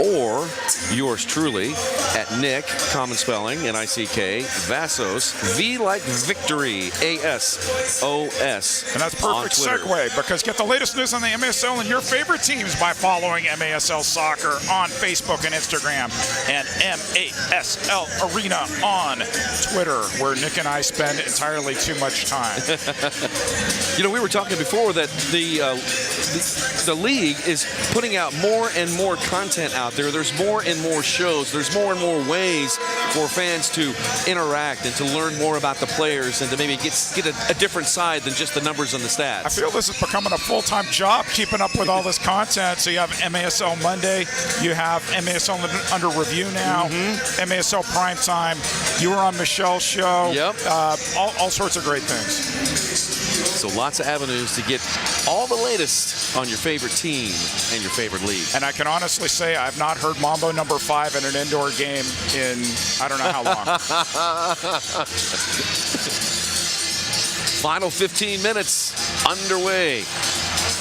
or yours truly at Nick, common spelling, N-I-C-K, Vassos, V like victory, A-S-O-S. And that's perfect segue, because get the latest news on the MASL and your favorite teams by following MASL Soccer on Facebook and Instagram, and MASL Arena on Twitter, where Nick and I spend entirely too much time. You know, we were talking before that the league is putting out more and more content out there. There's more and more shows. There's more and more ways for fans to interact and to learn more about the players and to maybe get a different side than just the numbers and the stats. I feel this is becoming a full-time job, keeping up with all this content. So you have MASL Monday, you have MASL Under Review now, MASL Primetime. You were on Michelle's show. Yep. All sorts of great things. So lots of avenues to get all the latest on your favorite team and your favorite league. And I can honestly say I've not heard Mambo number 5 in an indoor game in I don't know how long. Final 15 minutes underway.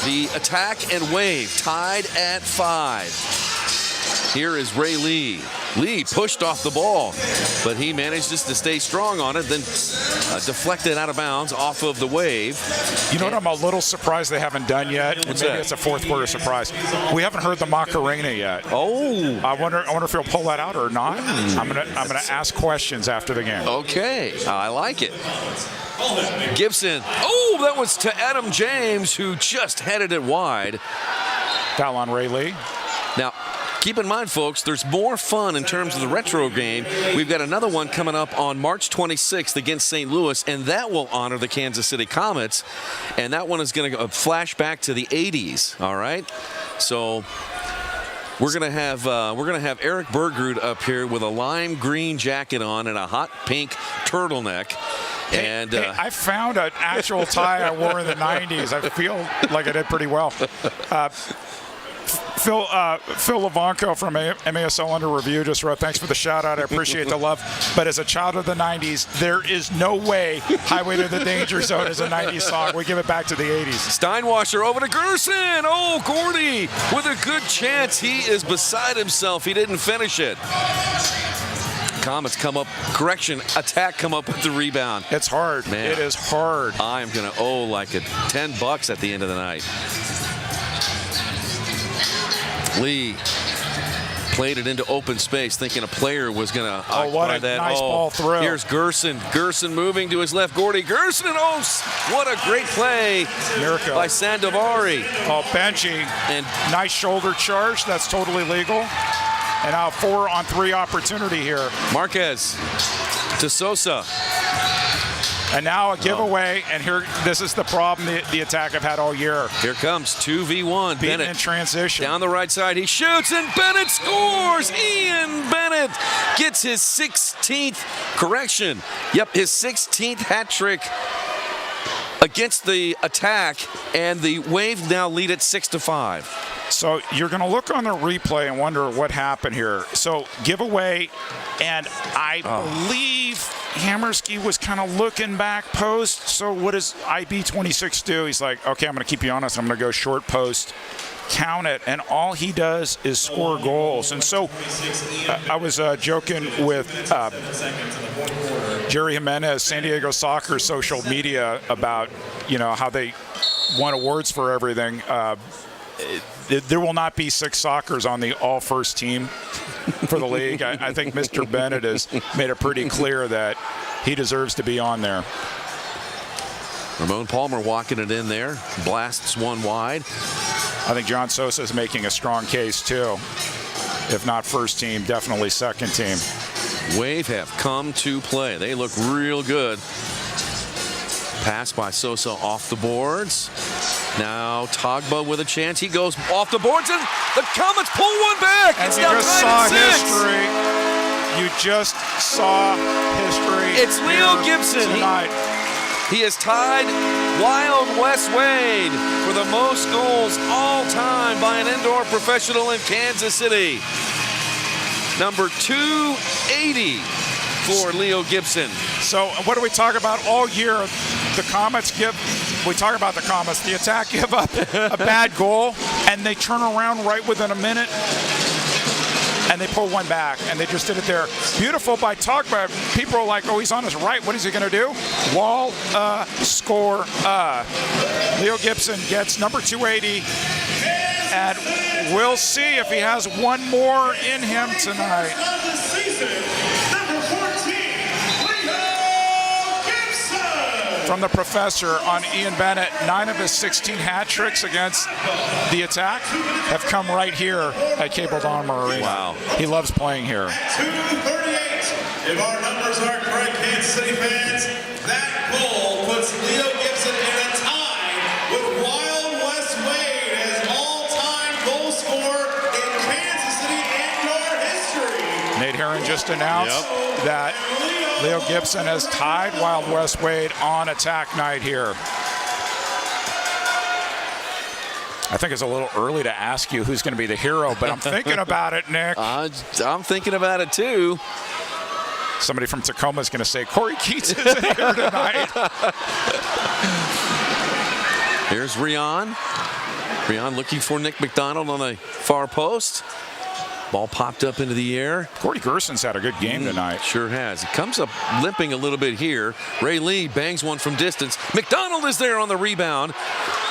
The attack and wave tied at 5. Here is Ray Lee. Lee pushed off the ball, but he manages to stay strong on it, then deflected out of bounds off of the wave. You know what I'm a little surprised they haven't done yet? What's Maybe that? it's a fourth quarter surprise. We haven't heard the Macarena yet. Oh. I wonder if he'll pull that out or not. I'm gonna ask questions after the game. Okay, I like it. Gibson. Oh, that was to Adam James, who just headed it wide. Foul on Ray Lee. Now, keep in mind, folks, there's more fun in terms of the retro game. We've got another one coming up on March 26th against St. Louis, and that will honor the Kansas City Comets. And that one is going to flash back to the 80s. All right, so we're going to have Eric Bergrud up here with a lime green jacket on and a hot pink turtleneck. And hey, I found an actual tie I wore in the 90s. I feel like I did pretty well. Phil Levanco from MASL Under Review just wrote, thanks for the shout out. I appreciate the love. But as a child of the 90s, there is no way Highway to the Danger Zone is a 90s song. We give it back to the 80s. Steinwasser over to Gerson. Oh, Gordy with a good chance. He is beside himself. He didn't finish it. Comets come up, attack come up with the rebound. It's hard. Man, it is hard. I am going to owe like $10 at the end of the night. Lee played it into open space, thinking a player was going to occupy that. Nice ball throw. Here's Gerson. Gerson moving to his left. Gordy Gerson. Oh, what a great play by Sandovari. Oh, Benji. And nice shoulder charge. That's totally legal. And now 4-on-3 opportunity here. Marquez to Sosa. And now a giveaway, and here, this is the problem the attack have had all year. Here comes 2v1. Bennett in transition. Down the right side, he shoots, and Bennett scores! Ian Bennett gets his 16th correction. Yep, his 16th hat trick against the attack, and the Wave now lead it 6-5. So you're going to look on the replay and wonder what happened here. So giveaway, and I believe Hammerski was kind of looking back post. So what does IB26 do? He's like, okay, I'm going to keep you honest. I'm going to go short post, count it, and all he does is score goals. And so I was joking with Jerry Jimenez, San Diego Soccer social media, about how they won awards for everything. There will not be 6 Soccers on the all-first team for the league. I think Mr. Bennett has made it pretty clear that he deserves to be on there. Ramon Palmer walking it in there. Blasts one wide. I think John Sosa is making a strong case, too. If not first team, definitely second team. Wave have come to play. They look real good. Pass by Sosa off the boards. Now Togba with a chance. He goes off the boards, and the Comets pull one back. And it's you now just tied saw at 6. history. You just saw history. It's Leo Gibson. Tonight. He has tied Wild West Wade for the most goals all time by an indoor professional in Kansas City. Number 280 for Leo Gibson. So what do we talk about all year? The Comets we talk about the Comets. The attack give up a bad goal, and they turn around right within a minute. and they pull one back, and they just did it there. Beautiful by Tugba. People are like, oh, he's on his right. What is he going to do? Wall, score, Leo Gibson gets number 280, and we'll see if he has one more in him tonight. From the professor on Ian Bennett, 9 of his 16 hat tricks against the Attack have come right here at Cable Dahmer Arena. Wow. He loves playing here. 238. If our numbers are correct, Kansas City fans, that goal puts Leo Gibson in a tie with Wild West Wade as all-time goal scorer in Kansas City indoor history. Nate Herron just announced that Leo Gibson has tied Wild West Wade on Attack night here. I think it's a little early to ask you who's going to be the hero, but I'm thinking about it, Nick. I'm thinking about it too. Somebody from Tacoma is going to say Corey Keats isn't here tonight. Here's Rion. Rion looking for Nick McDonald on the far post. Ball popped up into the air. Corey Gerson's had a good game tonight. Sure has. He comes up limping a little bit here. Ray Lee bangs one from distance. McDonald is there on the rebound,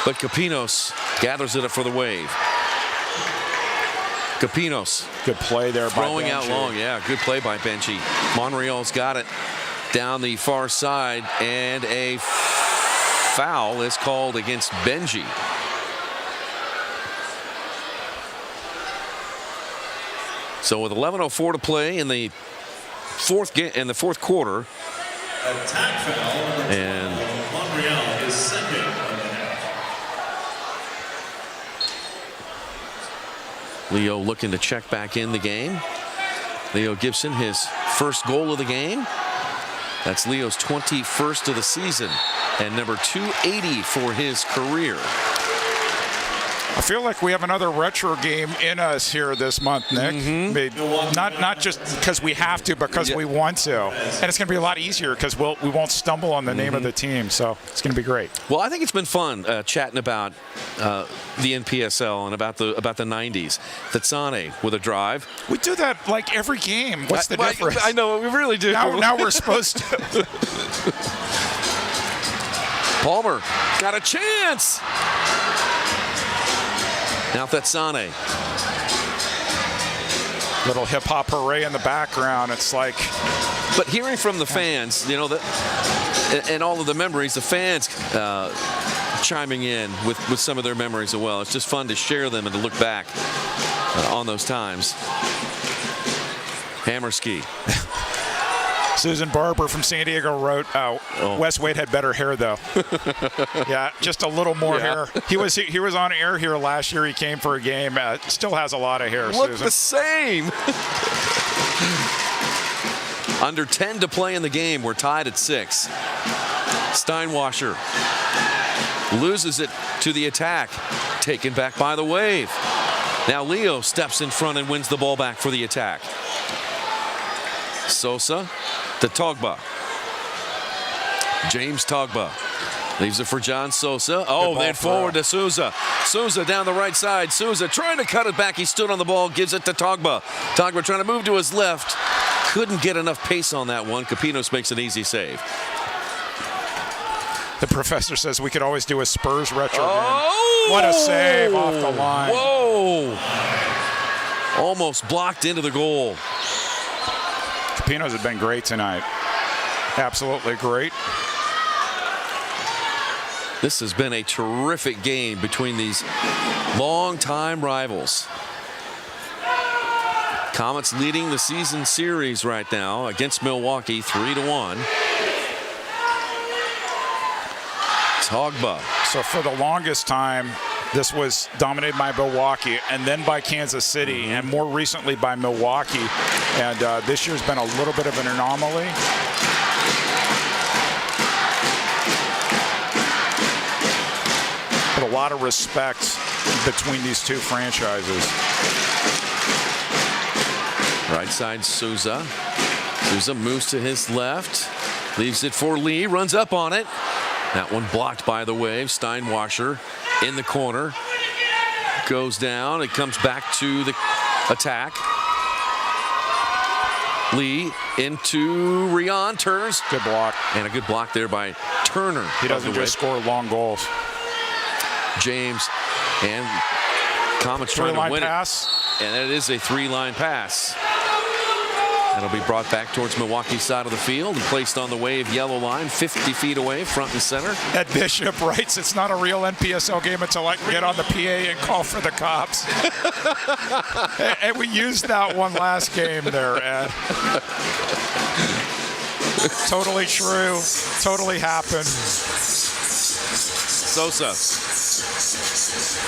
but Capinos gathers it up for the Wave. Capinos. Good play there by throwing out Benji. long. Yeah, good play by Benji. Monreal's got it down the far side, and a foul is called against Benji. So with 11:04 to play in the fourth quarter, Attack foul. and Monreal is second. Leo looking to check back in the game. Leo Gibson, his first goal of the game. That's Leo's 21st of the season and number 280 for his career. I feel like we have another retro game in us here this month, Nick. I mean, not just because we have to, because we want to. And it's going to be a lot easier because we won't stumble on the name of the team. So it's going to be great. Well, I think it's been fun chatting about the NPSL and about the 90s. Tatsane with a drive. We do that like every game. What's the difference? I know, we really do. Now we're supposed to. Palmer got a chance. Now Tatsane. Little hip hop hooray in the background. It's like. But hearing from the fans, you know, and all of the memories, the fans chiming in with some of their memories as well. It's just fun to share them and to look back on those times. Hammerski. Susan Barber from San Diego wrote, Wes Wade had better hair, though. Yeah, just a little more hair. He was on air here last year. He came for a game. Still has a lot of hair, Look Susan. the same. Under 10 to play in the game. We're tied at 6. Steinwasser loses it to the Attack. Taken back by the Wave. Now Leo steps in front and wins the ball back for the Attack. Sosa to Togba. James Togba leaves it for John Sosa. Oh, then forward to Souza. Souza down the right side. Souza trying to cut it back. He stood on the ball, gives it to Togba. Togba trying to move to his left. Couldn't get enough pace on that one. Capinos makes an easy save. The professor says we could always do a Spurs retro game. What a save off the line. Whoa. Almost blocked into the goal. Capinos have been great tonight. Absolutely great. This has been a terrific game between these longtime rivals. Comets leading the season series right now against Milwaukee 3-1. Togba. So for the longest time, this was dominated by Milwaukee and then by Kansas City and more recently by Milwaukee. And this year's been a little bit of an anomaly. But a lot of respect between these two franchises. Right side Souza. Souza moves to his left. Leaves it for Lee. Runs up on it. That one blocked by the Wave. Steinwasser in the corner. Goes down. It comes back to the Attack. Lee into Rion. Turner's good block. And a good block there by Turner. He doesn't just score long goals. James and Comets trying to win pass. it. And it is a 3-line pass. That'll be brought back towards Milwaukee's side of the field and placed on the Wave yellow line, 50 feet away, front and center. Ed Bishop writes, it's not a real NPSL game until I can get on the PA and call for the cops. And we used that one last game there, Ed. Totally true. Totally happened. Sosa.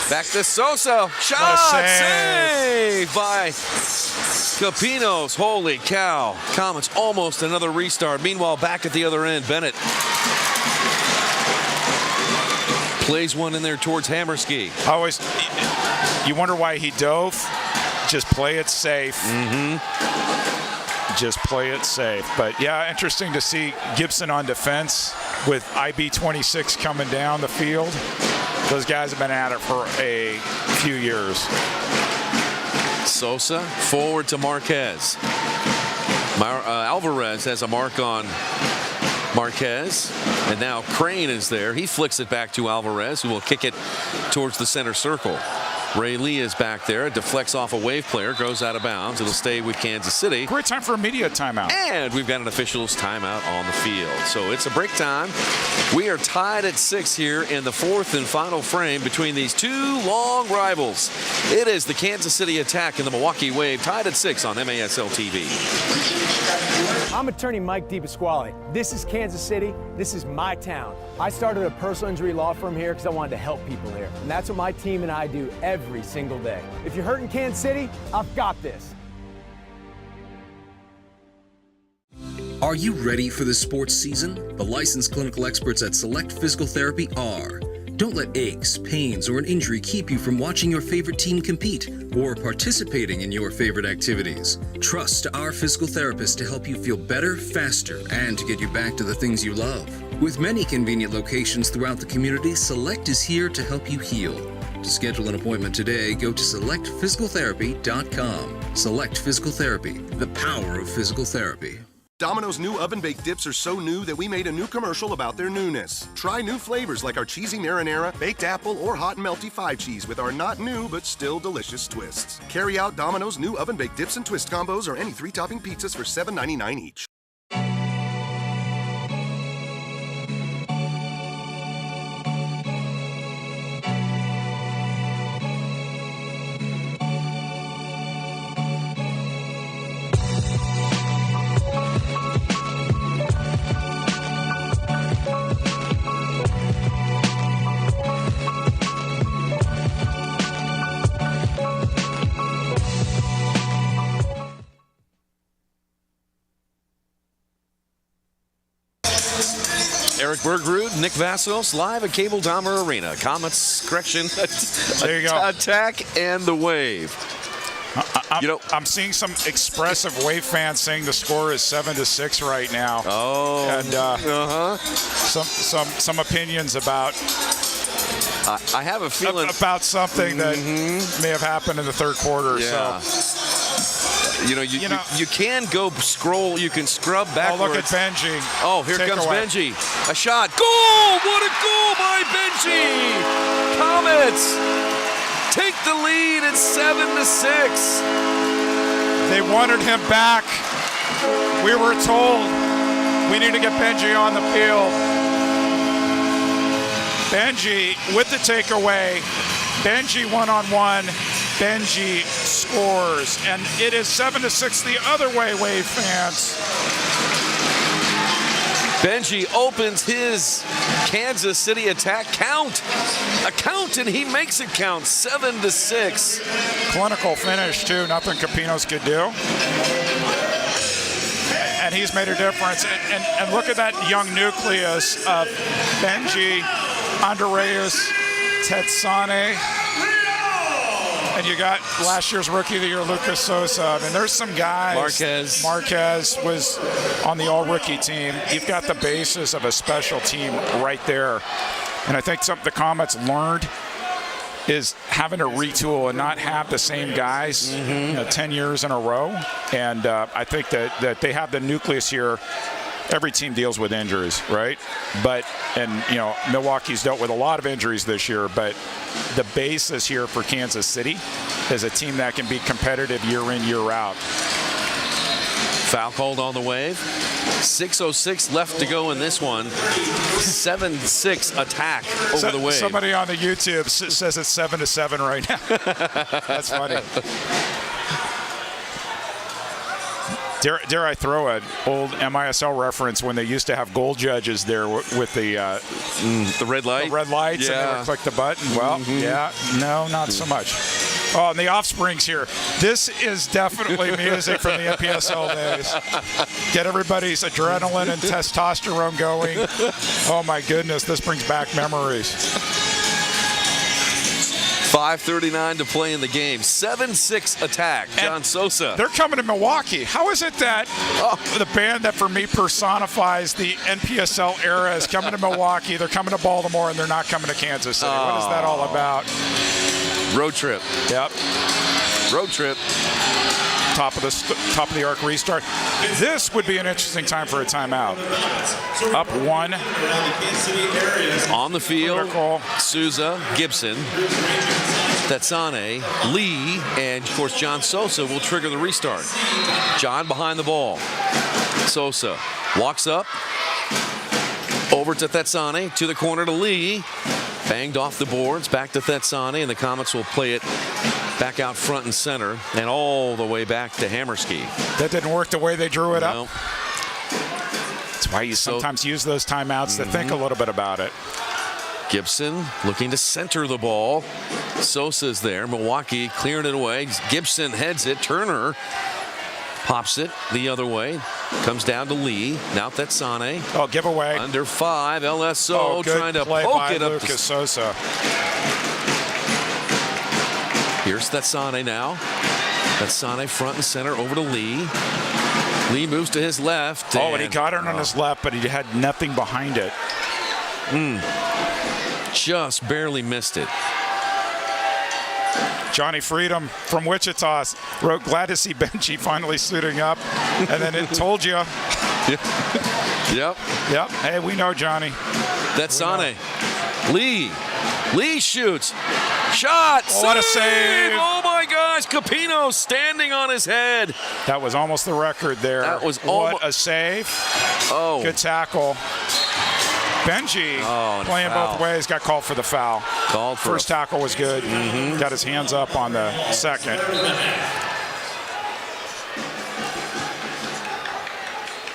Back to Sosa. Shot! Save by Capinos. Holy cow. Comets almost another restart. Meanwhile, back at the other end, Bennett plays one in there towards Hammerski. You wonder why he dove. Just play it safe. Just play it safe. But yeah, interesting to see Gibson on defense with IB26 coming down the field. Those guys have been at it for a few years. Sosa forward to Marquez. Alvarez has a mark on Marquez, and now Crane is there. He flicks it back to Alvarez, who will kick it towards the center circle. Ray Lee is back there. It deflects off a Wave player, goes out of bounds. It'll stay with Kansas City. Great time for a media timeout. And we've got an officials timeout on the field. So it's a break time. We are tied at 6 here in the fourth and final frame between these two long rivals. It is the Kansas City Attack and the Milwaukee Wave, tied at 6 on MASL TV. I'm attorney Mike DiPasquale. This is Kansas City. This is my town. I started a personal injury law firm here because I wanted to help people here. And that's what my team and I do every single day. If you're hurt in Kansas City, I've got this. Are you ready for the sports season? The licensed clinical experts at Select Physical Therapy are. Don't let aches, pains, or an injury keep you from watching your favorite team compete or participating in your favorite activities. Trust our physical therapist to help you feel better, faster, and to get you back to the things you love. With many convenient locations throughout the community, Select is here to help you heal. To schedule an appointment today, go to selectphysicaltherapy.com. Select Physical Therapy, the power of physical therapy. Domino's new oven-baked dips are so new that we made a new commercial about their newness. Try new flavors like our cheesy marinara, baked apple, or hot and melty 5 cheese with our not new but still delicious twists. Carry out Domino's new oven-baked dips and twist combos or any 3-topping pizzas for $7.99 each. Eric Bergrud, Nick Vassos, live at Cable Dahmer Arena. Comets, correction, there you go. Attack and the Wave. I'm seeing some expressive Wave fans saying the score is 7-6 right now. Oh, and some opinions about. I have a feeling about something that may have happened in the third quarter. Yeah. So. You can go scroll. You can scrub backwards. Oh, look at Benji. Oh, here comes Benji. A shot. Goal! What a goal by Benji! Comets take the lead at 7-6. They wanted him back. We were told we need to get Benji on the field. Benji with the takeaway. Benji one-on-one. Benji scores, and it is 7-6 the other way, Wave fans. Benji opens his Kansas City Attack count, and he makes it count, 7-6. Clinical finish too, nothing Capinos could do. And he's made a difference. And look at that young nucleus of Benji, Andreas, Tetsane. And you got last year's Rookie of the Year, Lucas Sosa. I mean, there's some guys. Marquez was on the all-rookie team. You've got the basis of a special team right there. And I think something the Comets learned is having to retool and not have the same guys 10 years in a row. And I think that they have the nucleus here. Every team deals with injuries, right? And Milwaukee's dealt with a lot of injuries this year, but the basis here for Kansas City is a team that can be competitive year in, year out. Foul called on the Wave. 6:06 left to go in this one. 7-6 attack over the Wave. Somebody on the YouTube says it's 7-7 right now. That's funny. Dare I throw an old MISL reference when they used to have goal judges there with the red light? The red lights, and they would click the button. Well, yeah, no, not so much. Oh, and the Offspring's here. This is definitely music from the NPSL days. Get everybody's adrenaline and testosterone going. Oh, my goodness, this brings back memories. 5:39 to play in the game. 7-6 attack. John Sosa. They're coming to Milwaukee. How is it that the band that for me personifies the NPSL era is coming to Milwaukee, they're coming to Baltimore, and they're not coming to Kansas City? What is that all about? Road trip. Yep. Road trip. Top of the arc restart. This would be an interesting time for a timeout. Up 1. On the field, Souza, Gibson, Tetsane, Lee, and of course John Sosa will trigger the restart. John behind the ball. Sosa walks up, over to Tetsane, to the corner to Lee. Banged off the boards, back to Tetsane, and the Comets will play it back out front and center, and all the way back to Hammerski. That didn't work the way they drew it up. That's why you sometimes use those timeouts to think a little bit about it. Gibson looking to center the ball. Sosa's there. Milwaukee clearing it away. Gibson heads it. Turner pops it the other way. Comes down to Lee. Now Tetsane. Oh, giveaway. Under 5. LSO trying to poke it up. Lucas Sosa. Here's Tetsane now. Tetsane front and center over to Lee. Lee moves to his left. And he got it on his left, but he had nothing behind it. Just barely missed it. Johnny Freedom from Wichita wrote, "Glad to see Benji finally suiting up." And then it told you. Yep. Hey, we know Johnny. Tetsane. Lee shoots. Shot. What a save. Oh, my gosh. Capino standing on his head. That was almost the record there. That was what a save. Oh. Good tackle. Benji playing both ways, got called for the foul. First tackle was good. Got his hands up on the second.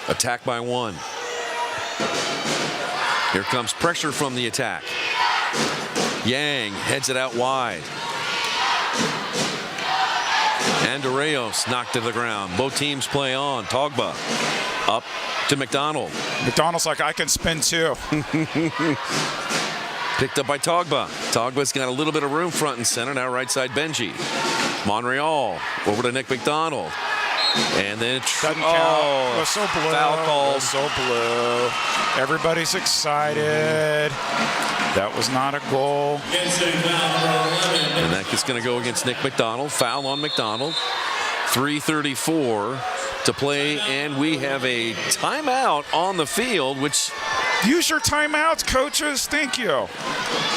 Attack by 1. Here comes pressure from the attack. Yang heads it out wide. And Arreos knocked to the ground. Both teams play on. Togba up to McDonald. McDonald's like, I can spin too. Picked up by Togba. Togba's got a little bit of room front and center. Now right side Benji. Monreal over to Nick McDonald. And then doesn't count. It was so blue. Foul called. So blue. Everybody's excited. That was not a goal. And that is going to go against Nick McDonald. Foul on McDonald. 3:34 to play, and we have a timeout on the field, which... Use your timeouts, coaches. Thank you.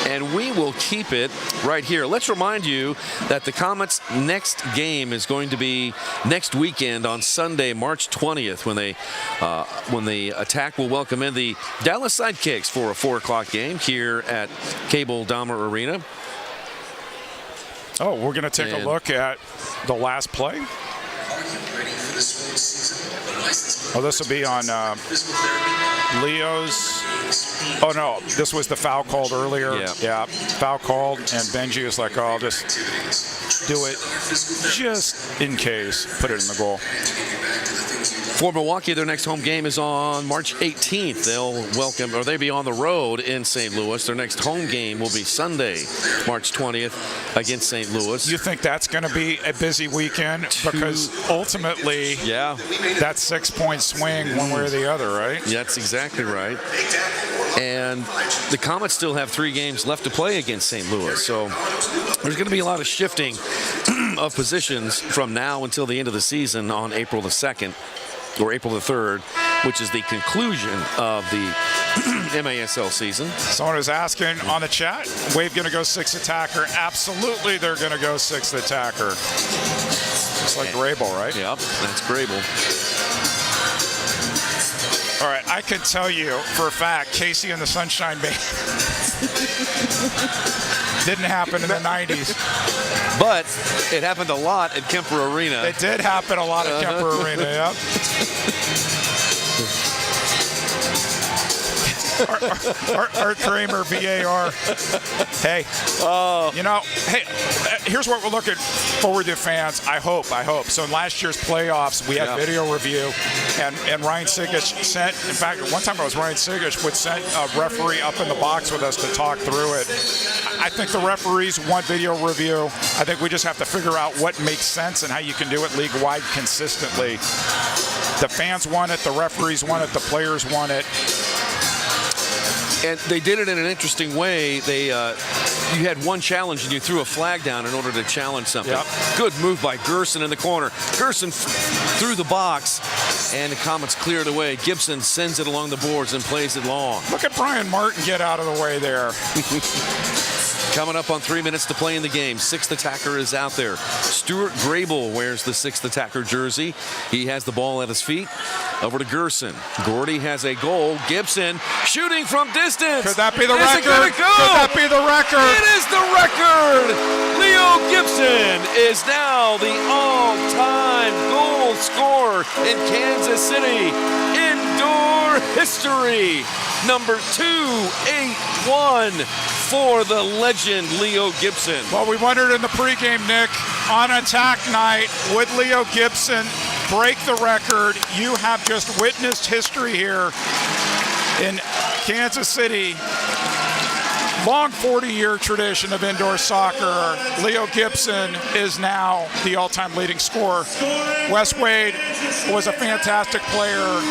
And we will keep it right here. Let's remind you that the Comets' next game is going to be next weekend on Sunday, March 20th, when the attack will welcome in the Dallas Sidekicks for a 4 o'clock game here at Cable Dahmer Arena. Oh, we're going to take a look at the last play. Oh, this will be on Leo's. Oh, no, this was the foul called earlier. Yeah, foul called, and Benji was like, oh, I'll just do it just in case. Put it in the goal. For Milwaukee, their next home game is on March 18th. They'll be on the road in St. Louis. Their next home game will be Sunday, March 20th against St. Louis. You think that's going to be a busy weekend? Because ultimately, that's 6-point swing one way or the other, right? That's exactly right. And the Comets still have 3 games left to play against St. Louis. So there's going to be a lot of shifting of positions from now until the end of the season on April the 2nd or April the 3rd, which is the conclusion of the MASL season. Someone was asking on the chat, Wave going to go 6th attacker? Absolutely, they're going to go 6th attacker. It's like Grable, right? Yep, that's Grable. All right, I can tell you for a fact, Casey and the Sunshine Band didn't happen in the 90s. But it happened a lot at Kemper Arena. It did happen a lot at Kemper Arena, yep. Art Kramer, VAR. Hey, you know, hey, here's what we're looking forward to, fans. I hope. So in last year's playoffs, we had video review, and Ryan Sigish sent, in fact, one time it was Ryan Sigish would send a referee up in the box with us to talk through it. I think the referees want video review. I think we just have to figure out what makes sense and how you can do it league-wide consistently. The fans want it, the referees want it, the players want it. And they did it in an interesting way. They, you had one challenge and you threw a flag down in order to challenge something. Yep. Good move by Gerson in the corner. Gerson through the box, and the Comets cleared away. Gibson sends it along the boards and plays it long. Look at Brian Martin get out of the way there. Coming up on 3 minutes to play in the game. 6th attacker is out there. Stuart Grable wears the 6th attacker jersey. He has the ball at his feet. Over to Gerson. Gordy has a goal. Gibson shooting from distance. Could that be the record? Could that be the record? It is the record. Leo Gibson is now the all-time goal scorer in Kansas City. Indoor history. Number 281 for the legend Leo Gibson. Well, we wondered in the pregame, Nick, on attack night, would Leo Gibson break the record? You have just witnessed history here in Kansas City. Long 40-year tradition of indoor soccer. Leo Gibson is now the all-time leading scorer. Wes Wade was a fantastic player,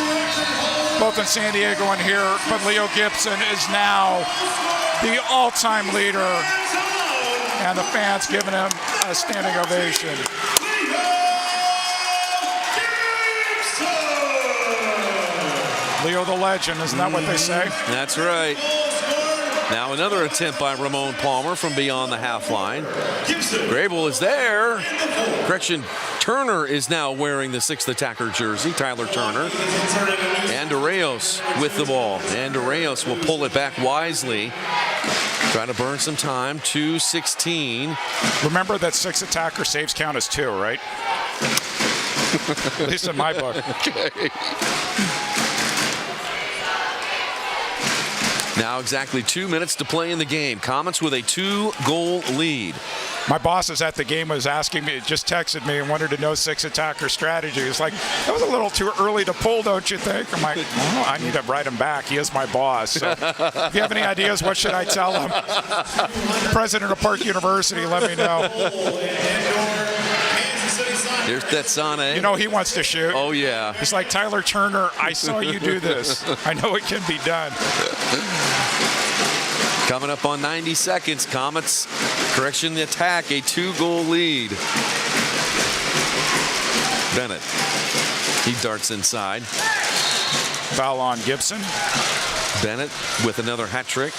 both in San Diego and here, but Leo Gibson is now the all-time leader, and the fans giving him a standing ovation. Leo the legend, isn't that what they say? That's right. Now another attempt by Ramon Palmer from beyond the half line. Grable is there. Correction, Turner is now wearing the 6th attacker jersey, Tyler Turner. And Arreos with the ball. And Arreos will pull it back wisely. Trying to burn some time. 2:16. Remember that 6 attacker saves count as 2, right? At least in my book. Okay. Now exactly 2 minutes to play in the game. Comets with a 2-goal lead. My boss is at the game, was asking me, just texted me and wanted to know 6 attacker strategy. It's like, that was a little too early to pull, don't you think? I'm like, well, I need to write him back. He is my boss. So if you have any ideas, what should I tell him? President of Park University, let me know. There's Tetsane. You know he wants to shoot. Oh, yeah. He's like, Tyler Turner, I saw you do this. I know it can be done. Coming up on 90 seconds, Comets, correction, the attack, a 2-goal lead. Bennett, he darts inside. Foul on Gibson. Bennett with another hat trick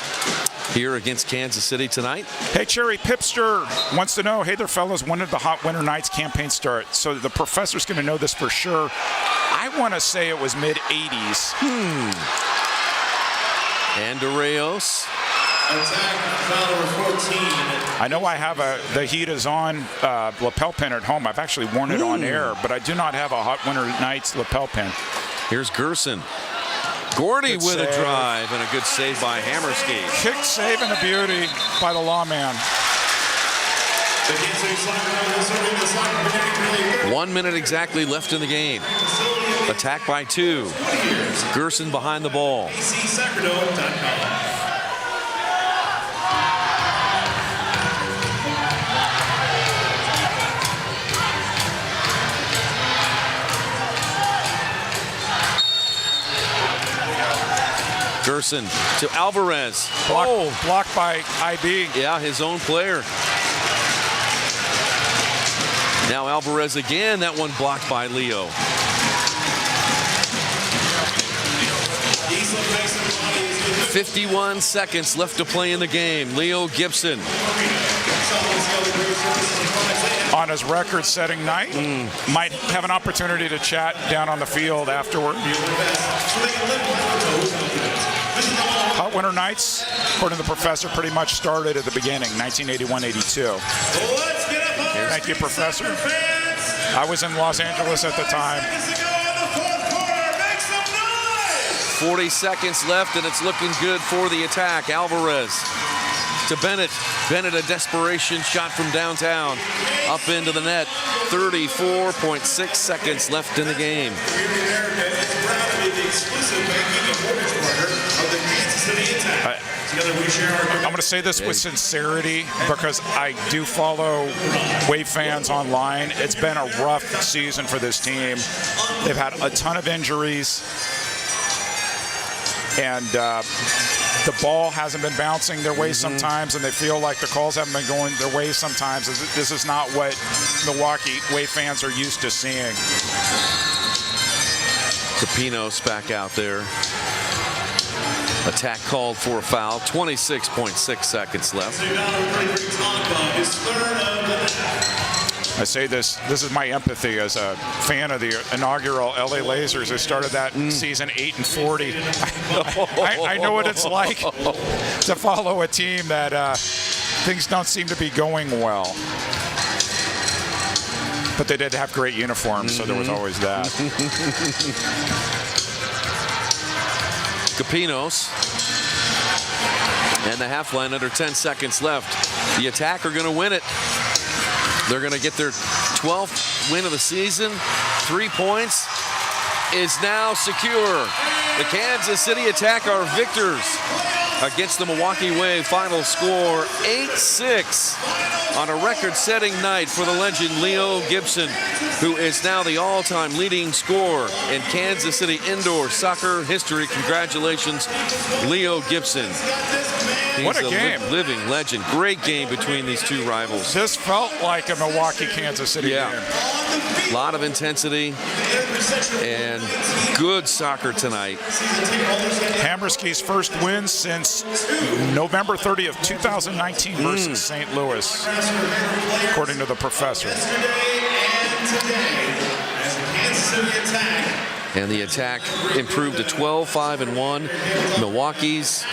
here against Kansas City tonight. Hey, Cherry Pipster wants to know, hey there, fellas, when did the Hot Winter Nights campaign start? So the professor's going to know this for sure. I want to say it was mid-'80s. And Arreos. I know I have the Heat is on lapel pin at home. I've actually worn it on air, but I do not have a Hot Winter Nights lapel pin. Here's Gerson. Gordy Good with save. a drive and a good save by Hammerski. Kick save and a beauty by the lawman. 1 minute exactly left in the game. Attack by 2. Gerson behind the ball. Harrison to Alvarez. Blocked by IB. Yeah, his own player. Now Alvarez again. That one blocked by Leo. 51 seconds left to play in the game. Leo Gibson. On his record-setting night, might have an opportunity to chat down on the field afterward. Hot winter nights, according to the professor, pretty much started at the beginning, 1981-82. Thank you, Professor. I was in Los Angeles at the time. 40 seconds left, and it's looking good for the attack. Alvarez to Bennett. Bennett, a desperation shot from downtown. Up into the net. 34.6 seconds left in the game. I'm going to say this with sincerity because I do follow Wave fans online. It's been a rough season for this team. They've had a ton of injuries, and the ball hasn't been bouncing their way sometimes, and they feel like the calls haven't been going their way sometimes. This is not what Milwaukee Wave fans are used to seeing. Capinos back out there. Attack called for a foul. 26.6 seconds left. I say this is my empathy as a fan of the inaugural LA Lasers who started that season 8-40. I know what it's like to follow a team that things don't seem to be going well. But they did have great uniforms, so there was always that. Capinos. And the half line under 10 seconds left. The Attack are going to win it. They're going to get their 12th win of the season. 3 points is now secure. The Kansas City Attack are victors against the Milwaukee Wave. Final score 8-6 on a record-setting night for the legend Leo Gibson, who is now the all-time leading scorer in Kansas City indoor soccer history. Congratulations, Leo Gibson. What a game. Living legend. Great game between these two rivals. This felt like a Milwaukee-Kansas City game. A lot of intensity and good soccer tonight. Hammerski's first win since November 30th, 2019 versus St. Louis, according to the professor. And the Attack improved to 12-5-1. Milwaukee's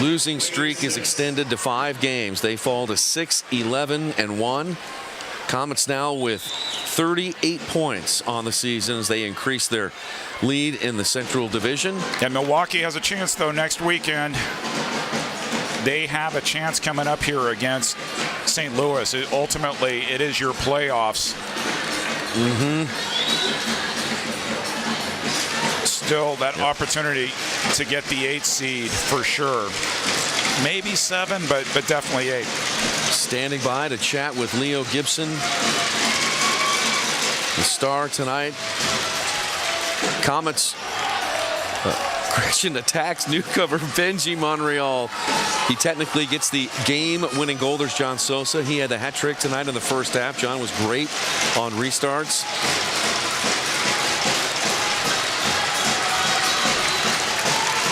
losing streak is extended to 5 games. They fall to 6-11-1. Comets now with 38 points on the season as they increase their lead in the Central Division. And Milwaukee has a chance, though, next weekend. They have a chance coming up here against St. Louis. Ultimately, it is your playoffs. Still that opportunity to get the 8th seed for sure. Maybe 7, but definitely 8. Standing by to chat with Leo Gibson, the star tonight. Comets Christian Attack's newcomer Benji Monreal. He technically gets the game-winning goal. There's John Sosa. He had the hat trick tonight in the first half. John was great on restarts.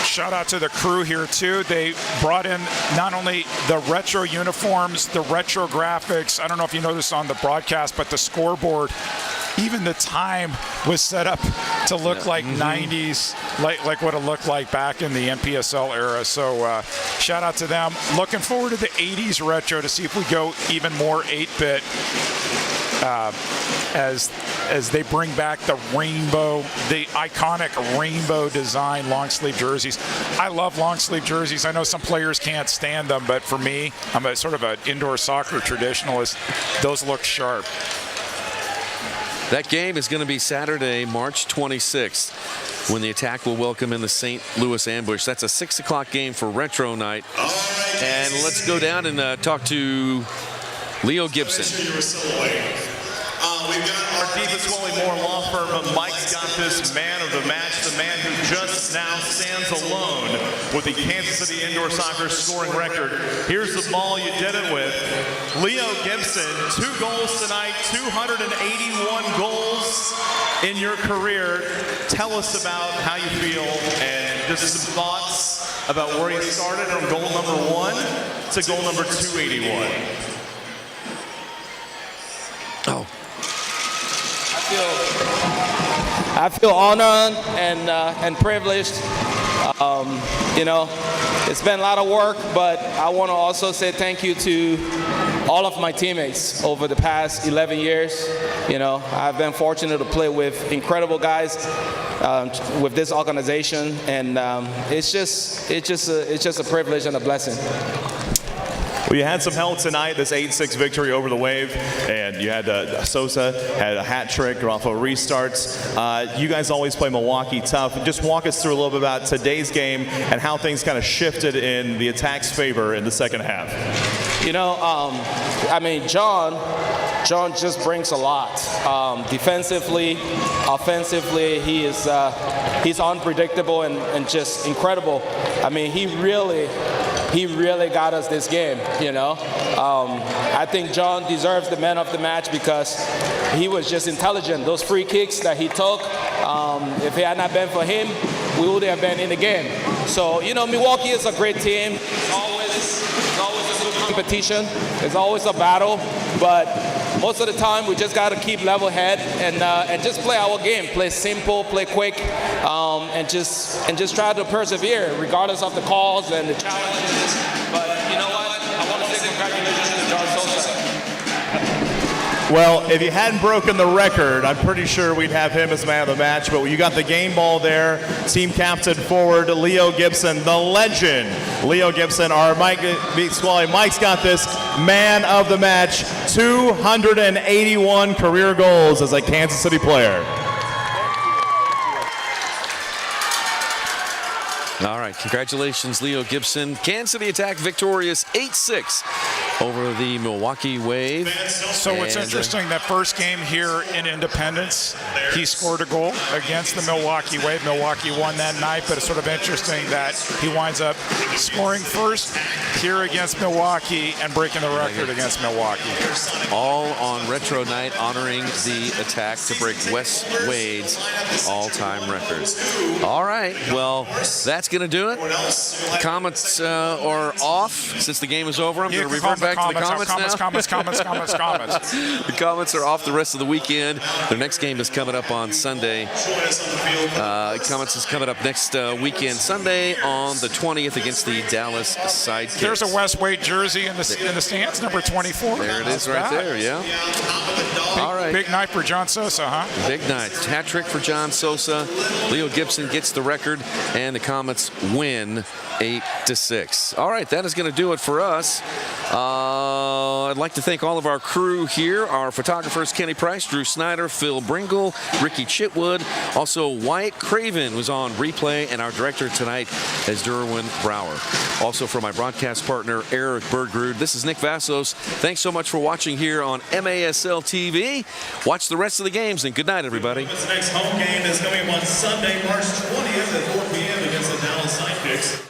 Shout out to the crew here too. They brought in not only the retro uniforms, the retro graphics. I don't know if you noticed on the broadcast, but the scoreboard, even the time was set up to look like 90s, like what it looked like back in the NPSL era. So shout out to them. Looking forward to the 80s retro to see if we go even more 8-bit as they bring back the rainbow, the iconic rainbow design long sleeve jerseys. I love long sleeve jerseys. I know some players can't stand them, but for me, I'm a sort of an indoor soccer traditionalist. Those look sharp. That game is going to be Saturday, March 26th, when the Attack will welcome in the St. Louis Ambush. That's a 6 o'clock game for Retro Night. And let's go down and talk to Leo Gibson. We've got our Deepest Swelling Moore law firm. Mike's got this man of the match, the man who just now stands alone with the Kansas City indoor soccer scoring record. Here's the ball you did it with. Leo Gibson, 2 goals tonight, 281 goals in your career. Tell us about how you feel and just some thoughts about where you started from goal number 1 to goal number 281. I feel honored and privileged. You know, it's been a lot of work, but I want to also say thank you to all of my teammates over the past 11 years. You know, I've been fortunate to play with incredible guys with this organization, and it's just a privilege and a blessing. Well, you had some help tonight, this 8-6 victory over the Wave, and you had Sosa had a hat trick off of restarts. You guys always play Milwaukee tough. Just walk us through a little bit about today's game and how things kind of shifted in the attack's favor in the second half. You know, I mean, John just brings a lot. Defensively, offensively, he's unpredictable and just incredible. I mean, he really got us this game, you know. I think John deserves the man of the match because he was just intelligent. Those free kicks that he took, if it had not been for him, we would have been in the game. So, you know, Milwaukee is a great team. It's always a good competition. It's always a battle, but most of the time we just got to keep level head and just play our game, play simple, play quick, and just try to persevere regardless of the calls and the challenges. But you know what? I want to say congratulations to John Sosa. Well, if you hadn't broken the record, I'm pretty sure we'd have him as man of the match, but you got the game ball there. Team captain forward, Leo Gibson, the legend. Leo Gibson, our Mike's got this man of the match, 281 career goals as a Kansas City player. All right, congratulations, Leo Gibson. Kansas City Attack victorious 8-6 over the Milwaukee Wave. So it's interesting that first game here in Independence, he scored a goal against the Milwaukee Wave. Milwaukee won that night, but it's sort of interesting that he winds up scoring first here against Milwaukee and breaking the record against Milwaukee. All on retro night, honoring the Attack to break Wes Wade's all-time record. All right, well, that's going to do it. Comets are off since the game is over. I'm going to revert back to the Comets now. The Comets are off the rest of the weekend. Their next game is coming up on Sunday. Comets is coming up next weekend, Sunday on the 20th against the Dallas Sidekicks. There's a Wes Wade jersey in the stands, number 24. There it is right there, yeah. All right. Big night for John Sosa, huh? Big night. Hat trick for John Sosa. Leo Gibson gets the record, and the Comets win 8-6. All right, that is going to do it for us. I'd like to thank all of our crew here, our photographers Kenny Price, Drew Snyder, Phil Bringle, Ricky Chitwood. Also, Wyatt Craven was on replay, and our director tonight is Derwin Brower. Also, for my broadcast partner, Eric Bergrud, this is Nick Vassos. Thanks so much for watching here on MASL TV. Watch the rest of the games, and good night, everybody. This next home game is coming up on Sunday, March 20th at 4 p.m. against the Dallas Sidekicks.